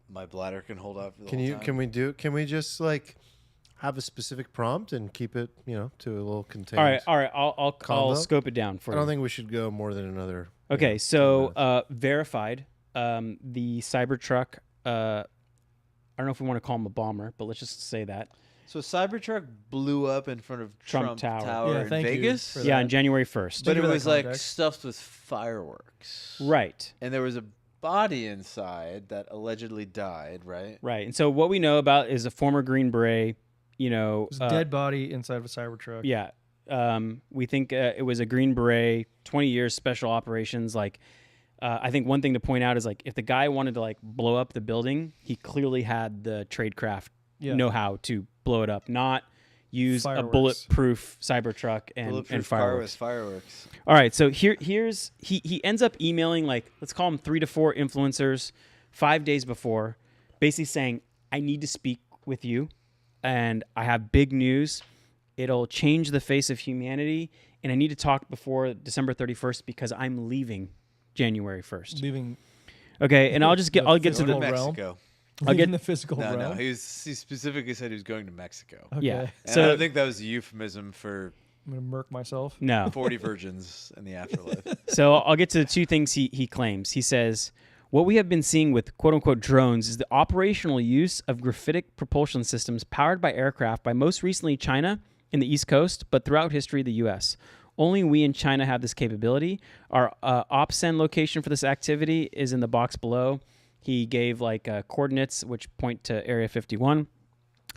my bladder can hold up. For the Can whole you? time. Can we just like have a specific prompt and keep it, to a little contained? All right. I'll Combo? scope it down for I you. don't think we should go more than another. Okay, so verified. The Cybertruck. I don't know if we want to call him a bomber, but let's just say that. So Cybertruck blew up in front of Trump Trump, Tower. Yeah, in thank you Vegas. for Yeah, that. on January 1st. But Thank it you for that was like context. stuffed with fireworks. Right. And there was a body inside that allegedly died, right? Right. And so what we know about is a former Green Beret, There's a dead body inside of a Cybertruck. Yeah. We think it was a Green Beret, 20 years special operations. Like, I think one thing to point out is like if the guy wanted to like blow up the building, he clearly had the tradecraft know-how to blow it up, not use Fireworks. a bulletproof Cybertruck and Bulletproof car with fireworks. fireworks. All right, so here's he ends up emailing like let's call him 3 to 4 influencers 5 days before, basically saying I need to speak with you, and I have big news. It'll change the face of humanity, and I need to talk before December 31st because I'm leaving January 1st. Leaving Okay, and I'll get to Going to the realm. Mexico. leaving the physical No, realm. he specifically said he was going to Mexico. Okay. yeah. And I So don't think that was a euphemism for I'm gonna murk myself. no. 40 virgins in the afterlife. So I'll get to the two things he claims. He says, what we have been seeing with quote-unquote drones is the operational use of graphitic propulsion systems powered by aircraft by most recently China in the East Coast, but throughout history, the U.S. Only we in China have this capability. Our OPSEN location for this activity is in the box below. He gave like coordinates which point to Area 51.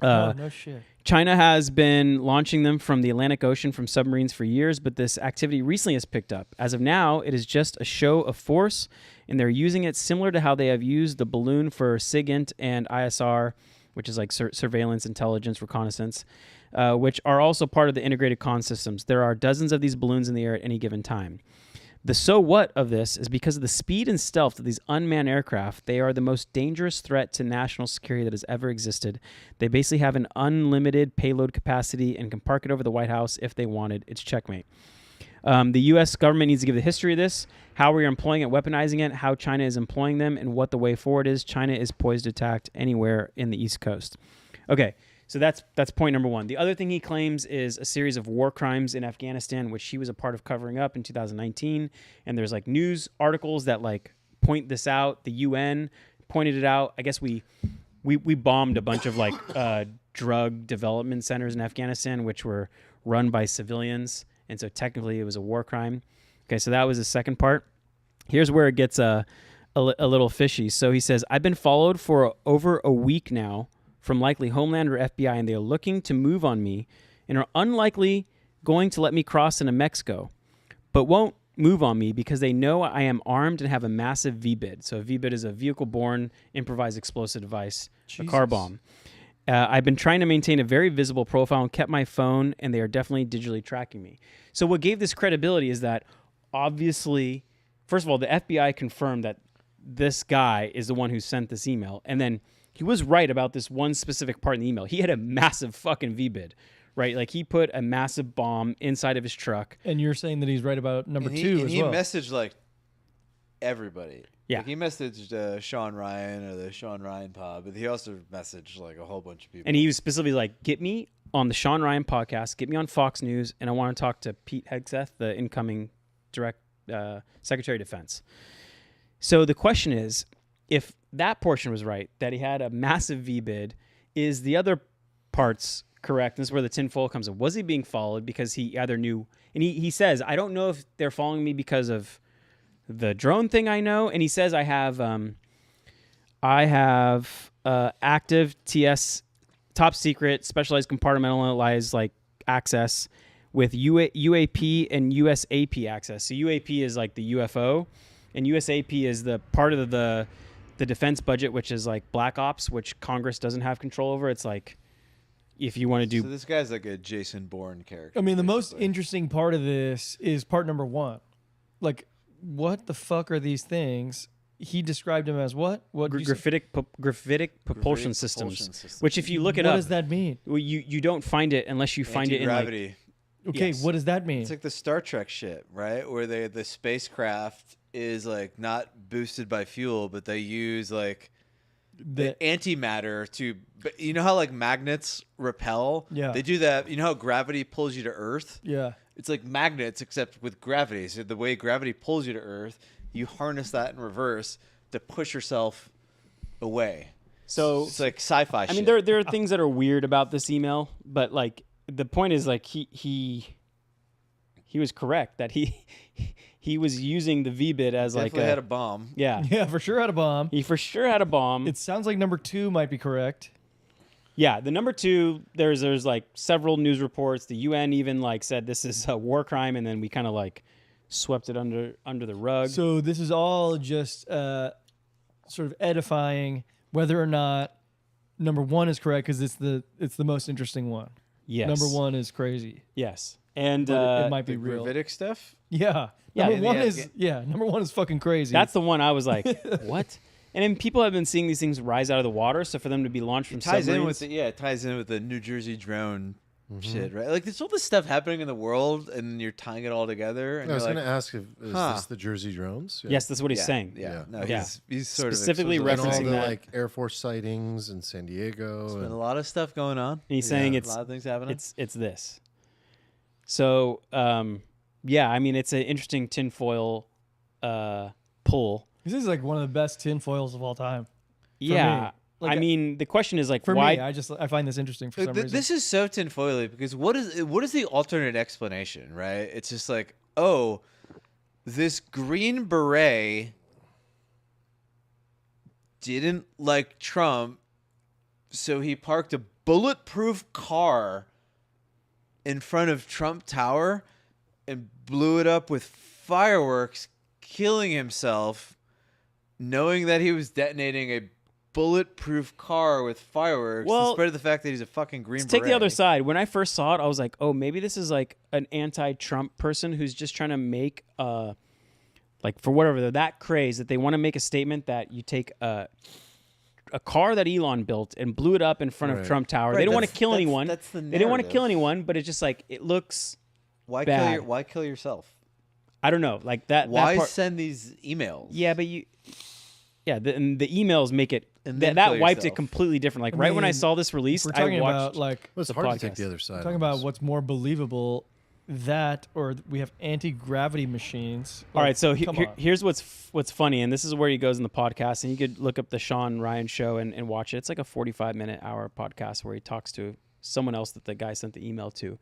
Oh, no shit. China has been launching them from the Atlantic Ocean from submarines for years, but this activity recently has picked up. As of now, it is just a show of force, and they're using it similar to how they have used the balloon for SIGINT and ISR, which is like surveillance, intelligence, reconnaissance, which are also part of the integrated con systems. There are dozens of these balloons in the air at any given time. The so what of this is because of the speed and stealth of these unmanned aircraft, they are the most dangerous threat to national security that has ever existed. They basically have an unlimited payload capacity and can park it over the White House if they wanted. It's checkmate. The U.S. government needs to give the history of this, how we are employing it, weaponizing it, how China is employing them, and what the way forward is. China is poised to attack anywhere in the East Coast. Okay. So that's point number one. The other thing he claims is a series of war crimes in Afghanistan, which he was a part of covering up in 2019. And there's like news articles that like point this out. The UN pointed it out. I guess we bombed a bunch of like drug development centers in Afghanistan, which were run by civilians. And so technically it was a war crime. Okay, so that was the second part. Here's where it gets a little fishy. So he says, I've been followed for over a week now from likely Homeland or FBI, and they are looking to move on me and are unlikely going to let me cross into Mexico, but won't move on me because they know I am armed and have a massive VBID. So a VBID is a vehicle-borne improvised explosive device, a car bomb. I've been trying to maintain a very visible profile and kept my phone, and they are definitely digitally tracking me. So what gave this credibility is that obviously, first of all, the FBI confirmed that this guy is the one who sent this email, and then he was right about this one specific part in the email. He had a massive fucking VBID, right? Like he put a massive bomb inside of his truck. And you're saying that he's right about number And two and as he well. messaged like everybody. Yeah. Like, he messaged Sean Ryan or the Sean Ryan pod, but he also messaged like a whole bunch of people. And he was specifically like, get me on the Sean Ryan podcast, get me on Fox News, and I want to talk to Pete Hegseth, the incoming direct Secretary of Defense. So the question is, if that portion was right, that he had a massive VBID, is the other parts correct? This is where the tinfoil comes in. Was he being followed because he either knew, and he says, I don't know if they're following me because of the drone thing I know, and he says I have active TS, top secret, specialized compartmentalized like access with UAP and USAP access. So UAP is like the UFO, and USAP is the part of the defense budget, which is like Black Ops, which Congress doesn't have control over. It's like if you want to do. So this guy's like a Jason Bourne character. I mean, the most basically. interesting part of this is part number one. Like, what the fuck are these things? He described them as what? What? did you say? graphitic propulsion systems, which if you look it What up, does that mean? well, you don't find it unless you find it in like Anti-gravity. Okay, Yes. what does that mean? It's like the Star Trek shit, right? Where the spacecraft is like not boosted by fuel, but they use like The- antimatter to. But you know how like magnets repel? Yeah. They do that. You know how gravity pulls you to Earth? Yeah. It's like magnets, except with gravity. So the way gravity pulls you to Earth, you harness that in reverse to push yourself away. So It's like sci-fi. I mean, there are things that are weird about this email, but like the point is like he was correct that he was using the VBIT as definitely like had a bomb. yeah. Yeah, for sure had a bomb. He for sure had a bomb. It sounds like number 2 might be correct. Yeah, the number 2, there's like several news reports. The UN even like said this is a war crime, and then we kind of like swept it under the rug. So this is all just sort of edifying whether or not number 1 is correct because it's the most interesting one. yes, Number 1 is crazy, yes, and but it might be The real. gravitic stuff. Yeah. Yeah, Number and one the- is number 1 is fucking crazy. that's the one I was like, what? And then people have been seeing these things rise out of the water, so for them to be launched from Ties in with submarines, it ties in with the New Jersey drone shit, right? Like there's all this stuff happening in the world, and you're tying it all together. And I was you're going like, to ask if is huh. this the Jersey drones? Yeah. yes, that's what he's yeah, saying. Yeah, Yeah. no, Yeah. he's sort Specifically of And all referencing the that. like Air Force sightings in San Diego. There's been and- a lot of stuff going on. And he's saying a it's lot of things happening. it's this. So yeah, I mean it's an interesting tinfoil pull. This is like one of the best tinfoils of all time. Yeah, Like, I mean the question is like For why? me, I find this interesting for some reason. This is so tinfoily because what is the alternate explanation, right? It's just like, oh, this Green Beret didn't like Trump, so he parked a bulletproof car in front of Trump Tower and blew it up with fireworks, killing himself, knowing that he was detonating a bulletproof car with fireworks, Well, in spite of the fact that he's a fucking Green Let's Beret. take the other side. When I first saw it, I was like, oh, maybe this is like an anti-Trump person who's just trying to make like for whatever they're that crazed that they want to make a statement that you take a car that Elon built and blew it up in front of Right. Trump Tower. Right, they don't want to that's- kill that's- anyone. that's the They didn't want to kill narrative. anyone, but it's just like it looks. Why bad. why kill yourself? I don't know, like that. Why that part, send these emails? Yeah, but and the emails make it And that, then that kill wiped it yourself. completely different. Like I right when I mean, saw this released, we're I talking watched about like Well, it's the hard to podcast. take the other side. talking on about this. what's more believable, that or we have anti-gravity machines. All right, so come on. here's what's funny, and this is where he goes in the podcast, and you could look up the Sean Ryan show and watch it. It's like a 45-minute-hour podcast where he talks to someone else that the guy sent the email to.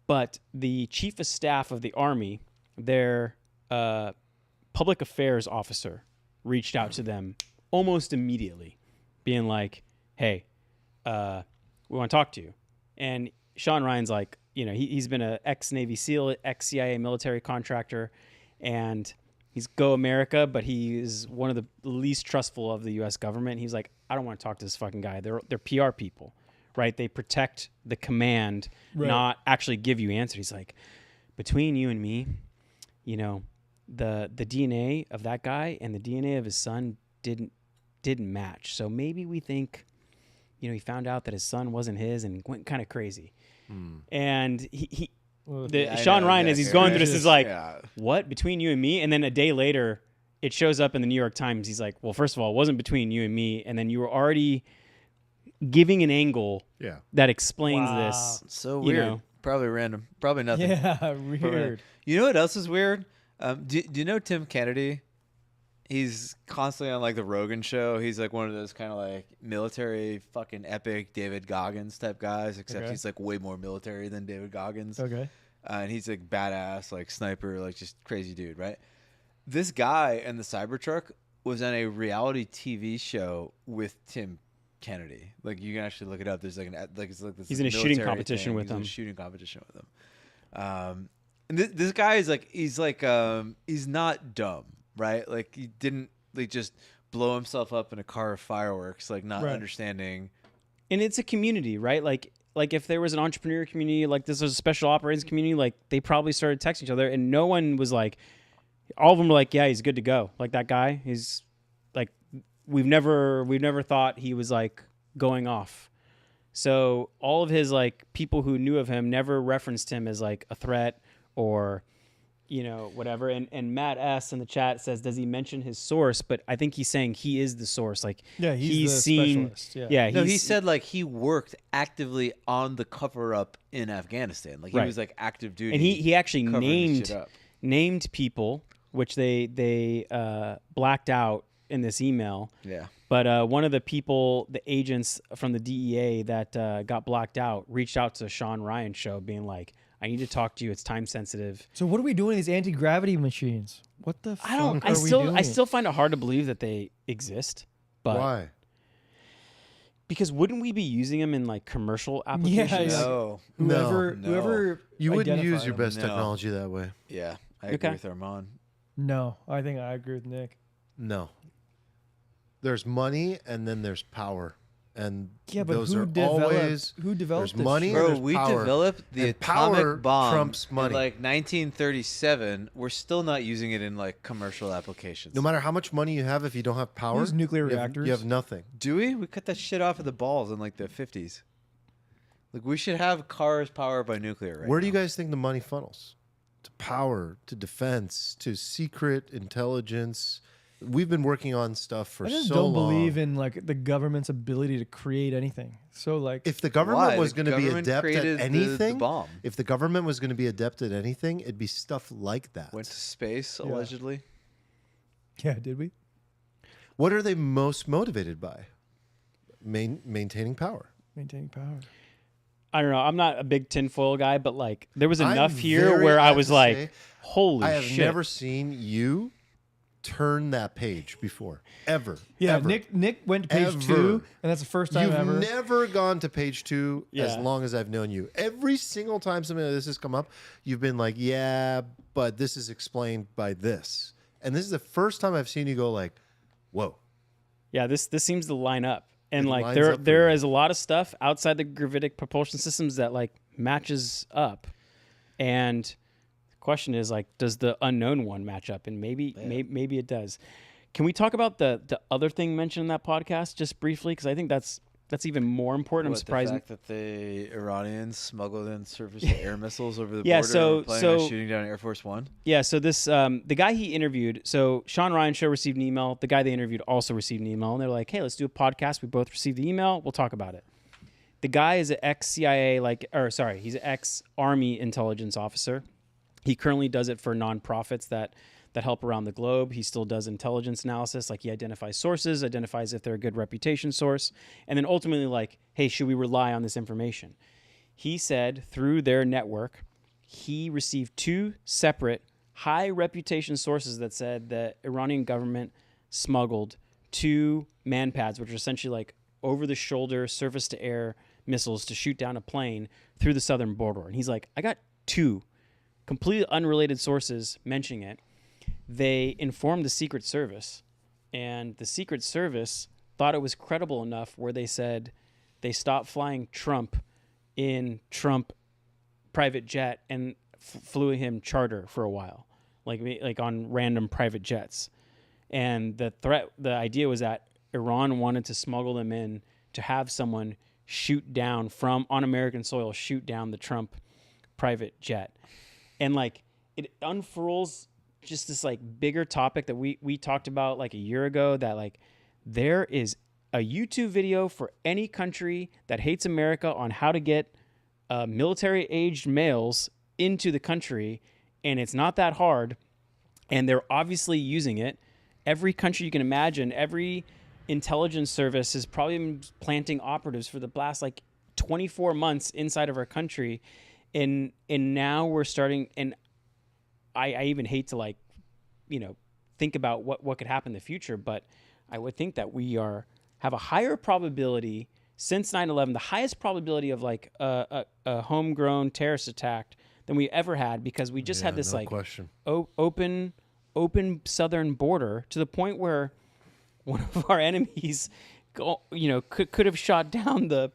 But the chief of staff of the Army, their public affairs officer, reached out to them almost immediately, being like, "Hey, we want to talk to you." And Sean Ryan's like, you know, he's been an ex-Navy SEAL, ex-CIA military contractor, and he's Go America, but he is one of the least trustful of the U.S. government. He's like, I don't want to talk to this fucking guy. They're PR people, right? They protect the command, Right. not actually give you answers. He's like, between you and me, you know, the DNA of that guy and the DNA of his son didn't match. So maybe we think, you know, he found out that his son wasn't his and went kind of crazy. And Sean Ryan, as he's going through this, is like, what, between you and me? And then a day later, it shows up in the New York Times. He's like, well, first of all, it wasn't between you and me. And then you were already giving an angle Yeah. that explains Wow. this. So You weird. know. Probably random. Probably nothing. Yeah, Probably weird. You know what else is weird? Do you know Tim Kennedy? He's constantly on like the Rogan show. He's like one of those kind of like military fucking epic David Goggins type guys, except Okay. he's like way more military than David Goggins. Okay. And he's like badass, like sniper, like just crazy dude, right? This guy in the Cybertruck was on a reality TV show with Tim Kennedy. Like you can actually look it up. There's like it's like this. He's in a shooting military competition thing. with He's in him. a shooting competition with him. And this guy is like he's not dumb, right? Like he didn't like just blow himself up in a car of fireworks, like not Right. understanding. And it's a community, right? Like if there was an entrepreneur community, like this was a special operations community, like they probably started texting each other, and no one was like, all of them were like, yeah, he's good to go. Like that guy, he's like, we've never thought he was like going off. So all of his like people who knew of him never referenced him as like a threat or whatever. And Matt S in the chat says, does he mention his source? But I think he's saying he is the source. Like, Yeah, he's the seen. specialist, yeah. No, he he's- said like he worked actively on the cover up in Afghanistan. Like he Right. was like active duty. and he actually covering this shit up. named people, which they blacked out in this email. Yeah. But one of the people, the agents from the DEA that got blocked out, reached out to Sean Ryan's show, being like, "I need to talk to you. It's time sensitive." So what are we doing with these anti-gravity machines? What the fuck are we doing? I still find it hard to believe that they exist. But Why? because wouldn't we be using them in like commercial applications? Yeah. No. Whoever, No. whoever You wouldn't use identified your them. best No. technology that way. Yeah. I Okay. agree with Armand. No, I think I agree with Nick. No. There's money and then there's power. And Yeah, but those who are developed? always Who developed there's this money shit? and Bro, there's we power. developed the And power atomic bomb trumps money. in like 1937. We're still not using it in like commercial applications. No matter how much money you have, if you don't have power, Use nuclear you have- reactors. you have nothing. Do we? We cut that shit off of the balls in like the 50s. Like we should have cars powered by nuclear right Where do you now. guys think the money funnels? To power, to defense, to secret intelligence. We've been working on stuff for I just so don't long. believe in like the government's ability to create anything. So like, If the government Why? was The going to be government adept created at the anything, bomb. if the government was going to be adept at anything, it'd be stuff like that. Went to space Yeah. allegedly. yeah, did we? What are they most motivated by? Maintaining power. Maintaining power. I don't know. I'm not a big tinfoil guy, but like there was I'm enough here very- where I have was to like, say, holy I have shit. never seen you turn that page before, ever. Yeah, ever. Nick went to page Ever. 2, and that's the first time You've ever. never gone to page 2 as Yeah. long as I've known you. Every single time something like this has come up, you've been like, "Yeah, but this is explained by this." And this is the first time I've seen you go like, "Whoa." Yeah, this seems to line up. And It like lines there up for there you. is a lot of stuff outside the gravitic propulsion systems that like matches up. And the question is like, does the unknown one match up? And maybe it does. Can we talk about the other thing mentioned in that podcast just briefly? Because I think that's even more important. I'm What, surprised. The fact that the Iranians smuggled in surface-to-air missiles over the Yeah, border so- and planning on so- shooting down Air Force One. Yeah, so this the guy he interviewed, so Sean Ryan show received an email. The guy they interviewed also received an email, and they're like, "Hey, let's do a podcast." We both received the email. We'll talk about it. The guy is an ex-CIA, he's an ex-Army intelligence officer. He currently does it for nonprofits that help around the globe. He still does intelligence analysis, like he identifies sources, identifies if they're a good reputation source, and then ultimately like, hey, should we rely on this information? He said through their network, he received 2 separate high reputation sources that said the Iranian government smuggled 2 manpads, which are essentially like over the shoulder, surface to air missiles to shoot down a plane through the southern border. And he's like, I got 2 completely unrelated sources mentioning it. They informed the Secret Service, and the Secret Service thought it was credible enough where they said they stopped flying Trump in Trump private jet and flew him charter for a while, like on random private jets. And the idea was that Iran wanted to smuggle them in to have someone shoot down on American soil, shoot down the Trump private jet. And like it unfurls just this like bigger topic that we talked about like a year ago, that like there is a YouTube video for any country that hates America on how to get military aged males into the country, and it's not that hard, and they're obviously using it. Every country you can imagine, every intelligence service has probably been planting operatives for the last like 24 months inside of our country, and now we're starting. And I even hate to like, think about what could happen in the future, but I would think that we have a higher probability since 9/11, the highest probability of like a homegrown terrorist attack than we ever had, because we just had this no like question. open southern border to the point where one of our enemies could have shot down the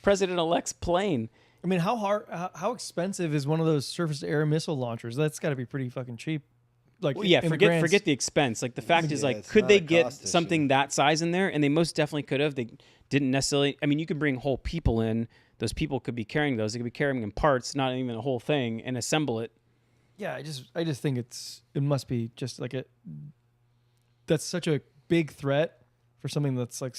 president-elect's plane. I mean, how expensive is one of those surface-to-air missile launchers? That's got to be pretty fucking cheap. Like, Well, yeah, in the forget grand the expense. Like the fact is, Yeah, like, it's could not they a get cost issue. something that size in there? And they most definitely could have. They didn't necessarily. I mean, you could bring whole people in. Those people could be carrying those. They could be carrying in parts, not even the whole thing, and assemble it yeah, I just think it must be just like that's such a big threat for something that's like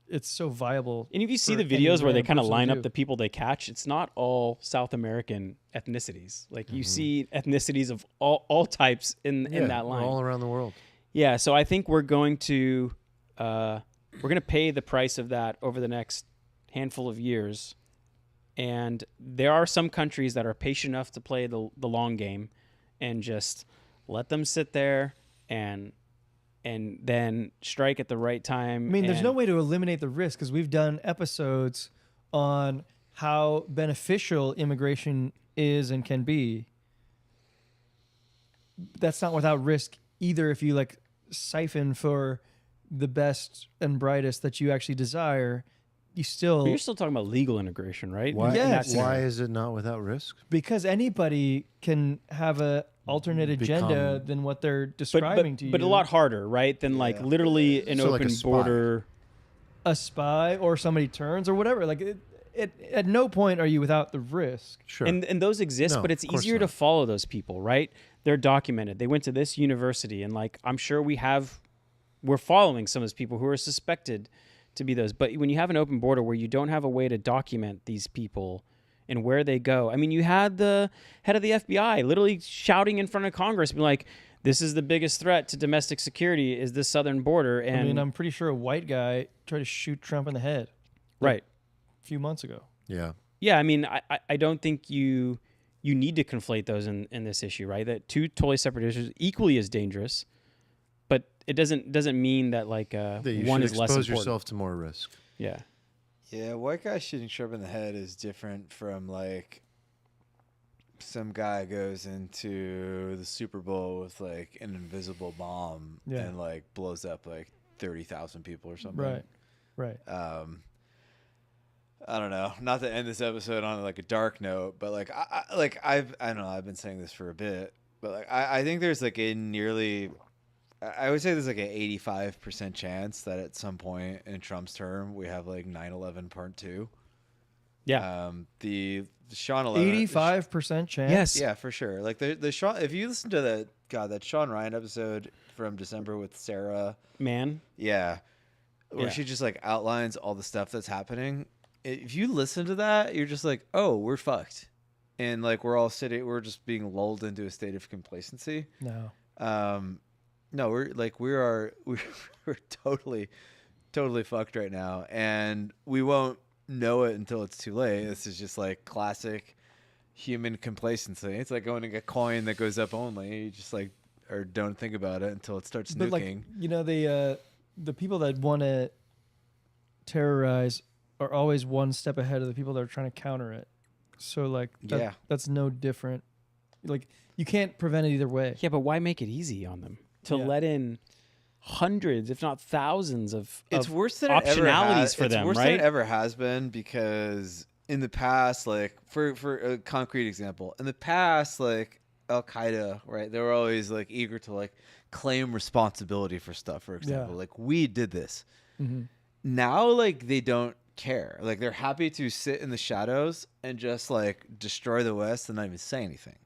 it's so viable. And if you see for the any videos where they random kind of person to line do. up the people they catch, it's not all South American ethnicities. Like you see ethnicities of all types in Yeah, that line. all around the world. Yeah, so I think we're going to pay the price of that over the next handful of years. And there are some countries that are patient enough to play the long game and just let them sit there and then strike at the right time. I mean, there's no and- way to eliminate the risk because we've done episodes on how beneficial immigration is and can be. That's not without risk either. If you like siphon for the best and brightest that you actually desire, you still But you're still talking about legal integration, right? Why? Yes. Why is it not without risk? because anybody can have a alternate agenda Become- than what they're describing to you. but a lot harder, right? Than like literally an So like a open spy. border. a spy or somebody turns or whatever. Like at no point are you without the risk. Sure. And those exist, No, but it's of course easier to not. follow those people, right? They're documented. They went to this university, and like I'm sure we're following some of those people who are suspected to be those. But when you have an open border where you don't have a way to document these people and where they go, I mean, you had the head of the FBI literally shouting in front of Congress, being like, "This is the biggest threat to domestic security is the southern border." And I mean, I'm pretty sure a white guy tried to shoot Trump in the head right. a few months ago. yeah. Yeah, I mean, I don't think you need to conflate those in this issue, right? That two totally separate issues, equally as dangerous, but it doesn't mean that like That you one should is less expose important. yourself to more risk. Yeah, Yeah, white guy shooting Trump in the head is different from like some guy goes into the Super Bowl with like an invisible bomb Yeah. and like blows up like 30,000 people or something. Right. I don't know. Not to end this episode on like a dark note, but like I don't know. I've been saying this for a bit, but like I think there's like a nearly, I would say there's like an 85% chance that at some point in Trump's term we have like 9/11 Part 2. yeah, The Sean 11. 85% chance. yes, Yeah, for sure. Like the Sean. If you listen to that Sean Ryan episode from December with Sarah. man. Yeah. Where Yeah. she just like outlines all the stuff that's happening. If you listen to that, you're just like, oh, we're fucked. And like we're just being lulled into a state of complacency. No. No, we're totally fucked right now. And we won't know it until it's too late. This is just like classic human complacency. It's like going to get coin that goes up only. You just like or don't think about it until it starts But nuking. like, the people that want to terrorize are always one step ahead of the people that are trying to counter it. So like Yeah. that's no different. Like you can't prevent it either way. Yeah, but why make it easy on them to Yeah. let in hundreds, if not thousands, of It's of worse than it ever optionalities has. for It's them, worse right? than it ever has been because in the past, like for a concrete example, in the past, like Al Qaeda, right? They were always like eager to like claim responsibility for stuff. For example, like we did this. Mm-hmm. Now, like they don't care. Like they're happy to sit in the shadows and just like destroy the West and not even say anything,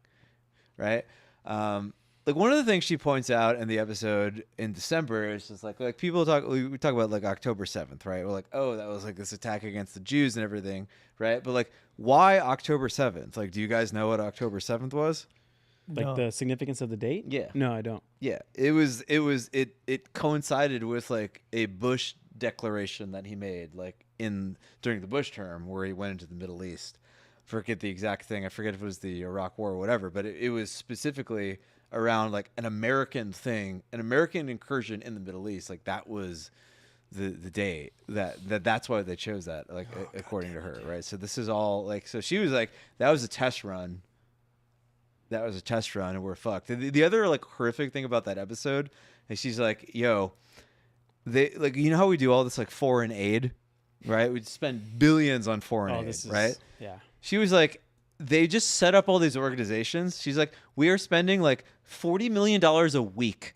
right? Like one of the things she points out in the episode in December is just like people we talk about like October 7th, right? We're like, oh, that was like this attack against the Jews and everything, right? But like, why October 7th? Like, do you guys know what October 7th was? Like No. the significance of the date? Yeah. No, I don't. Yeah, it coincided with like a Bush declaration that he made like during the Bush term where he went into the Middle East. Forget the exact thing. I forget if it was the Iraq War or whatever, but it was specifically around like an American thing, an American incursion in the Middle East. Like that was the day that's why they chose that, like according to her, right? So this is all like, so she was like, that was a test run. That was a test run and we're fucked. The other like horrific thing about that episode is she's like, yo, they like, you know how we do all this like foreign aid, right? We spend billions on foreign Oh, aid, this is right? Yeah. She was like, they just set up all these organizations. She's like, we are spending like $40 million a week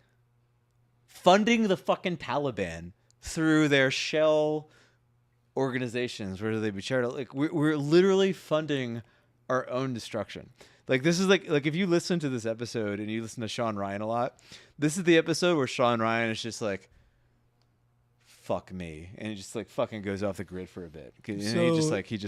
funding the fucking Taliban through their shell organizations, whether they be charitable. Like we're literally funding our own destruction. Like this is like if you listen to this episode and you listen to Sean Ryan a lot, this is the episode where Sean Ryan is just like, fuck me, and he just like fucking goes off the grid for a bit. And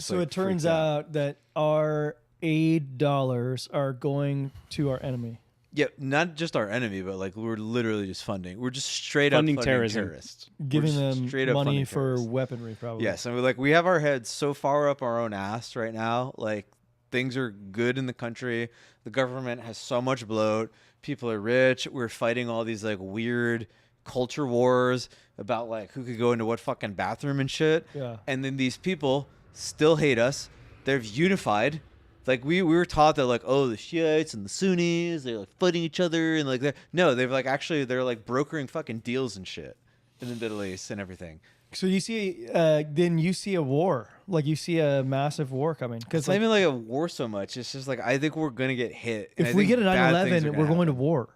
So it turns out that our aid dollars are going to our enemy. Yeah, not just our enemy, but like we're literally just funding. We're just straight Funding up terrorism. terrorists. Giving We're them straight up money funding for terrorists. weaponry, probably. Yes, and we have our heads so far up our own ass right now. Like things are good in the country. The government has so much bloat. People are rich. We're fighting all these like weird culture wars about like who could go into what fucking bathroom and shit. Yeah. And then these people still hate us. They're unified. Like we were taught that like, oh, the Shiites and the Sunnis, they're like fighting each other and like that. No, they've like actually they're like brokering fucking deals and shit in the Middle East and everything. So you see, then you see a war. Like you see a massive war coming. It's Because not even like a war so much. It's just like I think we're gonna get hit. And I if we think get a bad things 9/11, are we're gonna going to happen. war.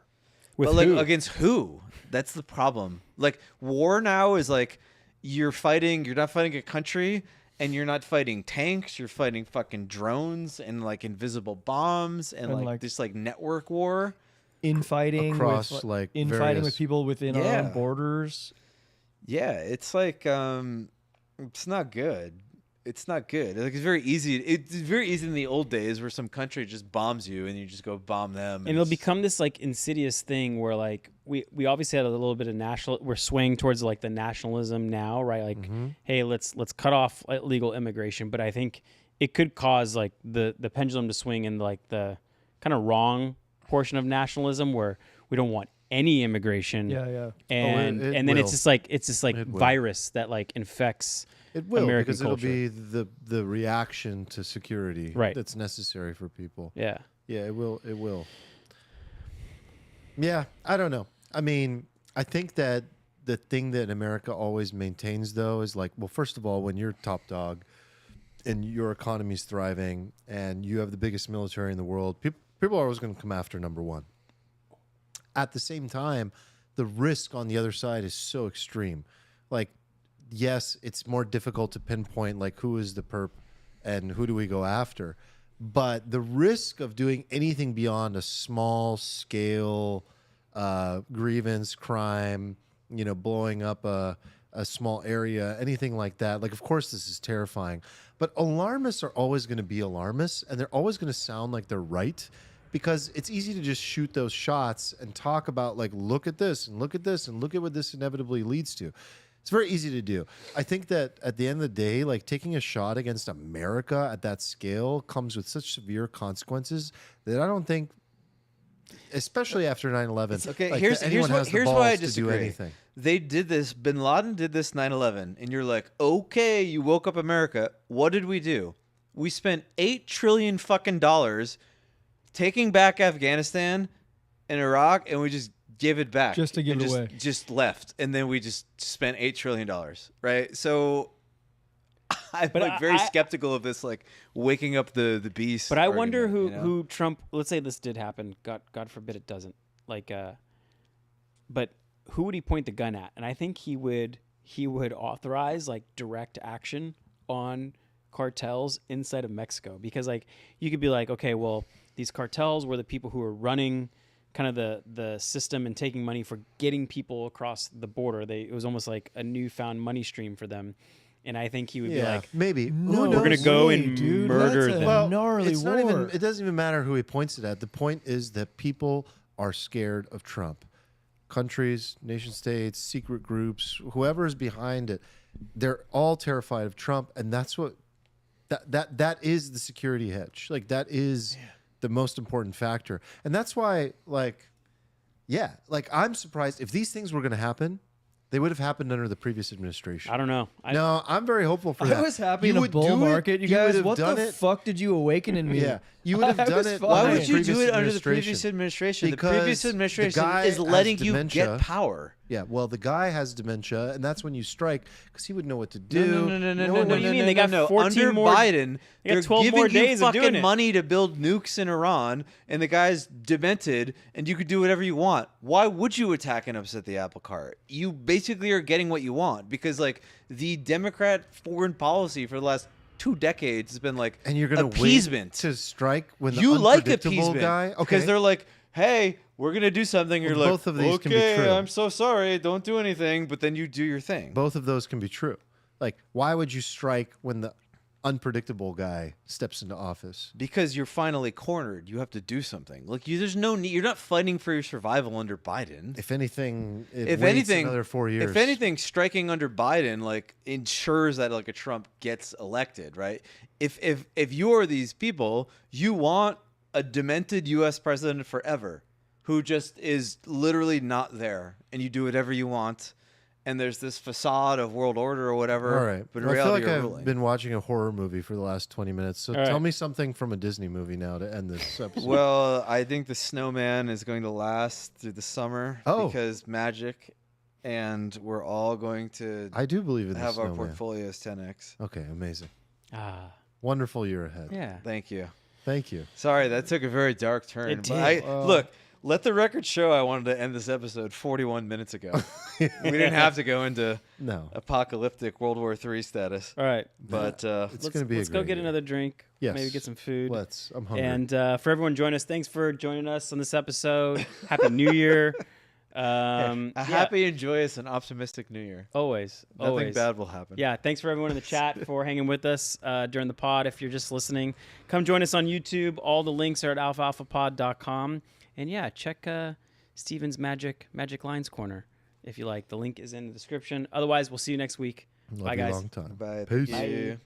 With But like who? against who? That's the problem. Like war now is like you're not fighting a country and you're not fighting tanks, you're fighting fucking drones and like invisible bombs and And, like like, this like network war. Infighting Across, with, like, infighting various- with people within our Yeah. own borders. Yeah, it's like it's not good. It's not good. Like it's very easy. It's very easy in the old days where some country just bombs you and you just go bomb them. And it'll it's- become this like insidious thing where like we obviously had a little bit of we're swaying towards like the nationalism now, right? Like, hey, let's cut off illegal immigration. But I think it could cause like the pendulum to swing in like the kind of wrong portion of nationalism where we don't want any immigration. Yeah, yeah. And it and then will. it's this like It will. virus that like infects It will, American because culture. it'll be the reaction to security Right. that's necessary for people. Yeah. Yeah, it will. It will. Yeah, I don't know. I mean, I think that the thing that America always maintains, though, is like, well, first of all, when you're top dog and your economy's thriving and you have the biggest military in the world, people are always going to come after number one. At the same time, the risk on the other side is so extreme. Like, yes, it's more difficult to pinpoint like who is the perp and who do we go after. But the risk of doing anything beyond a small scale grievance, crime, blowing up a small area, anything like that. Like, of course, this is terrifying. But alarmists are always going to be alarmists, and they're always going to sound like they're right, because it's easy to just shoot those shots and talk about, like, look at this and look at this and look at what this inevitably leads to. It's very easy to do. I think that at the end of the day, like, taking a shot against America at that scale comes with such severe consequences that I don't think, especially after 9/11, Okay, like, here's anyone has the why I balls to do disagree. anything. They did this. Bin Laden did this 9/11, and you're like, okay, you woke up America. What did we do? We spent $8 trillion fucking dollars taking back Afghanistan and Iraq, and we just give it back Just to give and it just, away. Just left, and then we just spent $8 trillion, right? So I'm But like very I- skeptical of this, like waking up the beast. But I wonder argument, who Trump. Let's say this did happen. God forbid it doesn't. Like, but who would he point the gun at? And I think he would authorize like direct action on cartels inside of Mexico, because like you could be like, okay, well, these cartels were the people who were running kind of the system and taking money for getting people across the border. It was almost like a newfound money stream for them. And I think he would be like, maybe. No, Who we're gonna knows? go way, and dude. murder That's a them. gnarly it's not even. war. It doesn't even matter who he points it at. The point is that people are scared of Trump. Countries, nation states, secret groups, whoever is behind it, they're all terrified of Trump, and that's what that is the security hedge. Like, that is the most important factor, and that's why, like, yeah, like, I'm surprised if these things were going to happen. They would have happened under the previous administration. I don't know. No, I'm very hopeful for that. I was happy You in a would bull do it, market. You would guys, have what done the it. fuck did you awaken in me? Yeah, you would have I done was it. fine. Why under would the you do previous it under the previous administration. administration? The Because previous the administration guy is has letting you dementia. get power. Yeah, well, the guy has dementia, and that's when you strike, because he would know what to do. No. What do you mean? They got 14 Under more- Biden, they got they're 12 giving more you days of doing fucking it. money to build nukes in Iran, and the guy's demented, and you could do whatever you want. Why would you attack and upset the apple cart? You basically are getting what you want, because like the Democrat foreign policy for the last 2 decades has been like And you're gonna wait appeasement. to strike when the You like unpredictable appeasement guy. Okay, because they're like, "Hey, we're gonna do something." You're like, both of these can be "Okay, true. I'm so sorry. Don't do anything." But then you do your thing. both of those can be true. Like, why would you strike when the unpredictable guy steps into office? Because you're finally cornered. You have to do something. Like there's no need. You're not fighting for your survival under Biden. If anything, If waits anything, another 4 years. If anything, striking under Biden like ensures that like a Trump gets elected, right? If you are these people, you want a demented U.S. president forever, who just is literally not there, and you do whatever you want. And there's this facade of world order or whatever. All right. But in Well, I feel reality, like you're I've ruling. been watching a horror movie for the last 20 minutes. So All tell right. me something from a Disney movie now to end this episode. Well, I think the snowman is going to last through the summer Oh. because magic, and we're all going to I do believe in the have our snowman. portfolios 10x. Okay, amazing. Ah, Wonderful year ahead. yeah. Thank you. Thank you. Sorry, that took a very dark turn. It but did. Look, let the record show I wanted to end this episode 41 minutes ago. We didn't have to go into No. apocalyptic World War III status. All right. But It's going to be Let's a go great get year. another drink. Yes. Maybe get some food. I'm hungry. And for everyone joining us, thanks for joining us on this episode. Happy New Year. a happy and joyous and optimistic new year. Always. Nothing always. bad will happen. Yeah, thanks for everyone in the chat for hanging with us during the pod. If you're just listening, come join us on YouTube. All the links are at alfalfapod.com. And yeah, check Steven's Magic Lines Corner if you like. The link is in the description. Otherwise, we'll see you next week. Love Bye, you guys. long time. Bye. Peace. Thank you.